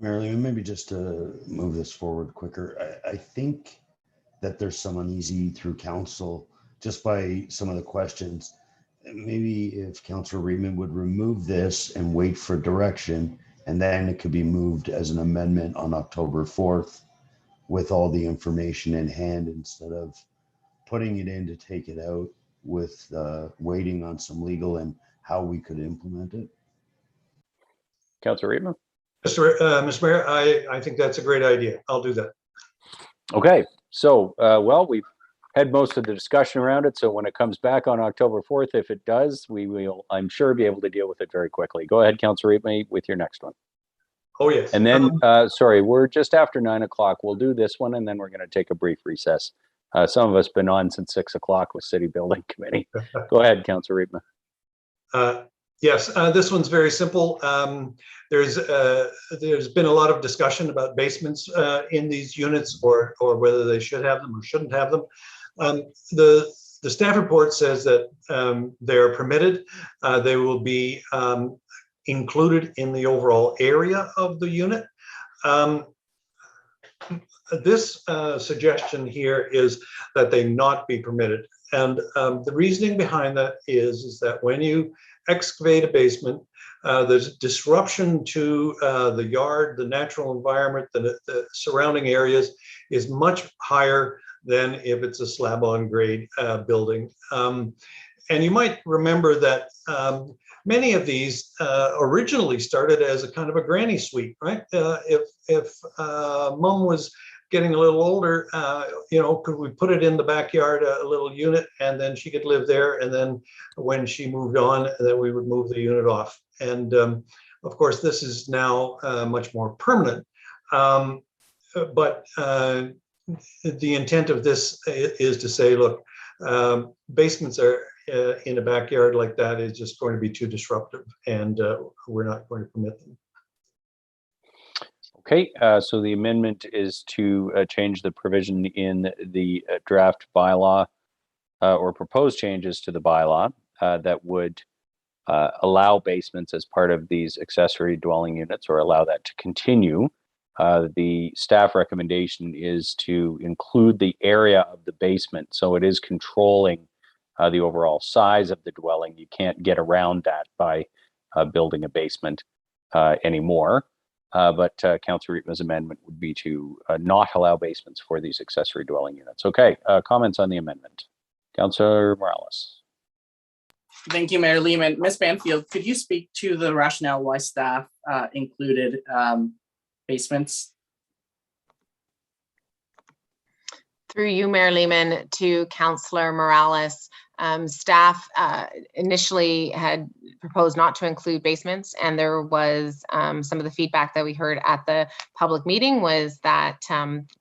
Speaker 19: Mayor Lehman, maybe just to move this forward quicker, I think that there's some uneasy through council just by some of the questions. Maybe if Councillor Riepma would remove this and wait for direction, and then it could be moved as an amendment on October 4th with all the information in hand, instead of putting it in to take it out with waiting on some legal and how we could implement it.
Speaker 3: Councillor Riepma.
Speaker 10: Mr. Mayor, I think that's a great idea. I'll do that.
Speaker 3: Okay, so well, we've had most of the discussion around it. So when it comes back on October 4th, if it does, we will, I'm sure, be able to deal with it very quickly. Go ahead, Councillor Riepma, with your next one.
Speaker 10: Oh, yes.
Speaker 3: And then, sorry, we're just after 9 o'clock. We'll do this one, and then we're going to take a brief recess Some of us been on since 6 o'clock with City Building Committee. Go ahead, Councillor Riepma.
Speaker 10: Yes, this one's very simple. There's been a lot of discussion about basements in these units, or whether they should have them or shouldn't have them. The staff report says that they are permitted. They will be included in the overall area of the unit. This suggestion here is that they not be permitted. And the reasoning behind that is that when you excavate a basement, there's disruption to the yard, the natural environment, the surrounding areas is much higher than if it's a slab on grade building. And you might remember that many of these originally started as a kind of a granny suite, right? If mom was getting a little older, you know, could we put it in the backyard, a little unit, and then she could live there. And then when she moved on, then we would move the unit off. And of course, this is now much more permanent. But the intent of this is to say, look, basements are in a backyard like that is just going to be too disruptive, and we're not going to permit them.
Speaker 3: Okay, so the amendment is to change the provision in the draft bylaw or propose changes to the bylaw that would allow basements as part of these accessory dwelling units, or allow that to continue. The staff recommendation is to include the area of the basement, so it is controlling the overall size of the dwelling. You can't get around that by building a basement anymore. But Councillor Riepma's amendment would be to not allow basements for these accessory dwelling units. Okay, comments on the amendment. Councillor Morales.
Speaker 18: Thank you, Mayor Lehman. Ms. Banfield, could you speak to the rationale why staff included basements?
Speaker 2: Through you, Mayor Lehman, to Councillor Morales. Staff initially had proposed not to include basements, and there was some of the feedback that we heard at the public meeting was that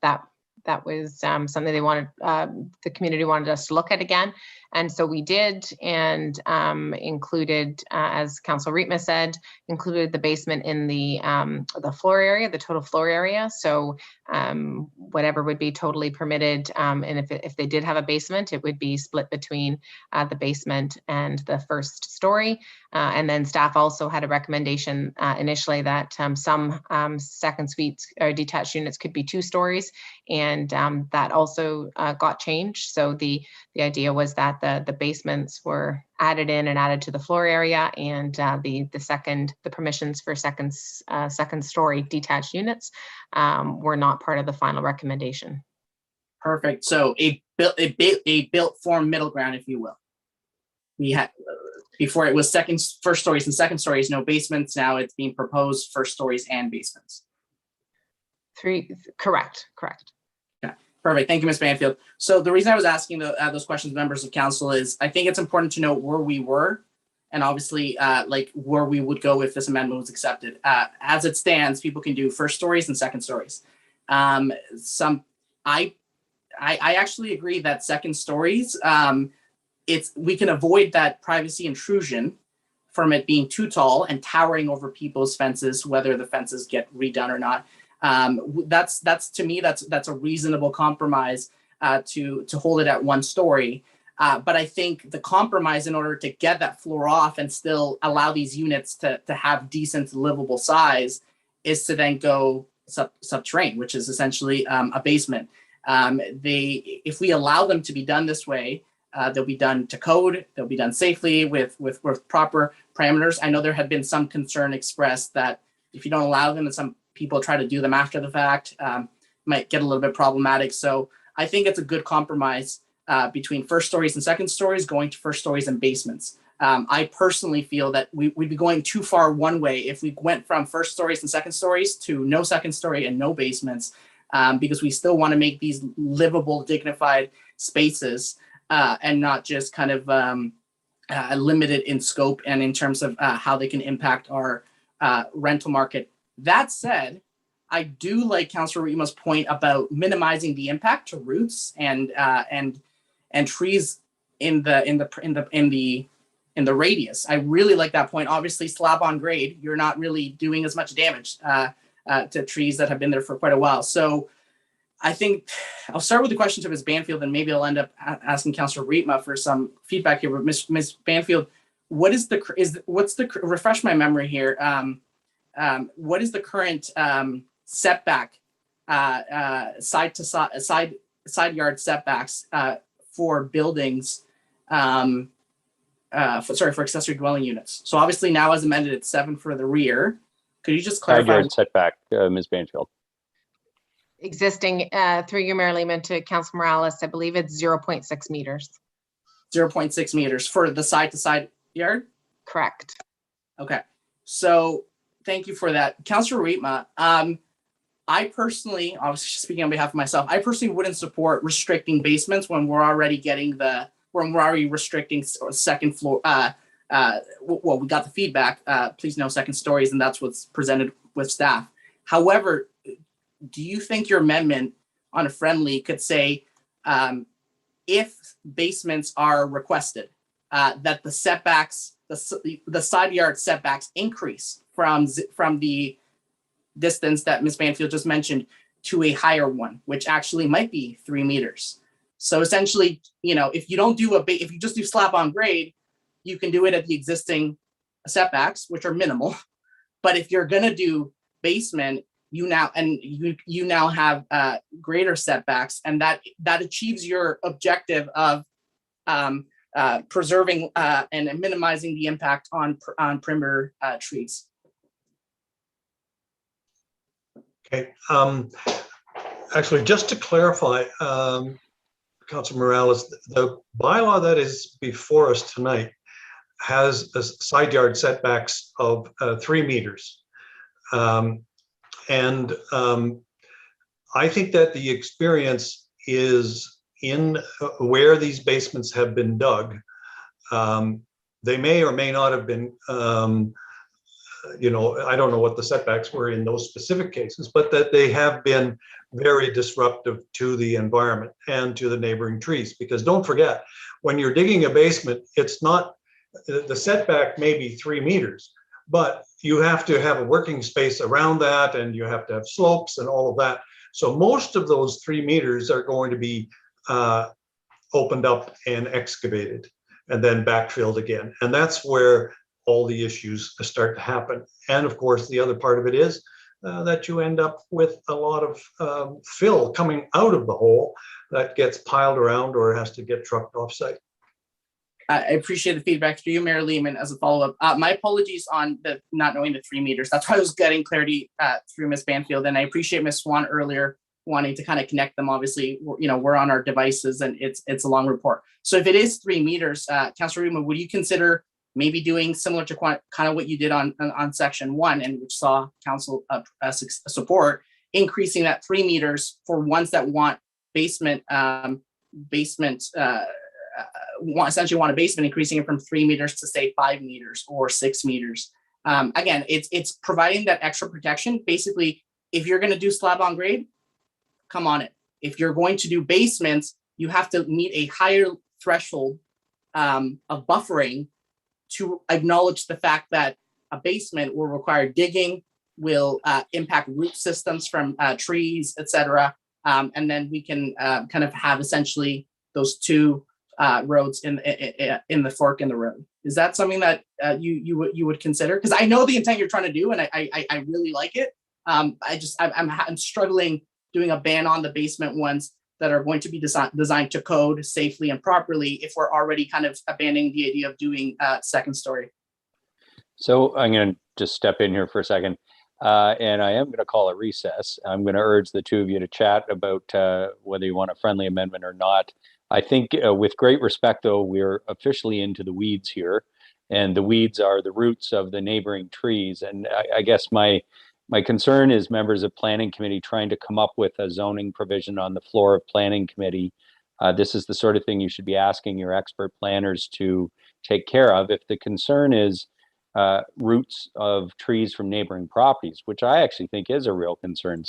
Speaker 2: that was something they wanted, the community wanted us to look at again. And so we did, and included, as Councillor Riepma said, included the basement in the floor area, the total floor area. So whatever would be totally permitted, and if they did have a basement, it would be split between the basement and the first story. And then staff also had a recommendation initially that some second suites or detached units could be 2 stories, and that also got changed. So the idea was that the basements were added in and added to the floor area, and the permissions for second story detached units were not part of the final recommendation.
Speaker 18: Perfect. So a built form middle ground, if you will. We had before it was first stories and second stories, no basements. Now it's being proposed first stories and basements.
Speaker 2: Correct.
Speaker 18: Yeah, perfect. Thank you, Ms. Banfield. So the reason I was asking those questions, members of council, is I think it's important to know where we were, and obviously like where we would go if this amendment was accepted. As it stands, people can do first stories and second stories. I actually agree that second stories, we can avoid that privacy intrusion from it being too tall and towering over people's fences, whether the fences get redone or not. That's to me, that's a reasonable compromise to hold it at 1 story. But I think the compromise in order to get that floor off and still allow these units to have decent livable size is to then go subterranean, which is essentially a basement. If we allow them to be done this way, they'll be done to code, they'll be done safely with proper parameters. I know there had been some concern expressed that if you don't allow them and some people try to do them after the fact, might get a little bit problematic. So I think it's a good compromise between first stories and second stories, going to first stories and basements. I personally feel that we'd be going too far one way if we went from first stories and second stories to no second story and no basements, because we still want to make these livable, dignified spaces and not just kind of limited in scope and in terms of how they can impact our rental market. That said, I do like Councillor Rima's point about minimizing the impact to roots and trees in the radius. I really like that point. Obviously, slab on grade, you're not really doing as much damage to trees that have been there for quite a while. So I think I'll start with the question to Ms. Banfield, and maybe I'll end up asking Councillor Rietma for some feedback here. But Ms. Banfield, refresh my memory here. What is the current setback, side yard setbacks for buildings, for accessory dwelling units? So obviously now as amended, it's 7 for the rear. Could you just clarify?
Speaker 3: Side yard setback, Ms. Banfield.
Speaker 2: Existing, through you, Mayor Lehman, to Council Morales, I believe it's 0.6 meters.
Speaker 18: 0.6 meters for the side to side yard?
Speaker 2: Correct.
Speaker 18: Okay, so thank you for that. Councillor Rietma, I personally, obviously speaking on behalf of myself, I personally wouldn't support restricting basements when we're already restricting second floor. Well, we got the feedback, please no second stories, and that's what's presented with staff. However, do you think your amendment on a friendly could say, if basements are requested, that the setbacks, the side yard setbacks increase from the distance that Ms. Banfield just mentioned to a higher one, which actually might be 3 meters. So essentially, if you don't do if you just do slab on grade, you can do it at the existing setbacks, which are minimal. But if you're gonna do basement, you now have greater setbacks, and that achieves your objective of preserving and minimizing the impact on perimeter trees.
Speaker 10: Okay. Actually, just to clarify, Councilor Morales, the bylaw that is before us tonight has a side yard setbacks of 3 meters. And I think that the experience is in where these basements have been dug. They may or may not have been, I don't know what the setbacks were in those specific cases, but that they have been very disruptive to the environment and to the neighboring trees. Because don't forget, when you're digging a basement, it's not, the setback may be 3 meters, but you have to have a working space around that, and you have to have slopes and all of that. So most of those 3 meters are going to be opened up and excavated and then backfilled again. And that's where all the issues start to happen. And of course, the other part of it is that you end up with a lot of fill coming out of the hole that gets piled around or has to get trucked offsite.
Speaker 18: I appreciate the feedback to you, Mayor Lehman, as a follow-up. My apologies on the not knowing the 3 meters. That's why I was getting clarity through Ms. Banfield, and I appreciate Ms. Swan earlier wanting to kind of connect them. Obviously, we're on our devices, and it's a long report. So if it is 3 meters, Councilor Rima, would you consider maybe doing similar to kind of what you did on section 1, and which saw council support, increasing that 3 meters for ones that want basement, essentially want a basement, increasing it from 3 meters to say 5 meters or 6 meters. Again, it's providing that extra protection. Basically, if you're going to do slab on grade, come on it. If you're going to do basements, you have to meet a higher threshold of buffering to acknowledge the fact that a basement will require digging, will impact root systems from trees, etc. And then we can kind of have essentially those two roads in the fork in the road. Is that something that you would consider? Because I know the intent you're trying to do, and I really like it. I'm struggling doing a ban on the basement ones that are going to be designed to code safely and properly if we're already kind of abandoning the idea of doing second story.
Speaker 3: So I'm going to just step in here for a second, and I am going to call a recess. I'm going to urge the two of you to chat about whether you want a friendly amendment or not. I think with great respect, though, we're officially into the weeds here, and the weeds are the roots of the neighboring trees. And I guess my concern is members of Planning Committee trying to come up with a zoning provision on the floor of Planning Committee. This is the sort of thing you should be asking your expert planners to take care of. If the concern is roots of trees from neighboring properties, which I actually think is a real concern.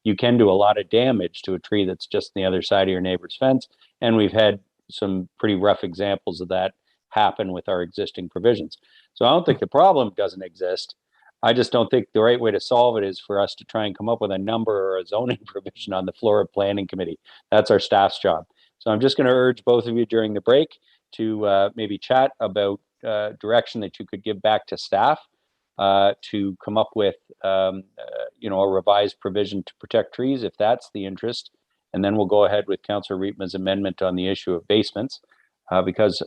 Speaker 3: You can do a lot of damage to a tree that's just on the other side of your neighbor's fence. And we've had some pretty rough examples of that happen with our existing provisions. So I don't think the problem doesn't exist. I just don't think the right way to solve it is for us to try and come up with a number or a zoning provision on the floor of planning committee. That's our staff's job. So I'm just going to urge both of you during the break to maybe chat about direction that you could give back to staff to come up with, a revised provision to protect trees if that's the interest. And then we'll go ahead with Councillor Riepma's amendment on the issue of basements because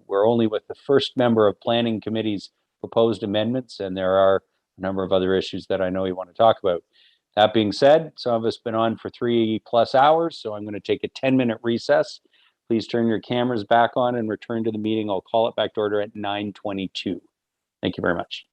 Speaker 3: we're only with the first member of planning committee's proposed amendments, and there are a number of other issues that I know you want to talk about. That being said, some of us been on for 3+ hours, so I'm going to take a 10-minute recess. Please turn your cameras back on and return to the meeting. I'll call it back to order at 9:22. Thank you very much.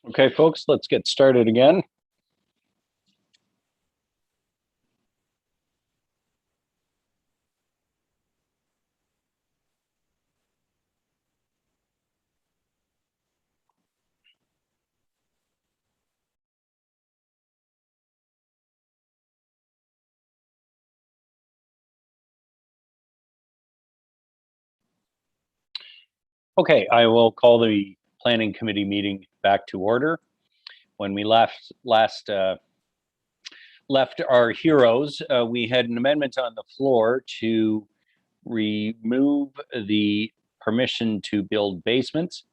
Speaker 3: Okay, folks, let's get started again. Okay, I will call the Planning Committee meeting back to order. When we left our heroes, we had an amendment on the floor to remove the permission to build basements,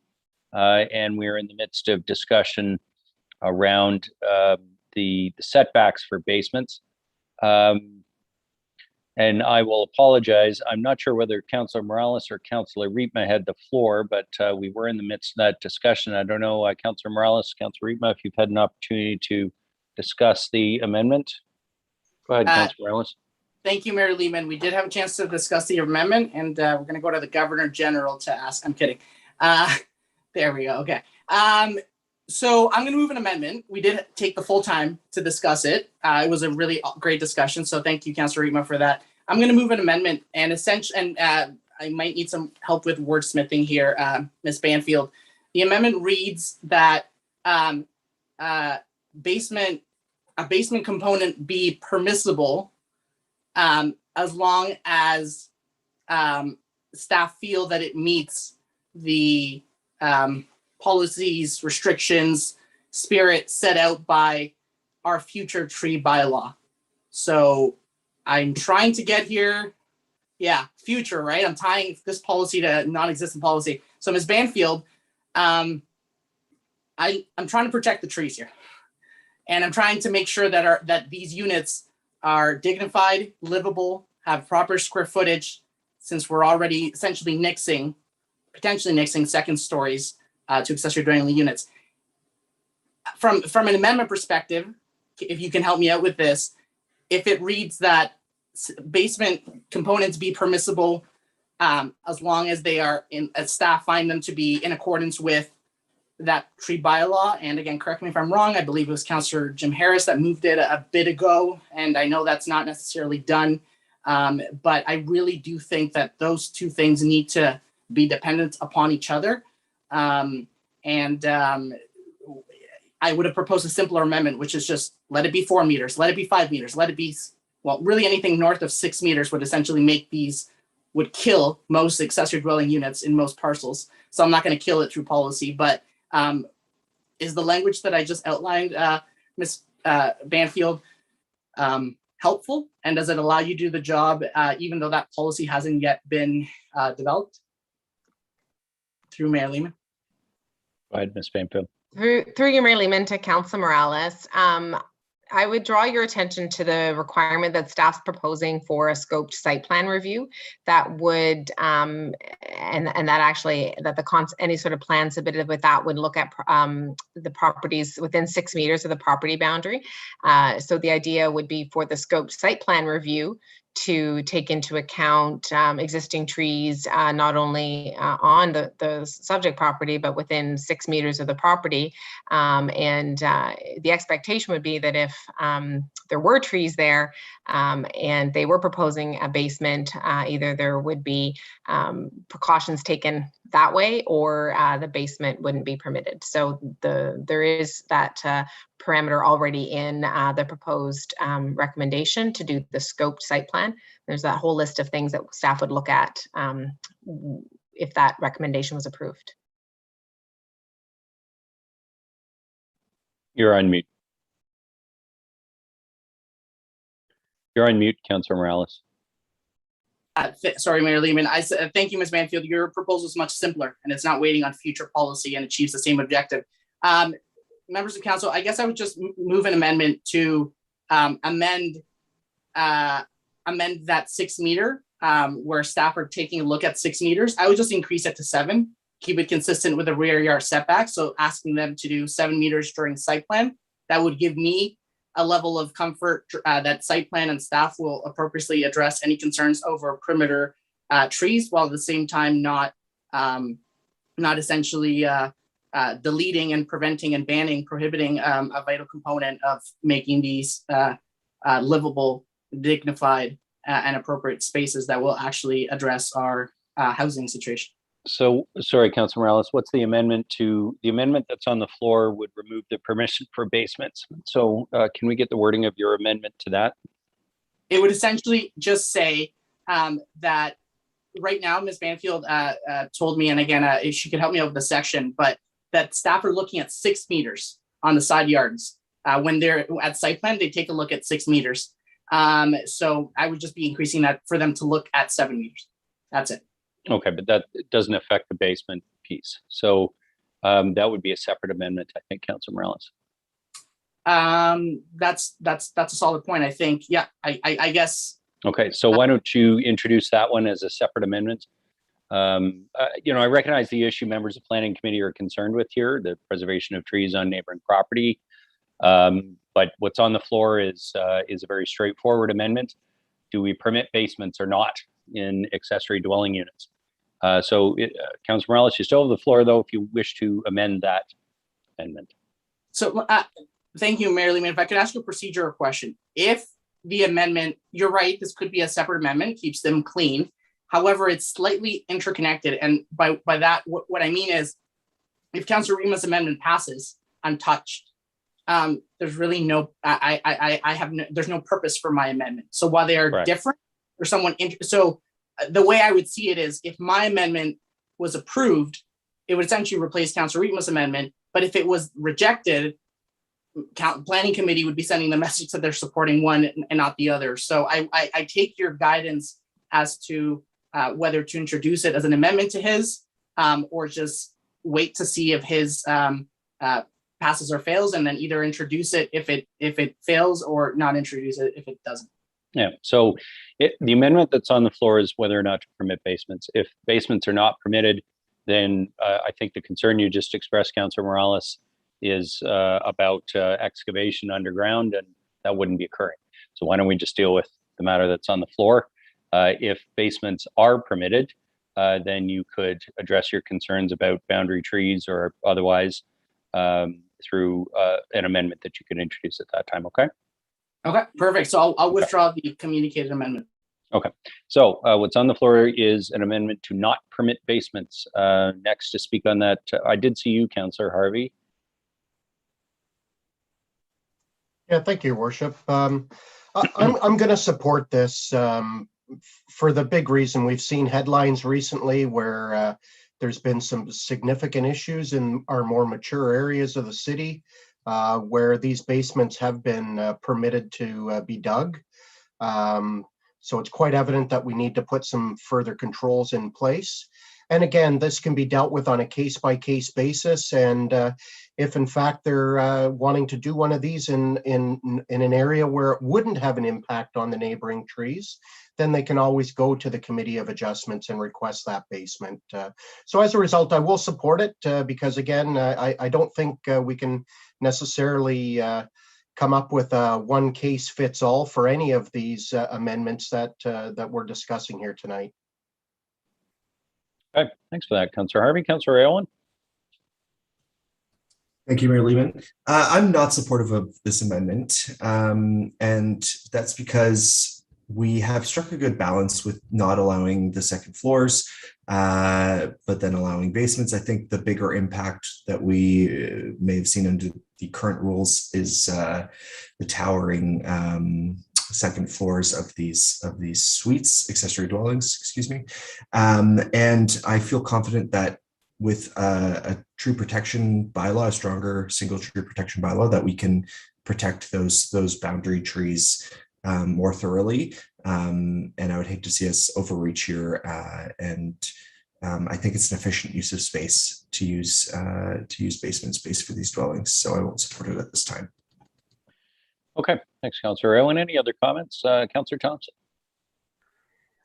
Speaker 3: and we're in the midst of discussion around the setbacks for basements. And I will apologize. I'm not sure whether Councillor Morales or Councillor Riepma had the floor, but we were in the midst of that discussion. I don't know, Councillor Morales, Councillor Riepma, if you've had an opportunity to discuss the amendment. Go ahead, Councillor Morales.
Speaker 18: Thank you, Mayor Lehman. We did have a chance to discuss the amendment, and we're going to go to the Governor General to ask. I'm kidding. There we go. Okay. So I'm going to move an amendment. We did take the full time to discuss it. It was a really great discussion. So thank you, Councillor Riepma, for that. I'm going to move an amendment, and I might need some help with wordsmithing here, Ms. Banfield. The amendment reads that a basement component be permissible as long as staff feel that it meets the policies, restrictions, spirit set out by our future tree bylaw. So I'm trying to get here, future, right? I'm tying this policy to non-existent policy. So Ms. Banfield, I'm trying to protect the trees here. And I'm trying to make sure that these units are dignified, livable, have proper square footage, since we're already essentially potentially nixing second stories to accessory dwelling units. From an amendment perspective, if you can help me out with this, if it reads that basement components be permissible as long as they are as staff find them to be in accordance with that tree bylaw. And again, correct me if I'm wrong, I believe it was Councillor Jim Harris that moved it a bit ago, and I know that's not necessarily done, but I really do think that those two things need to be dependent upon each other. I would have proposed a simpler amendment, which is just let it be 4 meters, let it be 5 meters, let it be, well, really anything north of 6 meters would essentially would kill most accessory dwelling units in most parcels. So I'm not going to kill it through policy, but is the language that I just outlined, Ms. Banfield, helpful? And does it allow you to do the job, even though that policy hasn't yet been developed? Through Mayor Lehman.
Speaker 3: Go ahead, Ms. Banfield.
Speaker 2: Through you, Mayor Lehman, to Councillor Morales. I would draw your attention to the requirement that staff's proposing for a scoped site plan review that would, and that actually, that any sort of plan submitted with that would look at the properties within 6 meters of the property boundary. So the idea would be for the scoped site plan review to take into account existing trees, not only on the subject property, but within 6 meters of the property. The expectation would be that if there were trees there and they were proposing a basement, either there would be precautions taken that way, or the basement wouldn't be permitted. So there is that parameter already in the proposed recommendation to do the scoped site plan. There's that whole list of things that staff would look at if that recommendation was approved.
Speaker 3: You're on mute. You're on mute, Councillor Morales.
Speaker 18: Sorry, Mayor Lehman. I said thank you, Ms. Banfield. Your proposal is much simpler, and it's not waiting on future policy and achieves the same objective. Members of council, I guess I would just move an amendment to amend that 6 meter where staff are taking a look at 6 meters. I would just increase it to 7, keep it consistent with the rear yard setback. So asking them to do 7 meters during site plan, that would give me a level of comfort that site plan and staff will appropriately address any concerns over perimeter trees, while at the same time not essentially deleting and preventing and banning, prohibiting a vital component of making these livable, dignified, and appropriate spaces that will actually address our housing situation.
Speaker 3: So, sorry, Councilor Morales, what's the amendment to, the amendment that's on the floor would remove the permission for basements. So can we get the wording of your amendment to that?
Speaker 18: It would essentially just say that right now, Ms. Banfield told me, and again, if she could help me out with the section, but that staff are looking at 6 meters on the side yards. When they're at site plan, they take a look at 6 meters. So I would just be increasing that for them to look at 7 meters. That's it.
Speaker 3: Okay, but that doesn't affect the basement piece. So that would be a separate amendment, I think, Councilor Morales.
Speaker 18: That's a solid point, I think. Yeah, I guess.
Speaker 3: Okay, so why don't you introduce that one as a separate amendment? You know, I recognize the issue members of Planning Committee are concerned with here, the preservation of trees on neighboring property. But what's on the floor is a very straightforward amendment. Do we permit basements or not in accessory dwelling units? Councilor Morales, you still have the floor, though, if you wish to amend that amendment.
Speaker 18: So thank you, Mayor Lehman. If I could ask a procedural question. If the amendment, you're right, this could be a separate amendment, keeps them clean. However, it's slightly interconnected. And by that, what I mean is, if Councilor Rima's amendment passes untouched, there's really no, there's no purpose for my amendment. So while they are different, or someone, so the way I would see it is, if my amendment was approved, it would essentially replace Councilor Rima's amendment. But if it was rejected, Planning Committee would be sending the message that they're supporting one and not the other. So I take your guidance as to whether to introduce it as an amendment to his, or just wait to see if his passes or fails, and then either introduce it if it fails, or not introduce it if it doesn't.
Speaker 3: Yeah, so the amendment that's on the floor is whether or not to permit basements. If basements are not permitted, then I think the concern you just expressed, Councilor Morales, is about excavation underground, and that wouldn't be occurring. So why don't we just deal with the matter that's on the floor? If basements are permitted, then you could address your concerns about boundary trees or otherwise through an amendment that you could introduce at that time, okay?
Speaker 18: Okay, perfect. So I'll withdraw the communicated amendment.
Speaker 3: Okay, so what's on the floor is an amendment to not permit basements. Next to speak on that, I did see you, Councillor Harvey.
Speaker 15: Yeah, thank you, Your Worship. I'm going to support this for the big reason we've seen headlines recently where there's been some significant issues in our more mature areas of the city where these basements have been permitted to be dug. So it's quite evident that we need to put some further controls in place. And again, this can be dealt with on a case-by-case basis. And if in fact they're wanting to do one of these in an area where it wouldn't have an impact on the neighboring trees, then they can always go to the Committee of Adjustments and request that basement. So as a result, I will support it because again, I don't think we can necessarily come up with a one case fits all for any of these amendments that we're discussing here tonight.
Speaker 3: Okay, thanks for that, Councillor Harvey. Councillor Aylwin.
Speaker 7: Thank you, Mayor Lehman. I'm not supportive of this amendment, and that's because we have struck a good balance with not allowing the second floors, but then allowing basements. I think the bigger impact that we may have seen under the current rules is the towering second floors of these suites, accessory dwellings, excuse me. And I feel confident that with a tree protection bylaw, a stronger single tree protection bylaw, that we can protect those boundary trees more thoroughly. And I would hate to see us overreach here. And I think it's an efficient use of space to use basement space for these dwellings. So I won't support it at this time.
Speaker 3: Okay, thanks, Councillor Owen. Any other comments? Councillor Thompson.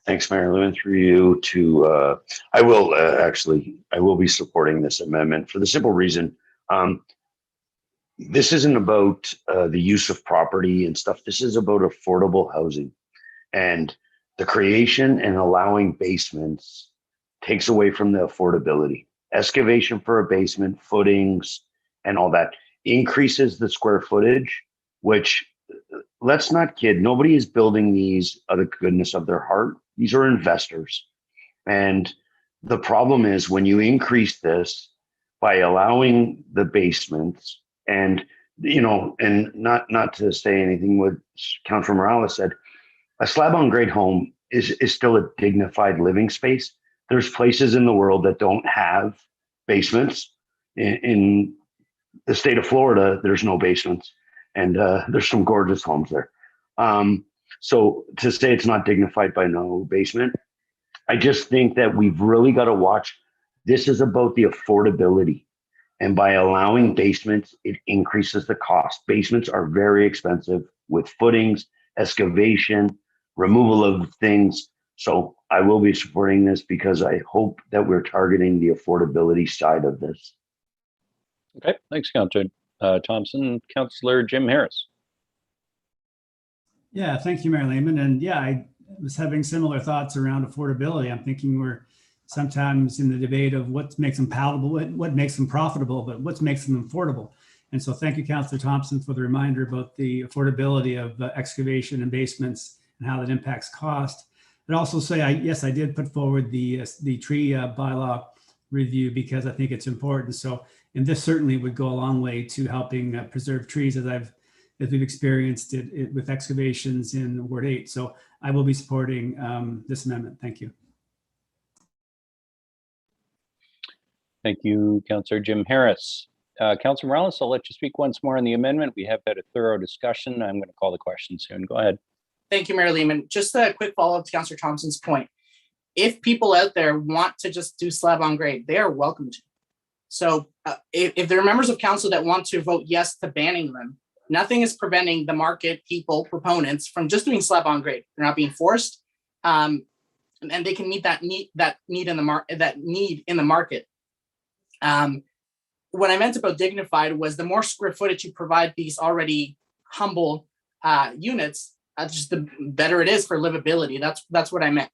Speaker 19: Thanks, Mayor Lewin, through you to, I will be supporting this amendment for the simple reason, this isn't about the use of property and stuff. This is about affordable housing, and the creation and allowing basements takes away from the affordability. excavation for a basement, footings, and all that increases the square footage, which, let's not kid, nobody is building these out of the goodness of their heart. These are investors. And the problem is when you increase this by allowing the basements and, and not to say anything what Councilor Morales said, a slab on grade home is still a dignified living space. There's places in the world that don't have basements. In the state of Florida, there's no basements, and there's some gorgeous homes there. So to say it's not dignified by no basement, I just think that we've really got to watch. This is about the affordability. And by allowing basements, it increases the cost. Basements are very expensive with footings, excavation, removal of things. So I will be supporting this because I hope that we're targeting the affordability side of this.
Speaker 3: Okay, thanks, Councillor Thompson. Councillor Jim Harris.
Speaker 14: Yeah, thank you, Mayor Lehman. And yeah, I was having similar thoughts around affordability. I'm thinking we're sometimes in the debate of what makes them palatable, what makes them profitable, but what makes them affordable. And so thank you, Councillor Thompson, for the reminder about the affordability of excavation and basements and how that impacts cost. I'd also say, yes, I did put forward the tree bylaw review because I think it's important. So, and this certainly would go a long way to helping preserve trees as we've experienced it with excavations in Ward 8. So I will be supporting this amendment. Thank you.
Speaker 3: Thank you, Councillor Jim Harris. Councillor Morales, I'll let you speak once more on the amendment. We have had a thorough discussion. I'm going to call the question soon. Go ahead.
Speaker 18: Thank you, Mayor Lehman. Just a quick follow-up to Councillor Thompson's point. If people out there want to just do slab on grade, they are welcome to. So if there are members of council that want to vote yes to banning them, nothing is preventing the market people, proponents, from just doing slab on grade. They're not being forced, and they can meet that need in the market. What I meant about dignified was the more square footage you provide these already humble units, just the better it is for livability. That's what I meant.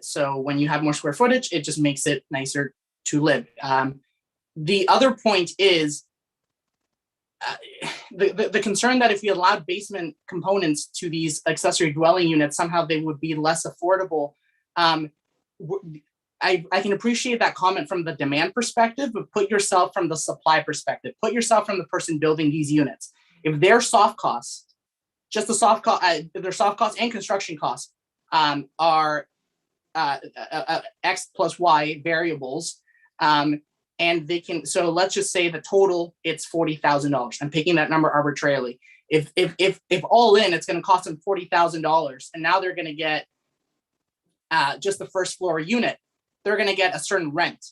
Speaker 18: So when you have more square footage, it just makes it nicer to live. The other point is the concern that if we allowed basement components to these accessory dwelling units, somehow they would be less affordable. I can appreciate that comment from the demand perspective, but put yourself from the supply perspective. Put yourself from the person building these units. If their soft costs, just the soft cost, their soft costs and construction costs are X plus Y variables, and they can. So let's just say the total it's $40,000. I'm picking that number arbitrarily. If all in, it's going to cost them $40,000, and now they're going to get just the first floor unit. They're going to get a certain rent.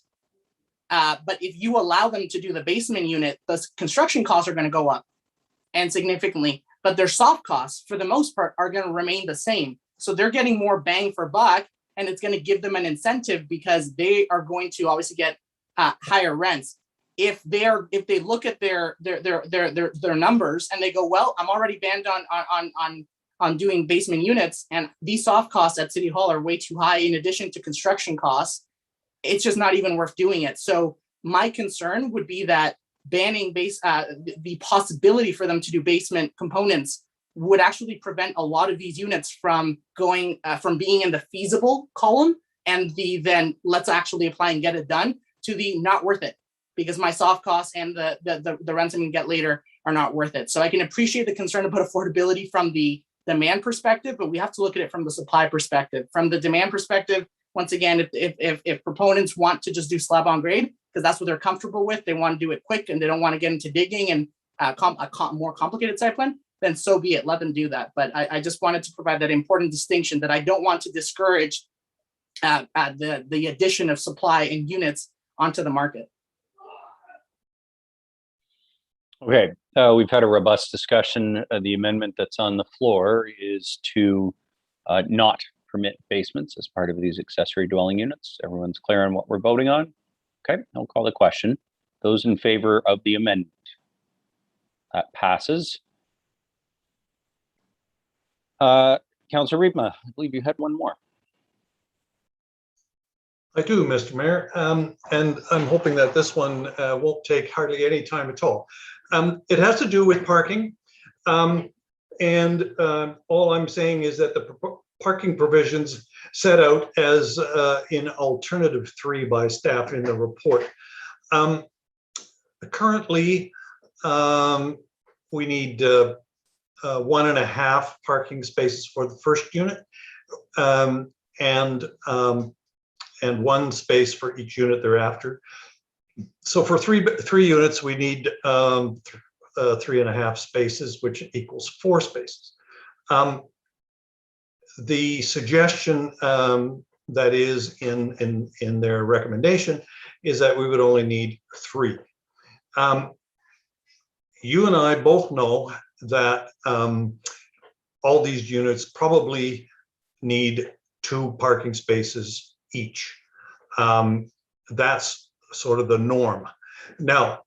Speaker 18: But if you allow them to do the basement unit, the construction costs are going to go up and significantly, but their soft costs for the most part are going to remain the same. So they're getting more bang for buck, and it's going to give them an incentive because they are going to obviously get higher rents. If they look at their numbers and they go, well, I'm already banned on doing basement units, and these soft costs at City Hall are way too high in addition to construction costs, it's just not even worth doing it. So my concern would be that banning the possibility for them to do basement components would actually prevent a lot of these units from going from being in the feasible column and the then let's actually apply and get it done to the not worth it, because my soft costs and the rents I'm gonna get later are not worth it. So I can appreciate the concern about affordability from the demand perspective, but we have to look at it from the supply perspective. From the demand perspective, once again, if proponents want to just do slab on grade, because that's what they're comfortable with, they want to do it quick and they don't want to get into digging and a more complicated site plan, then so be it, let them do that. But I just wanted to provide that important distinction that I don't want to discourage the addition of supply and units onto the market.
Speaker 3: Okay, we've had a robust discussion. The amendment that's on the floor is to not permit basements as part of these accessory dwelling units. Everyone's clear on what we're voting on? Okay, I'll call the question. Those in favor of the amendment? That passes. Councillor Riepma, I believe you had one more.
Speaker 10: I do, Mr. Mayor, and I'm hoping that this one won't take hardly any time at all. It has to do with parking, and all I'm saying is that the parking provisions set out as in alternative 3 by staff in the report. Currently, we need 1.5 parking spaces for the first unit, and 1 space for each unit thereafter. So for three units, we need 3.5 spaces, which equals 4 spaces. The suggestion that is in their recommendation is that we would only need 3. You and I both know that all these units probably need 2 parking spaces each. That's sort of the norm. Now,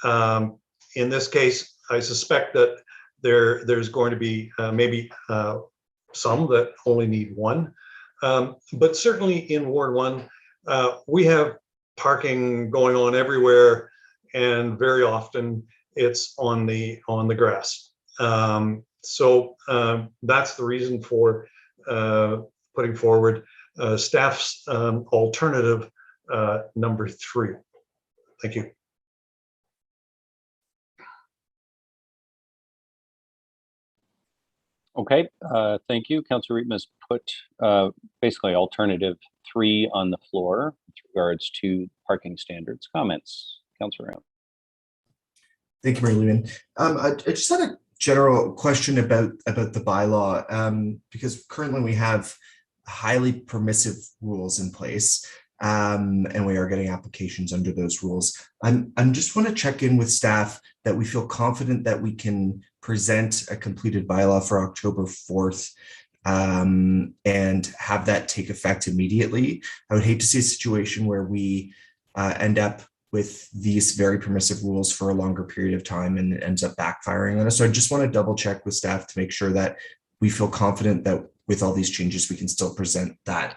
Speaker 10: in this case, I suspect that there's going to be maybe some that only need 1. But certainly in Ward 1, we have parking going on everywhere, and very often it's on the grass. So that's the reason for putting forward staff's alternative number 3. Thank you.
Speaker 3: Okay, thank you. Councillor Reitman has put basically alternative 3 on the floor with regards to parking standards. Comments, Councillor Round.
Speaker 7: Thank you, Mayor Lehman. I just had a general question about the bylaw, because currently we have highly permissive rules in place, and we are getting applications under those rules. I'm just want to check in with staff that we feel confident that we can present a completed bylaw for October 4th and have that take effect immediately. I would hate to see a situation where we end up with these very permissive rules for a longer period of time and it ends up backfiring on us. So I just want to double check with staff to make sure that we feel confident that with all these changes, we can still present that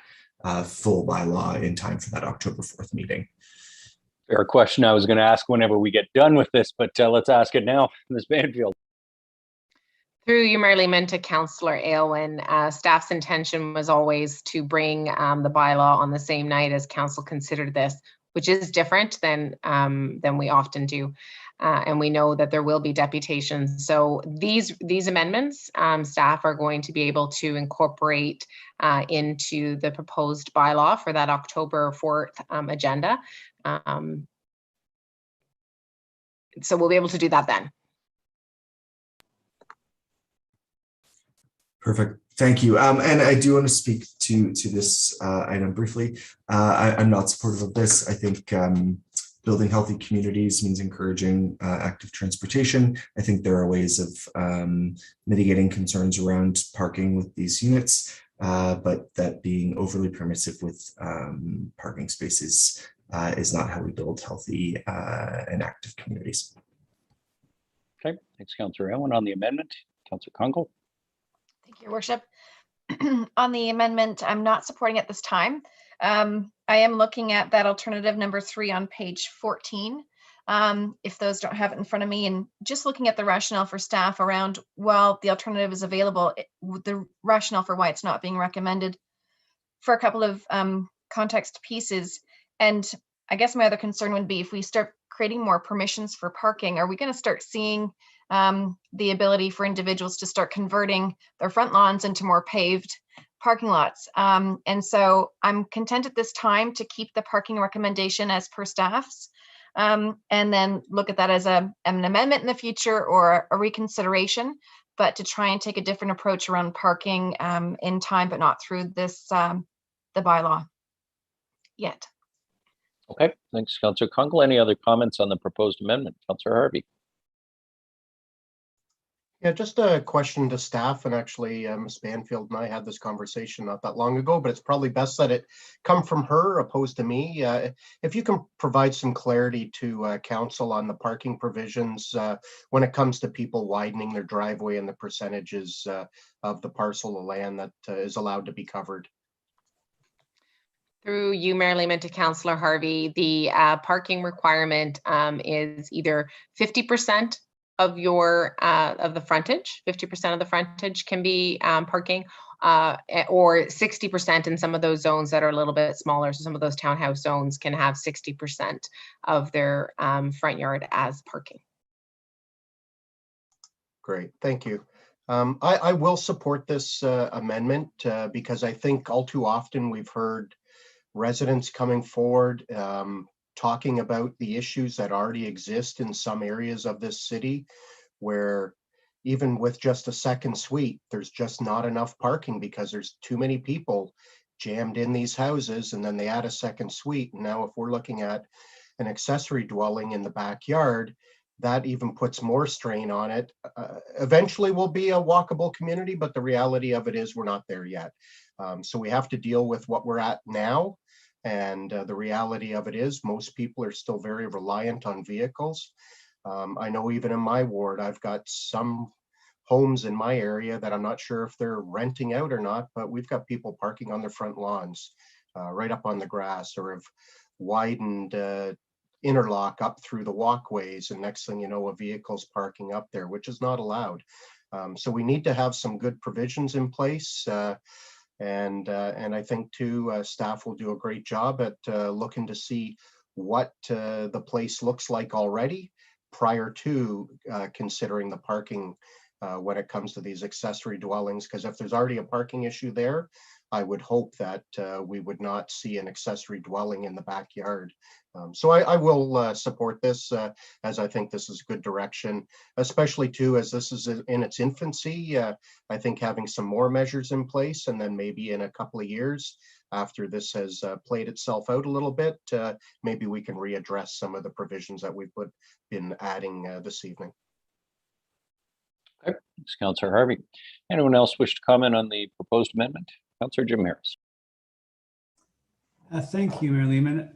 Speaker 7: full bylaw in time for that October 4th meeting.
Speaker 3: Fair question I was going to ask whenever we get done with this, but let's ask it now, Ms. Banfield.
Speaker 2: Through you, Mayor Lehman, to Councillor Aylwin, staff's intention was always to bring the bylaw on the same night as council considered this, which is different than we often do. And we know that there will be deputations. So these amendments, staff are going to be able to incorporate into the proposed bylaw for that October 4th agenda. So we'll be able to do that then.
Speaker 7: Perfect. Thank you. And I do want to speak to this item briefly. I'm not supportive of this. I think building healthy communities means encouraging active transportation. I think there are ways of mitigating concerns around parking with these units, but that being overly permissive with parking spaces is not how we build healthy and active communities.
Speaker 3: Okay, thanks, Councillor Aylwin. On the amendment, Councillor Kunkel.
Speaker 17: Thank you, Your Worship. On the amendment, I'm not supporting it this time. I am looking at that alternative number 3 on page 14. If those don't have it in front of me, and just looking at the rationale for staff around, well, the alternative is available, the rationale for why it's not being recommended for a couple of context pieces. And I guess my other concern would be if we start creating more permissions for parking, are we going to start seeing the ability for individuals to start converting their front lawns into more paved parking lots? And so I'm content at this time to keep the parking recommendation as per staff's, and then look at that as an amendment in the future or a reconsideration, but to try and take a different approach around parking in time, but not through this, the bylaw yet.
Speaker 3: Okay, thanks, Councillor Kunkel. Any other comments on the proposed amendment? Councillor Harvey.
Speaker 15: Yeah, just a question to staff, and actually Ms. Banfield and I had this conversation not that long ago, but it's probably best that it come from her opposed to me. If you can provide some clarity to council on the parking provisions when it comes to people widening their driveway and the percentages of the parcel of land that is allowed to be covered.
Speaker 2: Through you, Mayor Lehman, to Councillor Harvey, the parking requirement is either 50% of your of the frontage, 50% of the frontage can be parking, or 60% in some of those zones that are a little bit smaller. So some of those townhouse zones can have 60% of their front yard as parking.
Speaker 15: Great, thank you. I will support this amendment because I think all too often we've heard residents coming forward talking about the issues that already exist in some areas of this city, where even with just a second suite, there's just not enough parking because there's too many people jammed in these houses, and then they add a second suite. And now if we're looking at an accessory dwelling in the backyard, that even puts more strain on it. Eventually we'll be a walkable community, but the reality of it is we're not there yet. So we have to deal with what we're at now. And the reality of it is most people are still very reliant on vehicles. I know even in my ward, I've got some homes in my area that I'm not sure if they're renting out or not, but we've got people parking on their front lawns, right up on the grass, or have widened interlock up through the walkways, and next thing you know, a vehicle's parking up there, which is not allowed. So we need to have some good provisions in place. And I think too, staff will do a great job at looking to see what the place looks like already prior to considering the parking when it comes to these accessory dwellings. Because if there's already a parking issue there, I would hope that we would not see an accessory dwelling in the backyard. So I will support this as I think this is good direction, especially too as this is in its infancy. I think having some more measures in place, and then maybe in a couple of years after this has played itself out a little bit, maybe we can readdress some of the provisions that we've been adding this evening.
Speaker 3: Okay, thanks, Councillor Harvey. Anyone else wish to comment on the proposed amendment? Councillor Jim Harris.
Speaker 14: Thank you, Mayor Lehman.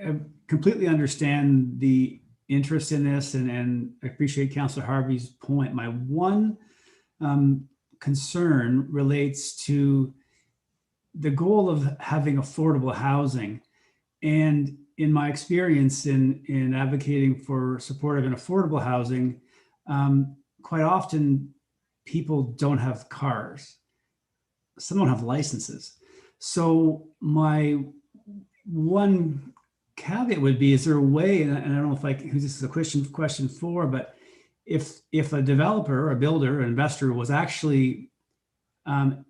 Speaker 14: I completely understand the interest in this, and I appreciate Councillor Harvey's point. My one concern relates to the goal of having affordable housing. And in my experience in advocating for supportive and affordable housing, quite often people don't have cars. Some don't have licenses. So my one caveat would be, is there a way, and I don't know if who this is a question for, but if a developer, a builder, an investor was actually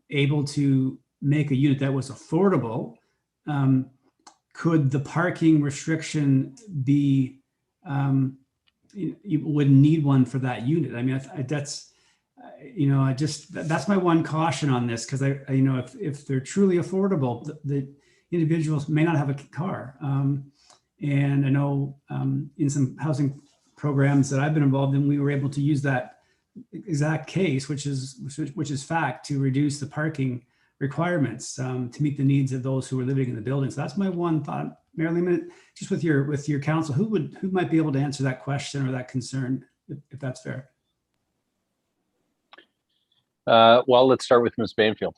Speaker 14: able to make a unit that was affordable, could the parking restriction be, you wouldn't need one for that unit? I mean, that's, that's my one caution on this, because if they're truly affordable, the individuals may not have a car. And I know in some housing programs that I've been involved in, we were able to use that exact case, which is fact, to reduce the parking requirements to meet the needs of those who are living in the building. So that's my one thought. Mayor Lehman, just with your council, who might be able to answer that question or that concern, if that's fair?
Speaker 3: Well, let's start with Ms. Banfield.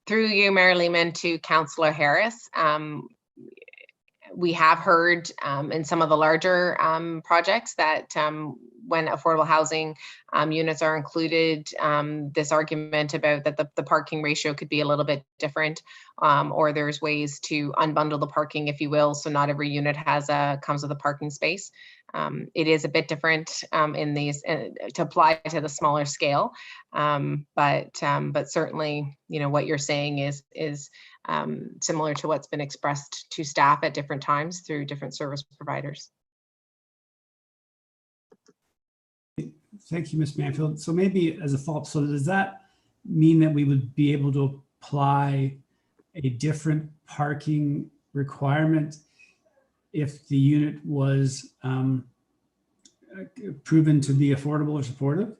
Speaker 2: Through you, Mayor Lehman, to Councillor Harris. We have heard in some of the larger projects that when affordable housing units are included, this argument about that the parking ratio could be a little bit different, or there's ways to unbundle the parking, if you will, so not every unit comes with a parking space. It is a bit different in these to apply to the smaller scale, but certainly, what you're saying is similar to what's been expressed to staff at different times through different service providers.
Speaker 14: Thank you, Ms. Banfield. So maybe as a follow-up, so does that mean that we would be able to apply a different parking requirement if the unit was proven to be affordable or supportive?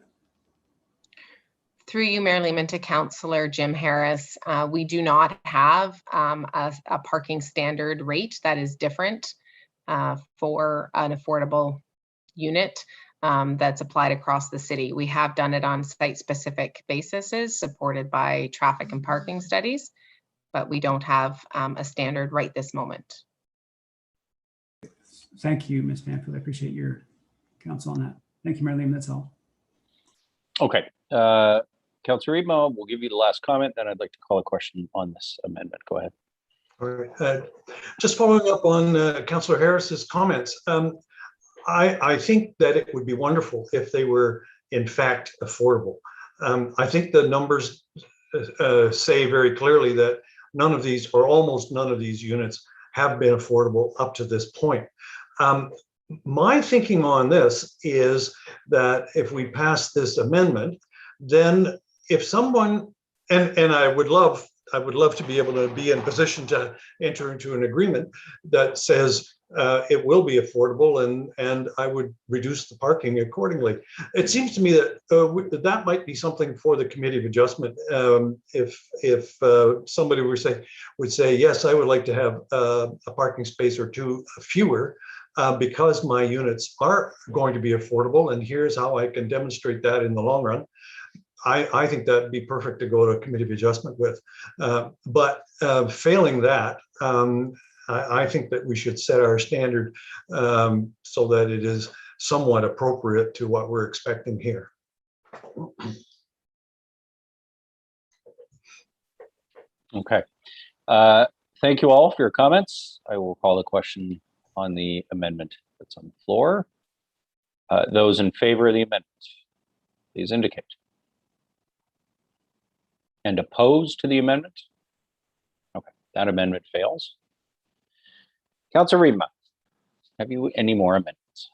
Speaker 2: Through you, Mayor Lehman, to Councillor Jim Harris, we do not have a parking standard rate that is different for an affordable unit. that's applied across the city. We have done it on site-specific basis supported by traffic and parking studies, but we don't have a standard right this moment.
Speaker 14: Thank you, Ms. Banfield. I appreciate your counsel on that. Thank you, Marlene. That's all.
Speaker 3: Okay. Councillor Emo, we'll give you the last comment, then I'd like to call a question on this amendment. Go ahead.
Speaker 10: All right. Just following up on Councillor Harris's comments, I think that it would be wonderful if they were in fact affordable. I think the numbers say very clearly that none of these, or almost none of these units, have been affordable up to this point. My thinking on this is that if we pass this amendment, then if someone, and I would love to be able to be in position to enter into an agreement that says it will be affordable, and I would reduce the parking accordingly. It seems to me that that might be something for the Committee of Adjustment. If somebody would say, yes, I would like to have a parking space or two fewer because my units are going to be affordable, and here's how I can demonstrate that in the long run. I think that'd be perfect to go to a Committee of Adjustment with. But failing that, I think that we should set our standard so that it is somewhat appropriate to what we're expecting here.
Speaker 3: Okay. Thank you all for your comments. I will call the question on the amendment that's on the floor. Those in favor of the amendment, please indicate. And opposed to the amendment? Okay, that amendment fails. Councillor Riedma, have you any more amendments?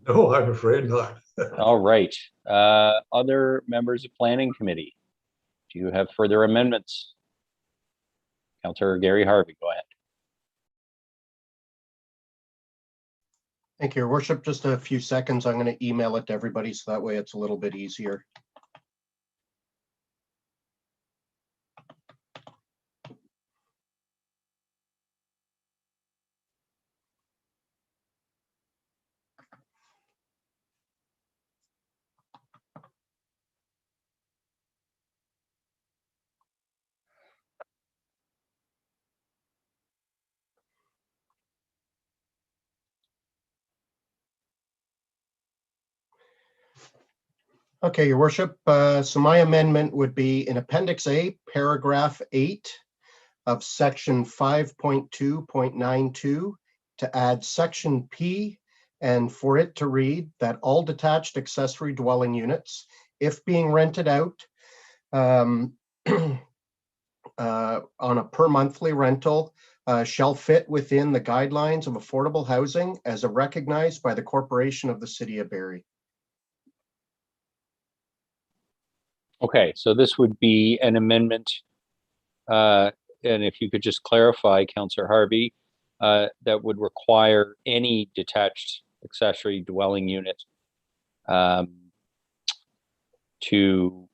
Speaker 10: No, I'm afraid not.
Speaker 3: All right. Other members of Planning Committee, do you have further amendments? Councillor Gary Harvey, go ahead.
Speaker 15: Thank you, Your Worship. Just a few seconds. I'm going to email it to everybody so that way it's a little bit easier. Okay, Your Worship. So my amendment would be in Appendix A, Paragraph 8 of Section 5.2.92 to add Section P, and for it to read that all detached accessory dwelling units, if being rented out on a per monthly rental, shall fit within the guidelines of affordable housing as recognized by the Corporation of the City of Barrie.
Speaker 3: Okay, so this would be an amendment, and if you could just clarify, Councillor Harvey, that would require any detached accessory dwelling unit to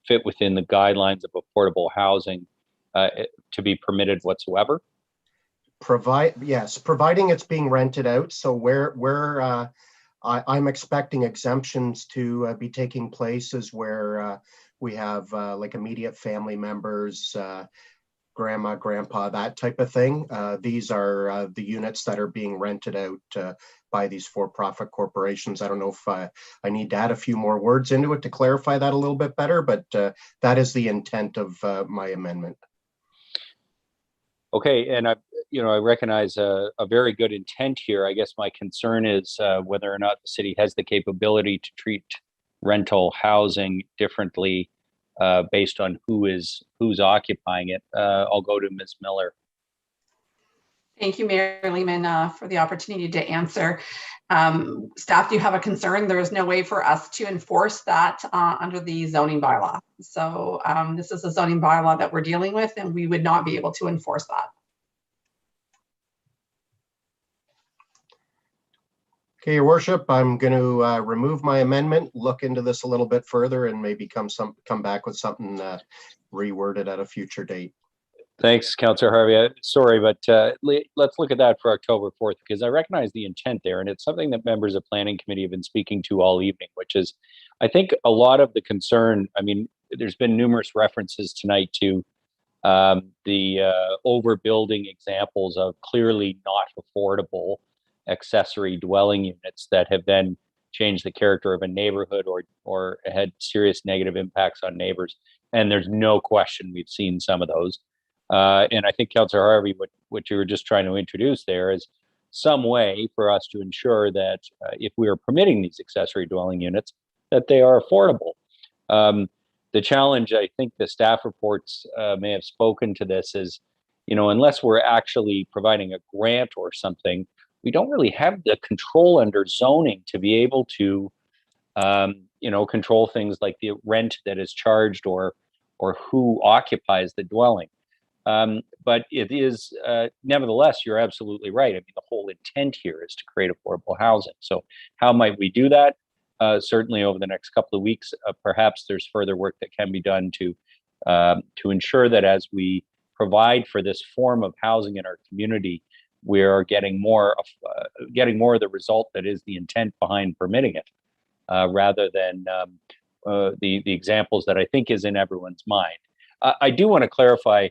Speaker 3: fit within the guidelines of affordable housing to be permitted whatsoever.
Speaker 15: Yes, providing it's being rented out. So where I'm expecting exemptions to be taking place is where we have like immediate family members, grandma, grandpa, that type of thing. These are the units that are being rented out by these for-profit corporations. I don't know if I need to add a few more words into it to clarify that a little bit better, but that is the intent of my amendment.
Speaker 3: Okay, and I recognize a very good intent here. I guess my concern is whether or not the city has the capability to treat rental housing differently based on who's occupying it. I'll go to Ms. Miller.
Speaker 20: Thank you, Mayor Lehman, for the opportunity to answer. Staff do have a concern. There is no way for us to enforce that under the zoning bylaw. So this is a zoning bylaw that we're dealing with, and we would not be able to enforce that.
Speaker 15: Okay, Your Worship, I'm going to remove my amendment, look into this a little bit further, and maybe come back with something reworded at a future date.
Speaker 3: Thanks, Councillor Harvey. Sorry, but let's look at that for October 4th, because I recognize the intent there, and it's something that members of Planning Committee have been speaking to all evening, which is, I think a lot of the concern, I mean, there's been numerous references tonight to the overbuilding examples of clearly not affordable accessory dwelling units that have then changed the character of a neighborhood or had serious negative impacts on neighbors. And there's no question we've seen some of those. And I think, Councillor Harvey, what you were just trying to introduce there is some way for us to ensure that if we are permitting these accessory dwelling units, that they are affordable. The challenge, I think the staff reports may have spoken to this, is, you know, unless we're actually providing a grant or something, we don't really have the control under zoning to be able to, you know, control things like the rent that is charged or who occupies the dwelling. But it is, nevertheless, you're absolutely right. I mean, the whole intent here is to create affordable housing. So how might we do that? Certainly over the next couple of weeks, perhaps there's further work that can be done to ensure that as we provide for this form of housing in our community, we are getting more of the result that is the intent behind permitting it, rather than the examples that I think is in everyone's mind. I do want to clarify,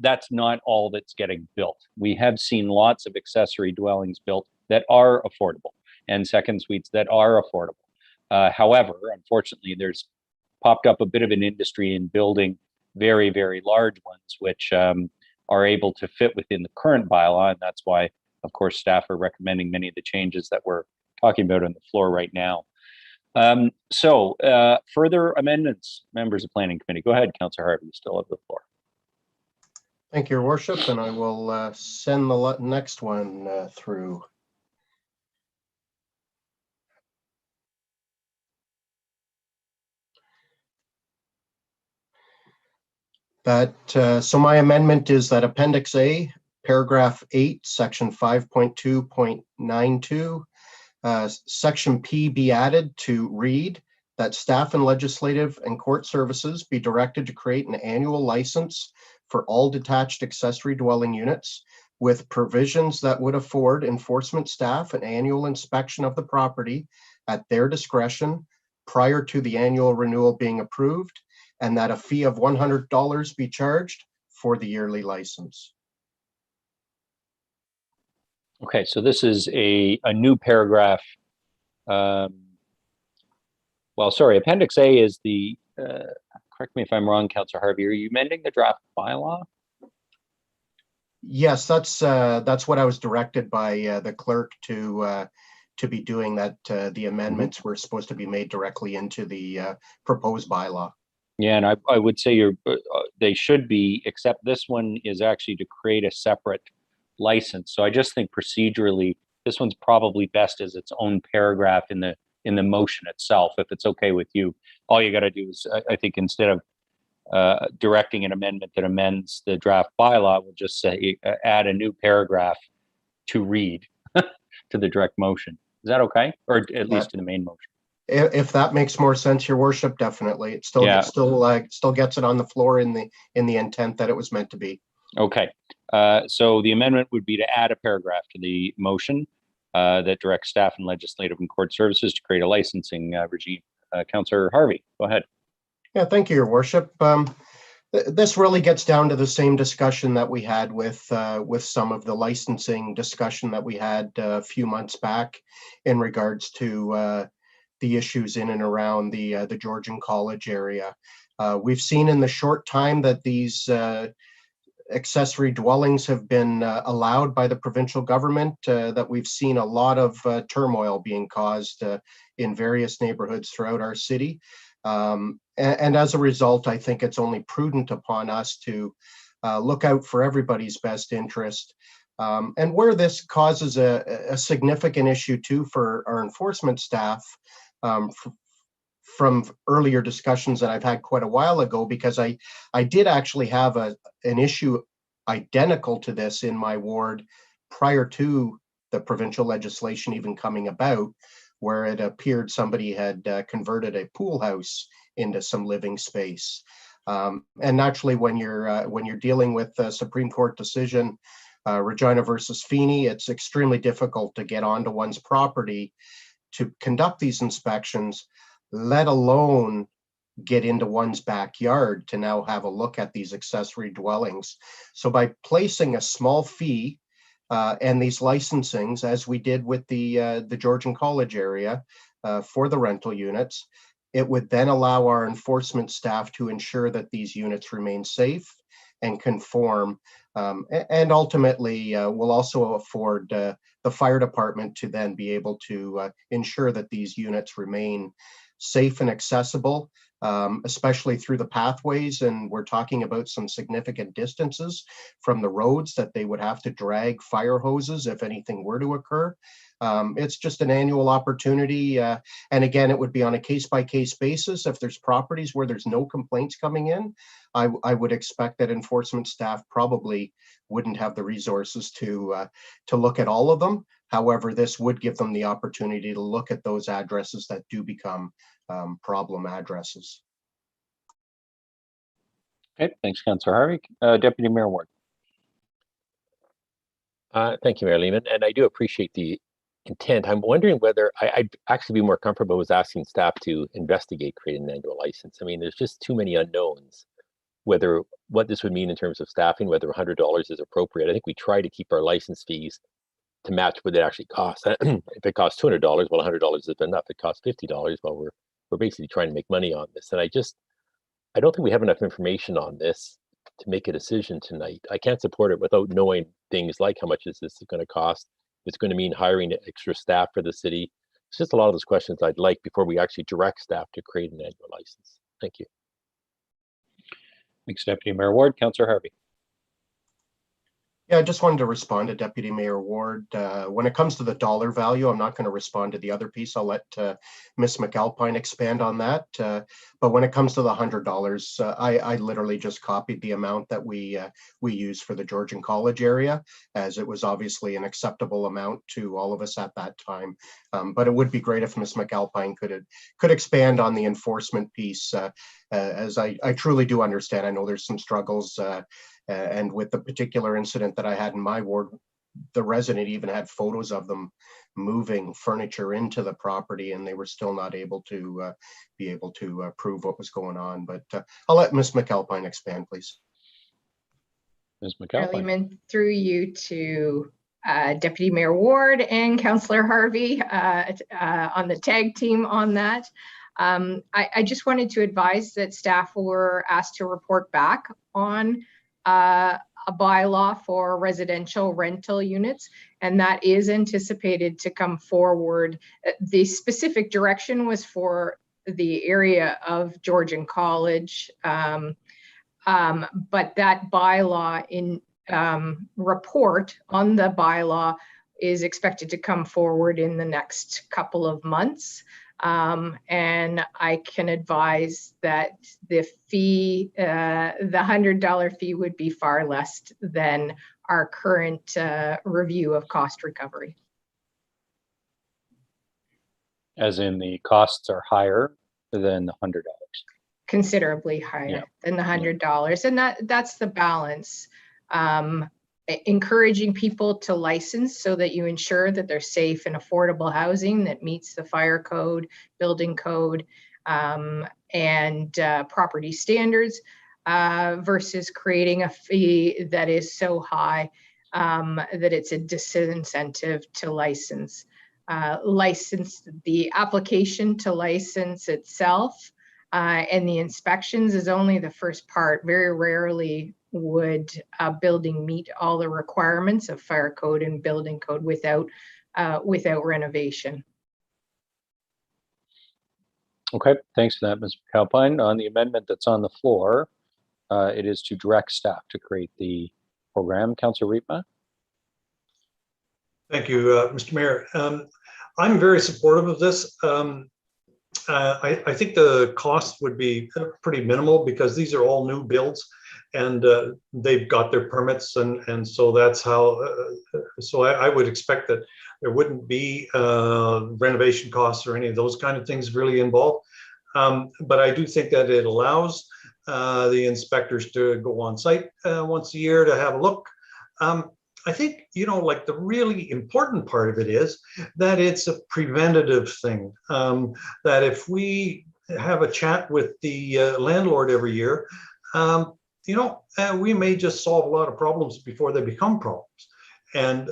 Speaker 3: that's not all that's getting built. We have seen lots of accessory dwellings built that are affordable and second suites that are affordable. However, unfortunately, there's popped up a bit of an industry in building very, very large ones, which are able to fit within the current bylaw. And that's why, of course, staff are recommending many of the changes that we're talking about on the floor right now. So further amendments, members of Planning Committee. Go ahead, Councillor Harvey, you still have the floor.
Speaker 15: Thank you, Your Worship, and I will send the next one through. So my amendment is that Appendix A, Paragraph 8, Section 5.2.92, Section P be added to read that staff and legislative and court services be directed to create an annual license for all detached accessory dwelling units with provisions that would afford enforcement staff an annual inspection of the property at their discretion prior to the annual renewal being approved, and that a fee of $100 be charged for the yearly license.
Speaker 3: Okay, so this is a new paragraph. Well, sorry, Appendix A is the, correct me if I'm wrong, Councillor Harvey, are you amending the draft bylaw?
Speaker 15: Yes, that's what I was directed by the clerk to be doing, that the amendments were supposed to be made directly into the proposed bylaw.
Speaker 3: Yeah, and I would say they should be, except this one is actually to create a separate license. So I just think procedurally, this one's probably best as its own paragraph in the motion itself, if it's okay with you. All you got to do is, I think, instead of directing an amendment that amends the draft bylaw, we'll just say add a new paragraph to read to the direct motion. Is that okay? Or at least to the main motion?
Speaker 15: If that makes more sense, Your Worship, definitely. It still gets it on the floor in the intent that it was meant to be. Okay.
Speaker 3: So the amendment would be to add a paragraph to the motion that directs staff and legislative and court services to create a licensing regime. Councillor Harvey, go ahead.
Speaker 15: Yeah, thank you, Your Worship. This really gets down to the same discussion that we had with some of the licensing discussion that we had a few months back in regards to the issues in and around the Georgian College area. We've seen in the short time that these accessory dwellings have been allowed by the provincial government, that we've seen a lot of turmoil being caused in various neighborhoods throughout our city. And as a result, I think it's only prudent upon us to look out for everybody's best interest. And where this causes a significant issue too for our enforcement staff, from earlier discussions that I've had quite a while ago, because I did actually have an issue identical to this in my ward prior to the provincial legislation even coming about, where it appeared somebody had converted a pool house into some living space. And naturally, when you're dealing with a Supreme Court decision, Regina versus Feeney, it's extremely difficult to get onto one's property to conduct these inspections, let alone get into one's backyard to now have a look at these accessory dwellings. So by placing a small fee and these licensings, as we did with the Georgian College area for the rental units, it would then allow our enforcement staff to ensure that these units remain safe and conform, and ultimately will also afford the fire department to then be able to ensure that these units remain safe and accessible, especially through the pathways. And we're talking about some significant distances from the roads that they would have to drag fire hoses if anything were to occur. It's just an annual opportunity. And again, it would be on a case-by-case basis. If there's properties where there's no complaints coming in, I would expect that enforcement staff probably wouldn't have the resources to look at all of them. However, this would give them the opportunity to look at those addresses that do become problem addresses.
Speaker 3: Okay, thanks, Councillor Harvey. Deputy Mayor Ward.
Speaker 16: Thank you, Mayor Lehman, and I do appreciate the intent. I'm wondering whether I'd actually be more comfortable with asking staff to investigate creating an annual license. I mean, there's just too many unknowns. Whether what this would mean in terms of staffing, whether $100 is appropriate. I think we try to keep our license fees to match what it actually costs. If it costs $200, well, $100 is enough. If it costs $50, well, we're basically trying to make money on this. And I don't think we have enough information on this to make a decision tonight. I can't support it without knowing things like how much is this going to cost. It's going to mean hiring extra staff for the city. It's just a lot of those questions I'd like before we actually direct staff to create an annual license. Thank you.
Speaker 3: Thanks, Deputy Mayor Ward. Councillor Harvey.
Speaker 15: Yeah, I just wanted to respond to Deputy Mayor Ward. When it comes to the dollar value, I'm not going to respond to the other piece. I'll let Ms. McAlpine expand on that. But when it comes to the $100, I literally just copied the amount that we used for the Georgian College area, as it was obviously an acceptable amount to all of us at that time. But it would be great if Ms. McAlpine could expand on the enforcement piece, as I truly do understand. I know there's some struggles. And with the particular incident that I had in my ward, the resident even had photos of them moving furniture into the property, and they were still not able to prove what was going on. But I'll let Ms. McAlpine expand, please.
Speaker 3: Ms. McAlpine.
Speaker 2: Lehman, through you to Deputy Mayor Ward and Councillor Harvey on the tag team on that. I just wanted to advise that staff were asked to report back on a bylaw for residential rental units, and that is anticipated to come forward. The specific direction was for the area of Georgian College, but that bylaw in report on the bylaw is expected to come forward in the next couple of months. And I can advise that the fee, the $100 fee would be far less than our current review of cost recovery.
Speaker 3: As in the costs are higher than the $100.
Speaker 2: Considerably higher than the $100. And that's the balance. Encouraging people to license so that you ensure that they're safe and affordable housing that meets the fire code, building code, and property standards, versus creating a fee that is so high that it's a disincentive to license. The application to license itself and the inspections is only the first part. Very rarely would a building meet all the requirements of fire code and building code without renovation.
Speaker 3: Okay, thanks for that, Ms. McAlpine. On the amendment that's on the floor, it is to direct staff to create the program. Councillor Riepma.
Speaker 10: Thank you, Mr. Mayor. I'm very supportive of this. I think the cost would be pretty minimal because these are all new builds, and they've got their permits, and so that's how. So I would expect that there wouldn't be renovation costs or any of those kind of things really involved. But I do think that it allows the inspectors to go on site once a year to have a look. I think, like the really important part of it is that it's a preventative thing. That if we have a chat with the landlord every year, we may just solve a lot of problems before they become problems. And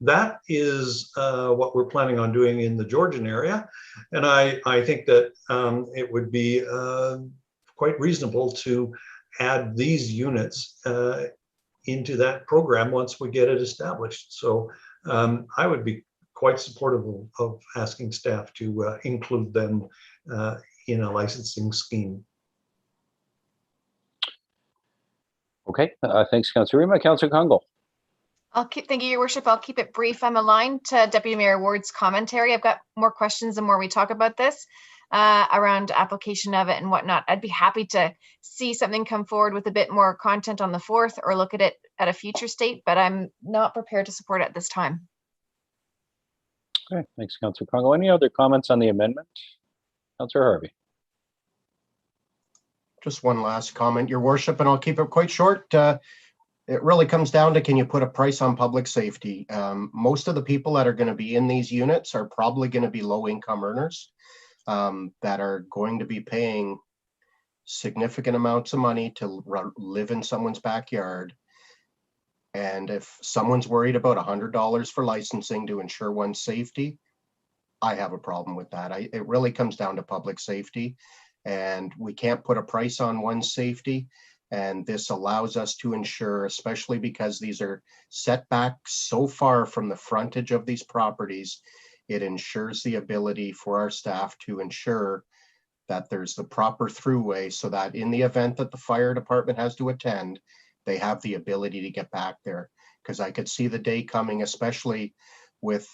Speaker 10: that is what we're planning on doing in the Georgian area. And I think that it would be quite reasonable to add these units into that program once we get it established. So I would be quite supportive of asking staff to include them in a licensing scheme.
Speaker 3: Okay, thanks, Councillor Rima. Councillor Congo.
Speaker 17: Thank you, Your Worship. I'll keep it brief. I'm aligned to Deputy Mayor Ward's commentary. I've got more questions the more we talk about this around application of it and whatnot. I'd be happy to see something come forward with a bit more content on the 4th or look at it at a future state, but I'm not prepared to support it at this time.
Speaker 3: Okay, thanks, Councillor Congo. Any other comments on the amendment? Councillor Harvey.
Speaker 15: Just one last comment, Your Worship, and I'll keep it quite short. It really comes down to, can you put a price on public safety? Most of the people that are going to be in these units are probably going to be low income earners that are going to be paying significant amounts of money to live in someone's backyard. And if someone's worried about $100 for licensing to ensure one's safety, I have a problem with that. It really comes down to public safety, and we can't put a price on one's safety. And this allows us to ensure, especially because these are set back so far from the frontage of these properties, it ensures the ability for our staff to ensure that there's the proper throughway so that in the event that the fire department has to attend, they have the ability to get back there. Because I could see the day coming, especially with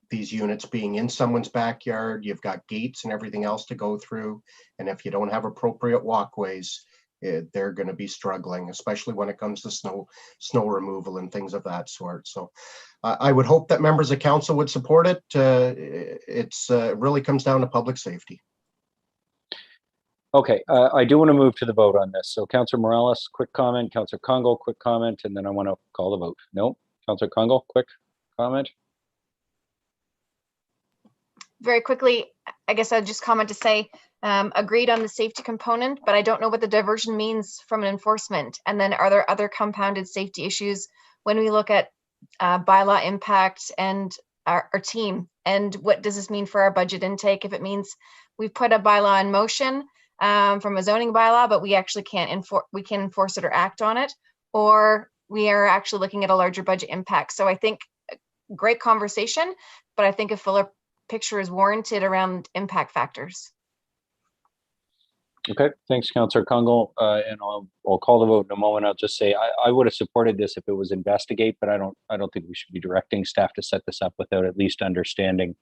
Speaker 15: these units being in someone's backyard, you've got gates and everything else to go through. And if you don't have appropriate walkways, they're going to be struggling, especially when it comes to snow removal and things of that sort. So I would hope that members of council would support it. It really comes down to public safety.
Speaker 3: Okay, I do want to move to the vote on this. So Councillor Morales, quick comment. Councillor Congo, quick comment, and then I want to call the vote. No, Councillor Congo, quick comment.
Speaker 17: Very quickly, I guess I'll just comment to say, agreed on the safety component, but I don't know what the diversion means from an enforcement. And then are there other compounded safety issues when we look at bylaw impact and our team? And what does this mean for our budget intake? If it means we've put a bylaw in motion from a zoning bylaw, but we actually can't enforce it or act on it, or we are actually looking at a larger budget impact. So I think great conversation, but I think a fuller picture is warranted around impact factors.
Speaker 3: Okay, thanks, Councillor Congo, and I'll call the vote in a moment. I'll just say I would have supported this if it was investigate, but I don't think we should be directing staff to set this up without at least understanding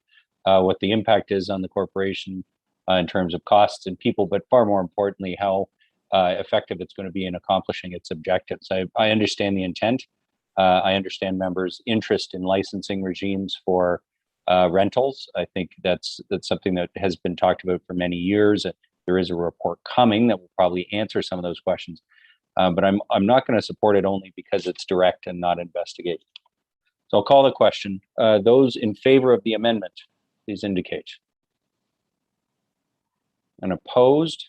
Speaker 3: what the impact is on the corporation in terms of costs and people, but far more importantly, how effective it's going to be in accomplishing its objectives. I understand the intent. I understand members' interest in licensing regimes for rentals. I think that's something that has been talked about for many years. There is a report coming that will probably answer some of those questions, but I'm not going to support it only because it's direct and not investigate. So I'll call the question. Those in favor of the amendment, please indicate. And opposed?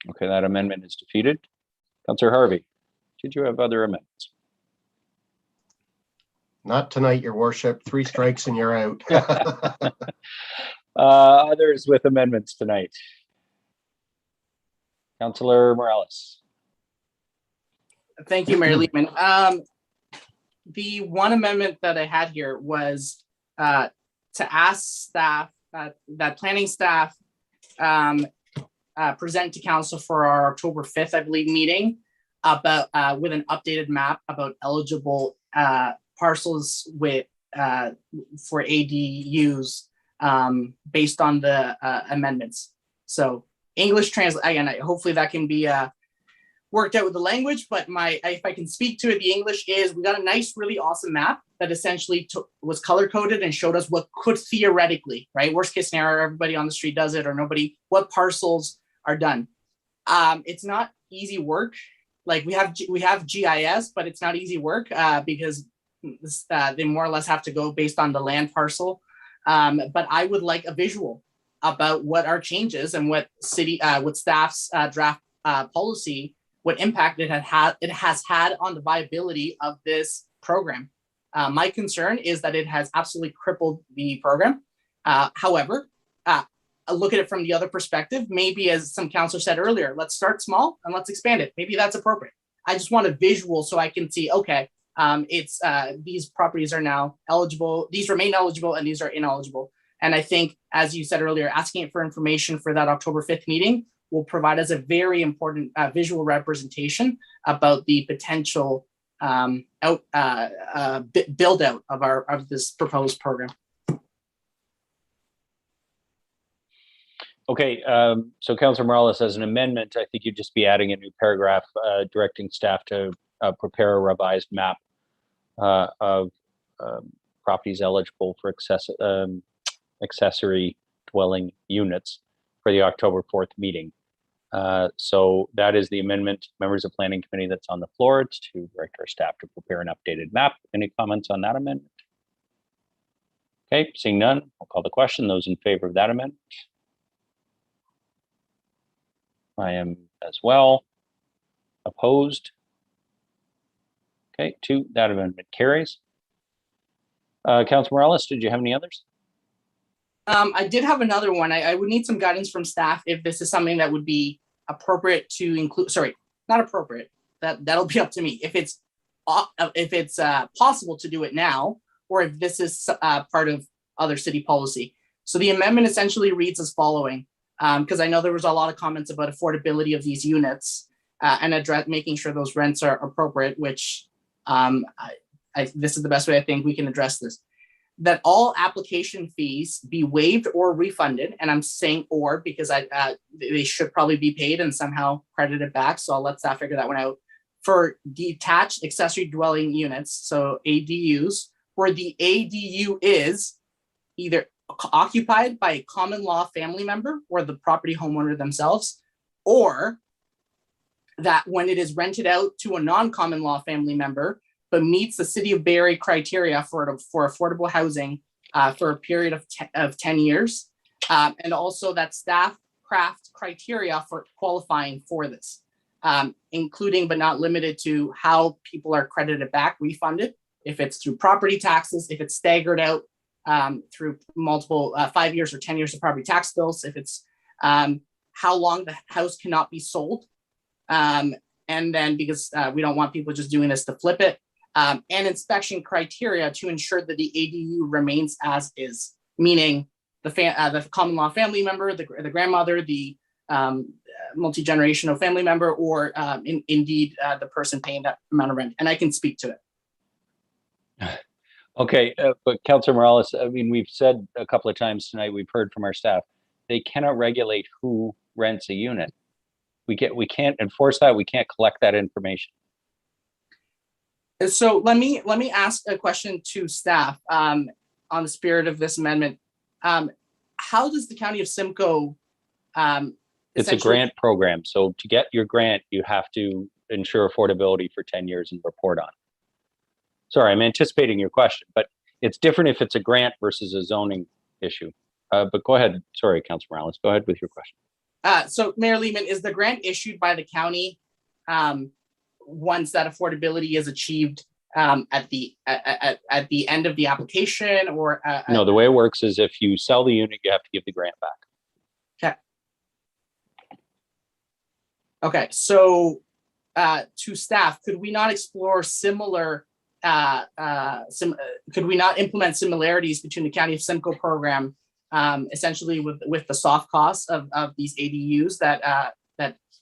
Speaker 3: Okay, that amendment is defeated. Councillor Harvey, did you have other amendments?
Speaker 15: Not tonight, Your Worship. 3 strikes and you're out.
Speaker 3: Others with amendments tonight. Councillor Morales.
Speaker 18: Thank you, Mayor Lehman. The one amendment that I had here was to ask staff, that planning staff present to council for our October 5th, I believe, meeting about with an updated map about eligible parcels with for ADUs based on the amendments. So English translate, again, hopefully that can be worked out with the language, but if I can speak to it, the English is, we got a nice, really awesome map that essentially was color coded and showed us what could theoretically, right? Worst case scenario, everybody on the street does it or nobody, what parcels are done. It's not easy work. Like we have GIS, but it's not easy work because they more or less have to go based on the land parcel. But I would like a visual about what our changes and what staff's draft policy, what impact it has had on the viability of this program. My concern is that it has absolutely crippled the program. However, look at it from the other perspective. Maybe, as some councillor said earlier, let's start small and let's expand it. Maybe that's appropriate. I just want a visual so I can see, okay, these properties are now eligible, these remain eligible, and these are ineligible. And I think, as you said earlier, asking for information for that October 5th meeting will provide us a very important visual representation about the potential build out of this proposed program.
Speaker 3: Okay, so Councillor Morales, as an amendment, I think you'd just be adding a new paragraph directing staff to prepare a revised map of properties eligible for accessory dwelling units for the October 4th meeting. So that is the amendment, members of Planning Committee, that's on the floor. It's to direct our staff to prepare an updated map. Any comments on that amendment? Okay, seeing none, I'll call the question. Those in favor of that amendment? I am as well. Opposed? Okay, 2, that amendment carries. Councilor Morales, did you have any others?
Speaker 18: I did have another one. I would need some guidance from staff if this is something that would be appropriate to include. Sorry, not appropriate. That'll be up to me. If it's possible to do it now, or if this is part of other city policy. So the amendment essentially reads as following, because I know there was a lot of comments about affordability of these units and making sure those rents are appropriate, which this is the best way I think we can address this. That all application fees be waived or refunded, and I'm saying or because they should probably be paid and somehow credited back. So I'll let staff figure that one out. For detached accessory dwelling units, so ADUs, where the ADU is either occupied by a common law family member or the property homeowner themselves, or that when it is rented out to a non-common law family member, but meets the City of Barrie criteria for affordable housing for a period of 10 years. And also that staff craft criteria for qualifying for this, including but not limited to how people are credited back, refunded, if it's through property taxes, if it's staggered out through multiple 5 years or 10 years of property tax bills, if it's how long the house cannot be sold. And then because we don't want people just doing this to flip it, and inspection criteria to ensure that the ADU remains as is, meaning the common law family member, the grandmother, the multi-generational family member, or indeed the person paying that amount of rent. And I can speak to it.
Speaker 3: Okay, but Councilor Morales, I mean, we've said a couple of times tonight, we've heard from our staff, they cannot regulate who rents a unit. We can't enforce that. We can't collect that information.
Speaker 18: So let me ask a question to staff on the spirit of this amendment. How does the County of Simcoe?
Speaker 3: It's a grant program. So to get your grant, you have to ensure affordability for 10 years and report on it. Sorry, I'm anticipating your question, but it's different if it's a grant versus a zoning issue. But go ahead. Sorry, Councilor Morales, go ahead with your question.
Speaker 18: So Mayor Lehman, is the grant issued by the county once that affordability is achieved at the end of the application, or?
Speaker 3: No, the way it works is if you sell the unit, you have to give the grant back.
Speaker 18: Okay, so to staff, could we not explore similar, could we not implement similarities between the County of Simcoe program, essentially with the soft costs of these ADUs that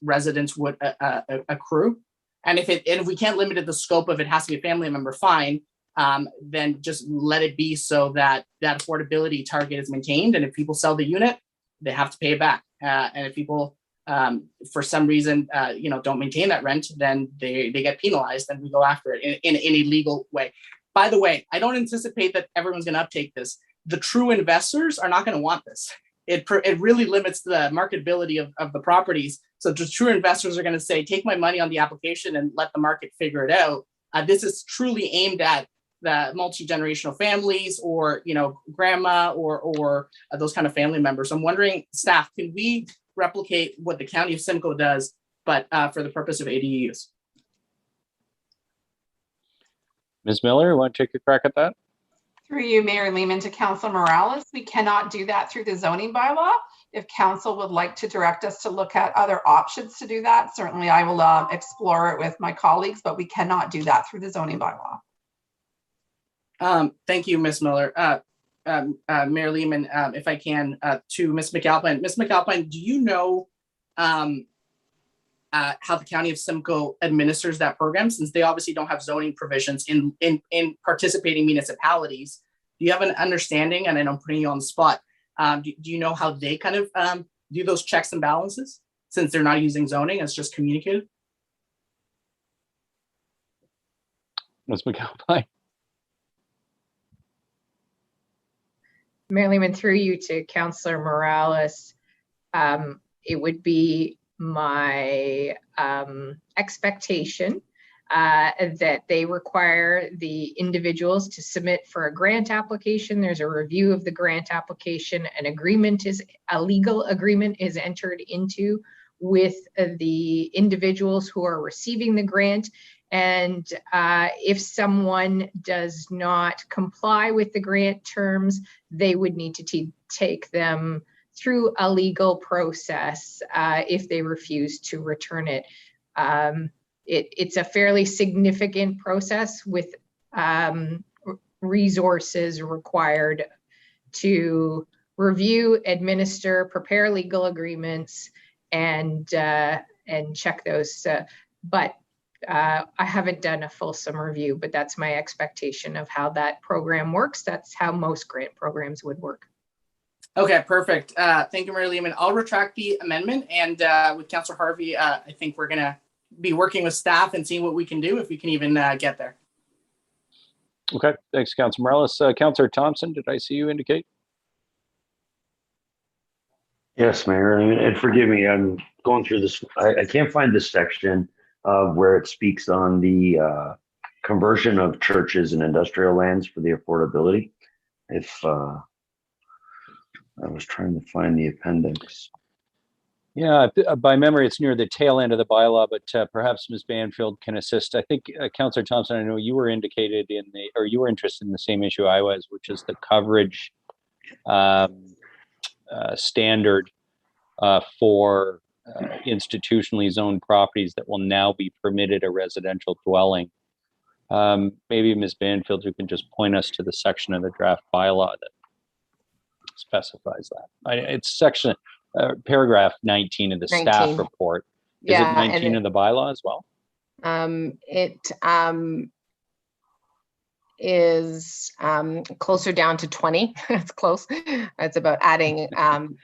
Speaker 18: residents would accrue? And if we can't limit it, the scope of it has to be a family member, fine. Then just let it be so that that affordability target is maintained. And if people sell the unit, they have to pay it back. And if people, for some reason, don't maintain that rent, then they get penalized, and we go after it in a legal way. By the way, I don't anticipate that everyone's going to uptake this. The true investors are not going to want this. it really limits the marketability of the properties. So just true investors are going to say, take my money on the application and let the market figure it out. This is truly aimed at the multi-generational families, or grandma or those kind of family members. So I'm wondering, staff, can we replicate what the County of Simcoe does, but for the purpose of ADUs?
Speaker 3: Ms. Miller, you want to take a crack at that?
Speaker 21: Through you, Mayor Lehman, to Councilor Morales, we cannot do that through the zoning bylaw. If council would like to direct us to look at other options to do that, certainly I will explore it with my colleagues, but we cannot do that through the zoning bylaw.
Speaker 18: Thank you, Ms. Miller. Mayor Lehman, if I can, to Ms. McAlpine. Ms. McAlpine, do you know how the County of Simcoe administers that program, since they obviously don't have zoning provisions in participating municipalities? Do you have an understanding, and I know I'm putting you on the spot, do you know how they kind of do those checks and balances, since they're not using zoning, it's just communicated?
Speaker 3: Ms. McAlpine.
Speaker 2: Mayor Lehman, through you to Councillor Morales, it would be my expectation that they require the individuals to submit for a grant application. There's a review of the grant application. A legal agreement is entered into with the individuals who are receiving the grant. And if someone does not comply with the grant terms, they would need to take them through a legal process if they refuse to return it. It's a fairly significant process with resources required to review, administer, prepare legal agreements, and check those. But I haven't done a fulsome review, but that's my expectation of how that program works. That's how most grant programs would work.
Speaker 18: Okay, perfect. Thank you, Mayor Lehman. I'll retract the amendment, and with Councillor Harvey, I think we're gonna be working with staff and seeing what we can do, if we can even get there.
Speaker 3: Okay, thanks, Councillor Morales. Councillor Thompson, did I see you indicate?
Speaker 19: Yes, Mayor, and forgive me, I'm going through this. I can't find this section where it speaks on the conversion of churches and industrial lands for the affordability. If I was trying to find the appendix.
Speaker 3: Yeah, by memory, it's near the tail end of the bylaw, but perhaps Ms. Banfield can assist. I think, Councillor Thompson, I know you were interested in the same issue I was, which is the coverage standard for institutionally zoned properties that will now be permitted a residential dwelling. Maybe Ms. Banfield, you can just point us to the section of the draft bylaw that specifies that. It's section paragraph 19 of the 19. Staff report. Is it 19 of the bylaw as well?
Speaker 2: It is closer down to 20. It's close. It's about adding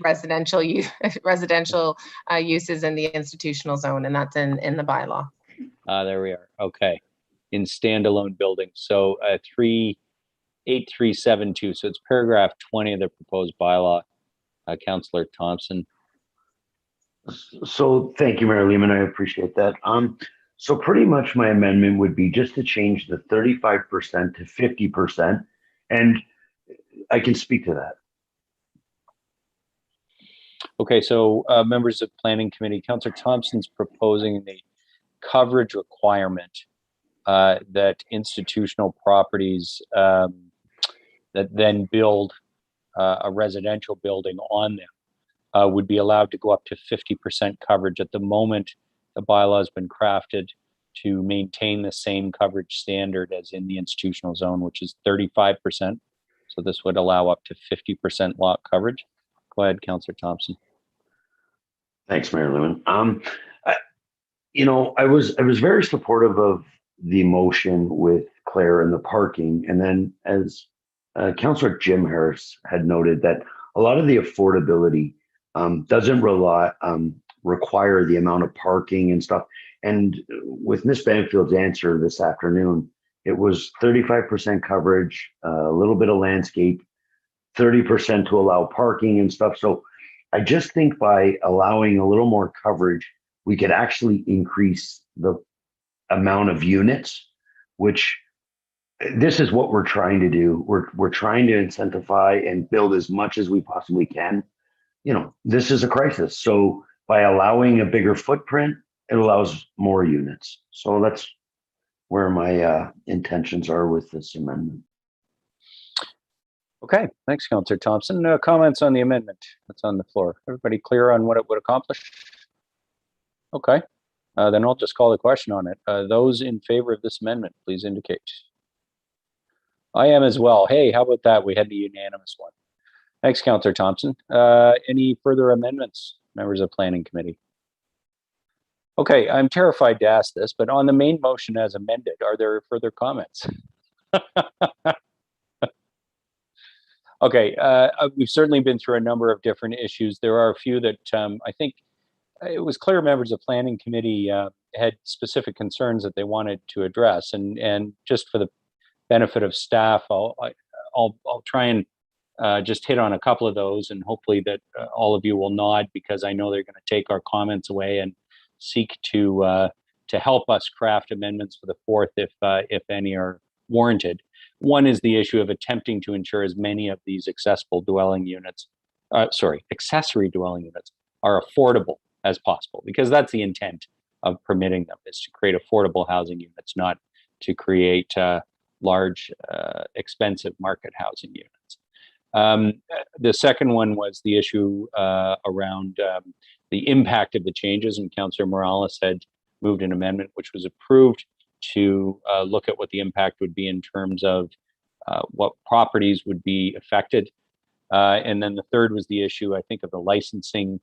Speaker 2: residential uses in the institutional zone, and that's in the bylaw.
Speaker 3: There we are. Okay, in standalone buildings. So 38372. So it's paragraph 20 of the proposed bylaw. Councillor Thompson.
Speaker 19: So thank you, Mayor Lehman. I appreciate that. So pretty much my amendment would be just to change the 35% to 50%, and I can speak to that.
Speaker 3: Okay, so members of Planning Committee, Councillor Thompson's proposing the coverage requirement that institutional properties that then build a residential building on them would be allowed to go up to 50% coverage. At the moment, the bylaw has been crafted to maintain the same coverage standard as in the institutional zone, which is 35%. So this would allow up to 50% lot coverage. Go ahead, Councillor Thompson.
Speaker 19: Thanks, Mayor Lehman. I was very supportive of the motion with Claire and the parking, and then as Councillor Jim Harris had noted, that a lot of the affordability doesn't require the amount of parking and stuff. And with Ms. Banfield's answer this afternoon, it was 35% coverage, a little bit of landscape, 30% to allow parking and stuff. So I just think by allowing a little more coverage, we could actually increase the amount of units, which this is what we're trying to do. We're trying to incentivize and build as much as we possibly can. You know, this is a crisis. So by allowing a bigger footprint, it allows more units. So that's where my intentions are with this amendment.
Speaker 3: Okay, thanks, Councillor Thompson. Comments on the amendment that's on the floor? Everybody clear on what it would accomplish? Okay, then I'll just call the question on it. Those in favor of this amendment, please indicate. I am as well. Hey, how about that? We had the unanimous one. Thanks, Councillor Thompson. Any further amendments, members of Planning Committee? Okay, I'm terrified to ask this, but on the main motion as amended, are there further comments? Okay, we've certainly been through a number of different issues. There are a few that I think it was clear members of Planning Committee had specific concerns that they wanted to address, and just for the benefit of staff, I'll try and just hit on a couple of those, and hopefully that all of you will nod, because I know they're going to take our comments away and seek to help us craft amendments for the 4th if any are warranted. One is the issue of attempting to ensure as many of these accessory dwelling units are affordable as possible, because that's the intent of permitting them, is to create affordable housing units, not to create large, expensive market housing units. The second one was the issue around the impact of the changes, and Councillor Morales had moved an amendment which was approved to look at what the impact would be in terms of what properties would be affected. And then the third was the issue, I think, of the licensing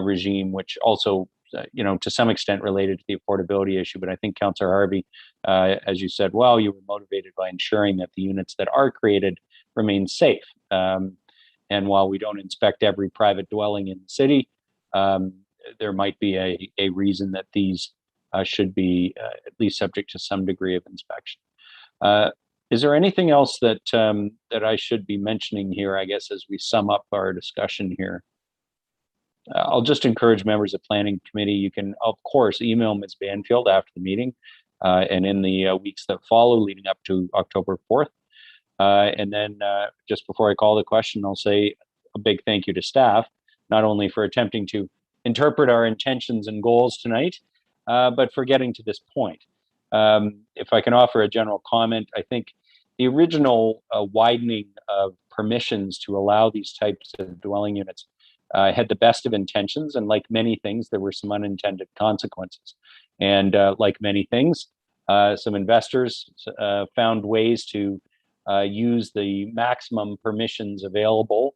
Speaker 3: regime, which also, to some extent related to the affordability issue. But I think, Councillor Harvey, as you said, well, you were motivated by ensuring that the units that are created remain safe. And while we don't inspect every private dwelling in the city, there might be a reason that these should be at least subject to some degree of inspection. Is there anything else that that I should be mentioning here, I guess, as we sum up our discussion here? I'll just encourage members of Planning Committee, you can, of course, email Ms. Banfield after the meeting and in the weeks that follow leading up to October 4th. And then just before I call the question, I'll say a big thank you to staff, not only for attempting to interpret our intentions and goals tonight, but for getting to this point. If I can offer a general comment, I think the original widening of permissions to allow these types of dwelling units had the best of intentions, and like many things, there were some unintended consequences. And like many things, some investors found ways to use the maximum permissions available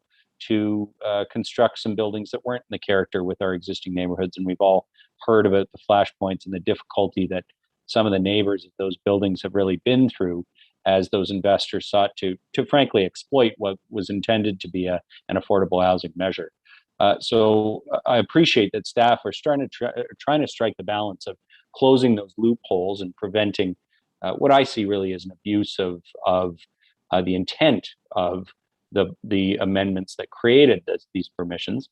Speaker 3: to construct some buildings that weren't in the character with our existing neighborhoods. And we've all heard about the flashpoints and the difficulty that some of the neighbors of those buildings have really been through as those investors sought to frankly exploit what was intended to be an affordable housing measure. So I appreciate that staff are trying to strike the balance of closing those loopholes and preventing what I see really as an abuse of the intent of the amendments that created these permissions,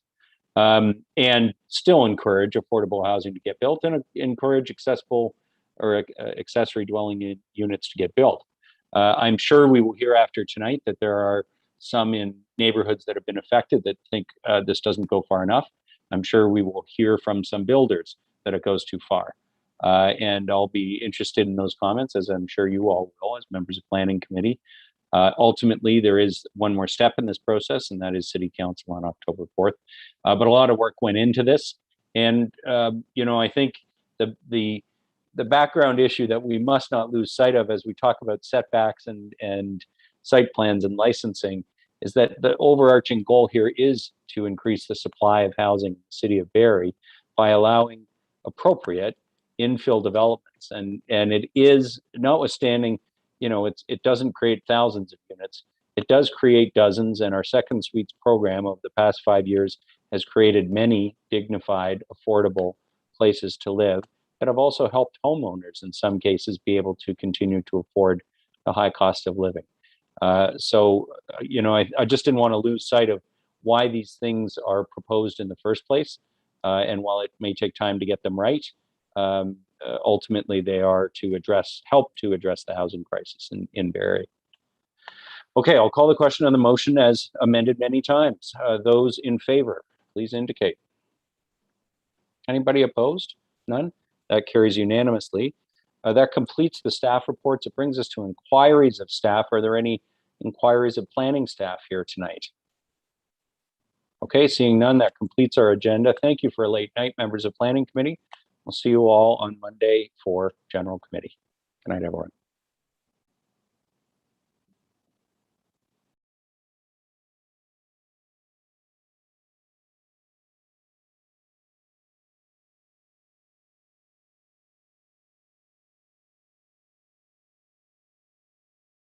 Speaker 3: and still encourage affordable housing to get built and encourage accessible or accessory dwelling units to get built. I'm sure we will hear after tonight that there are some in neighborhoods that have been affected that think this doesn't go far enough. I'm sure we will hear from some builders that it goes too far. And I'll be interested in those comments, as I'm sure you all will as members of Planning Committee. Ultimately, there is one more step in this process, and that is City Council on October 4th. But a lot of work went into this. And, I think the background issue that we must not lose sight of as we talk about setbacks and site plans and licensing is that the overarching goal here is to increase the supply of housing in the city of Barrie by allowing appropriate infill developments. And it is, notwithstanding, it doesn't create thousands of units. It does create dozens, and our Second Suites program over the past 5 years has created many dignified, affordable places to live that have also helped homeowners in some cases be able to continue to afford the high cost of living. So, I just didn't want to lose sight of why these things are proposed in the first place. And while it may take time to get them right, ultimately they are to help to address the housing crisis in Barrie. Okay, I'll call the question on the motion as amended many times. Those in favor, please indicate. Anybody opposed? None? That carries unanimously. That completes the staff reports. It brings us to inquiries of staff. Are there any inquiries of planning staff here tonight? Okay, seeing none, that completes our agenda. Thank you for a late night, members of Planning Committee. We'll see you all on Monday for General Committee. Good night, everyone.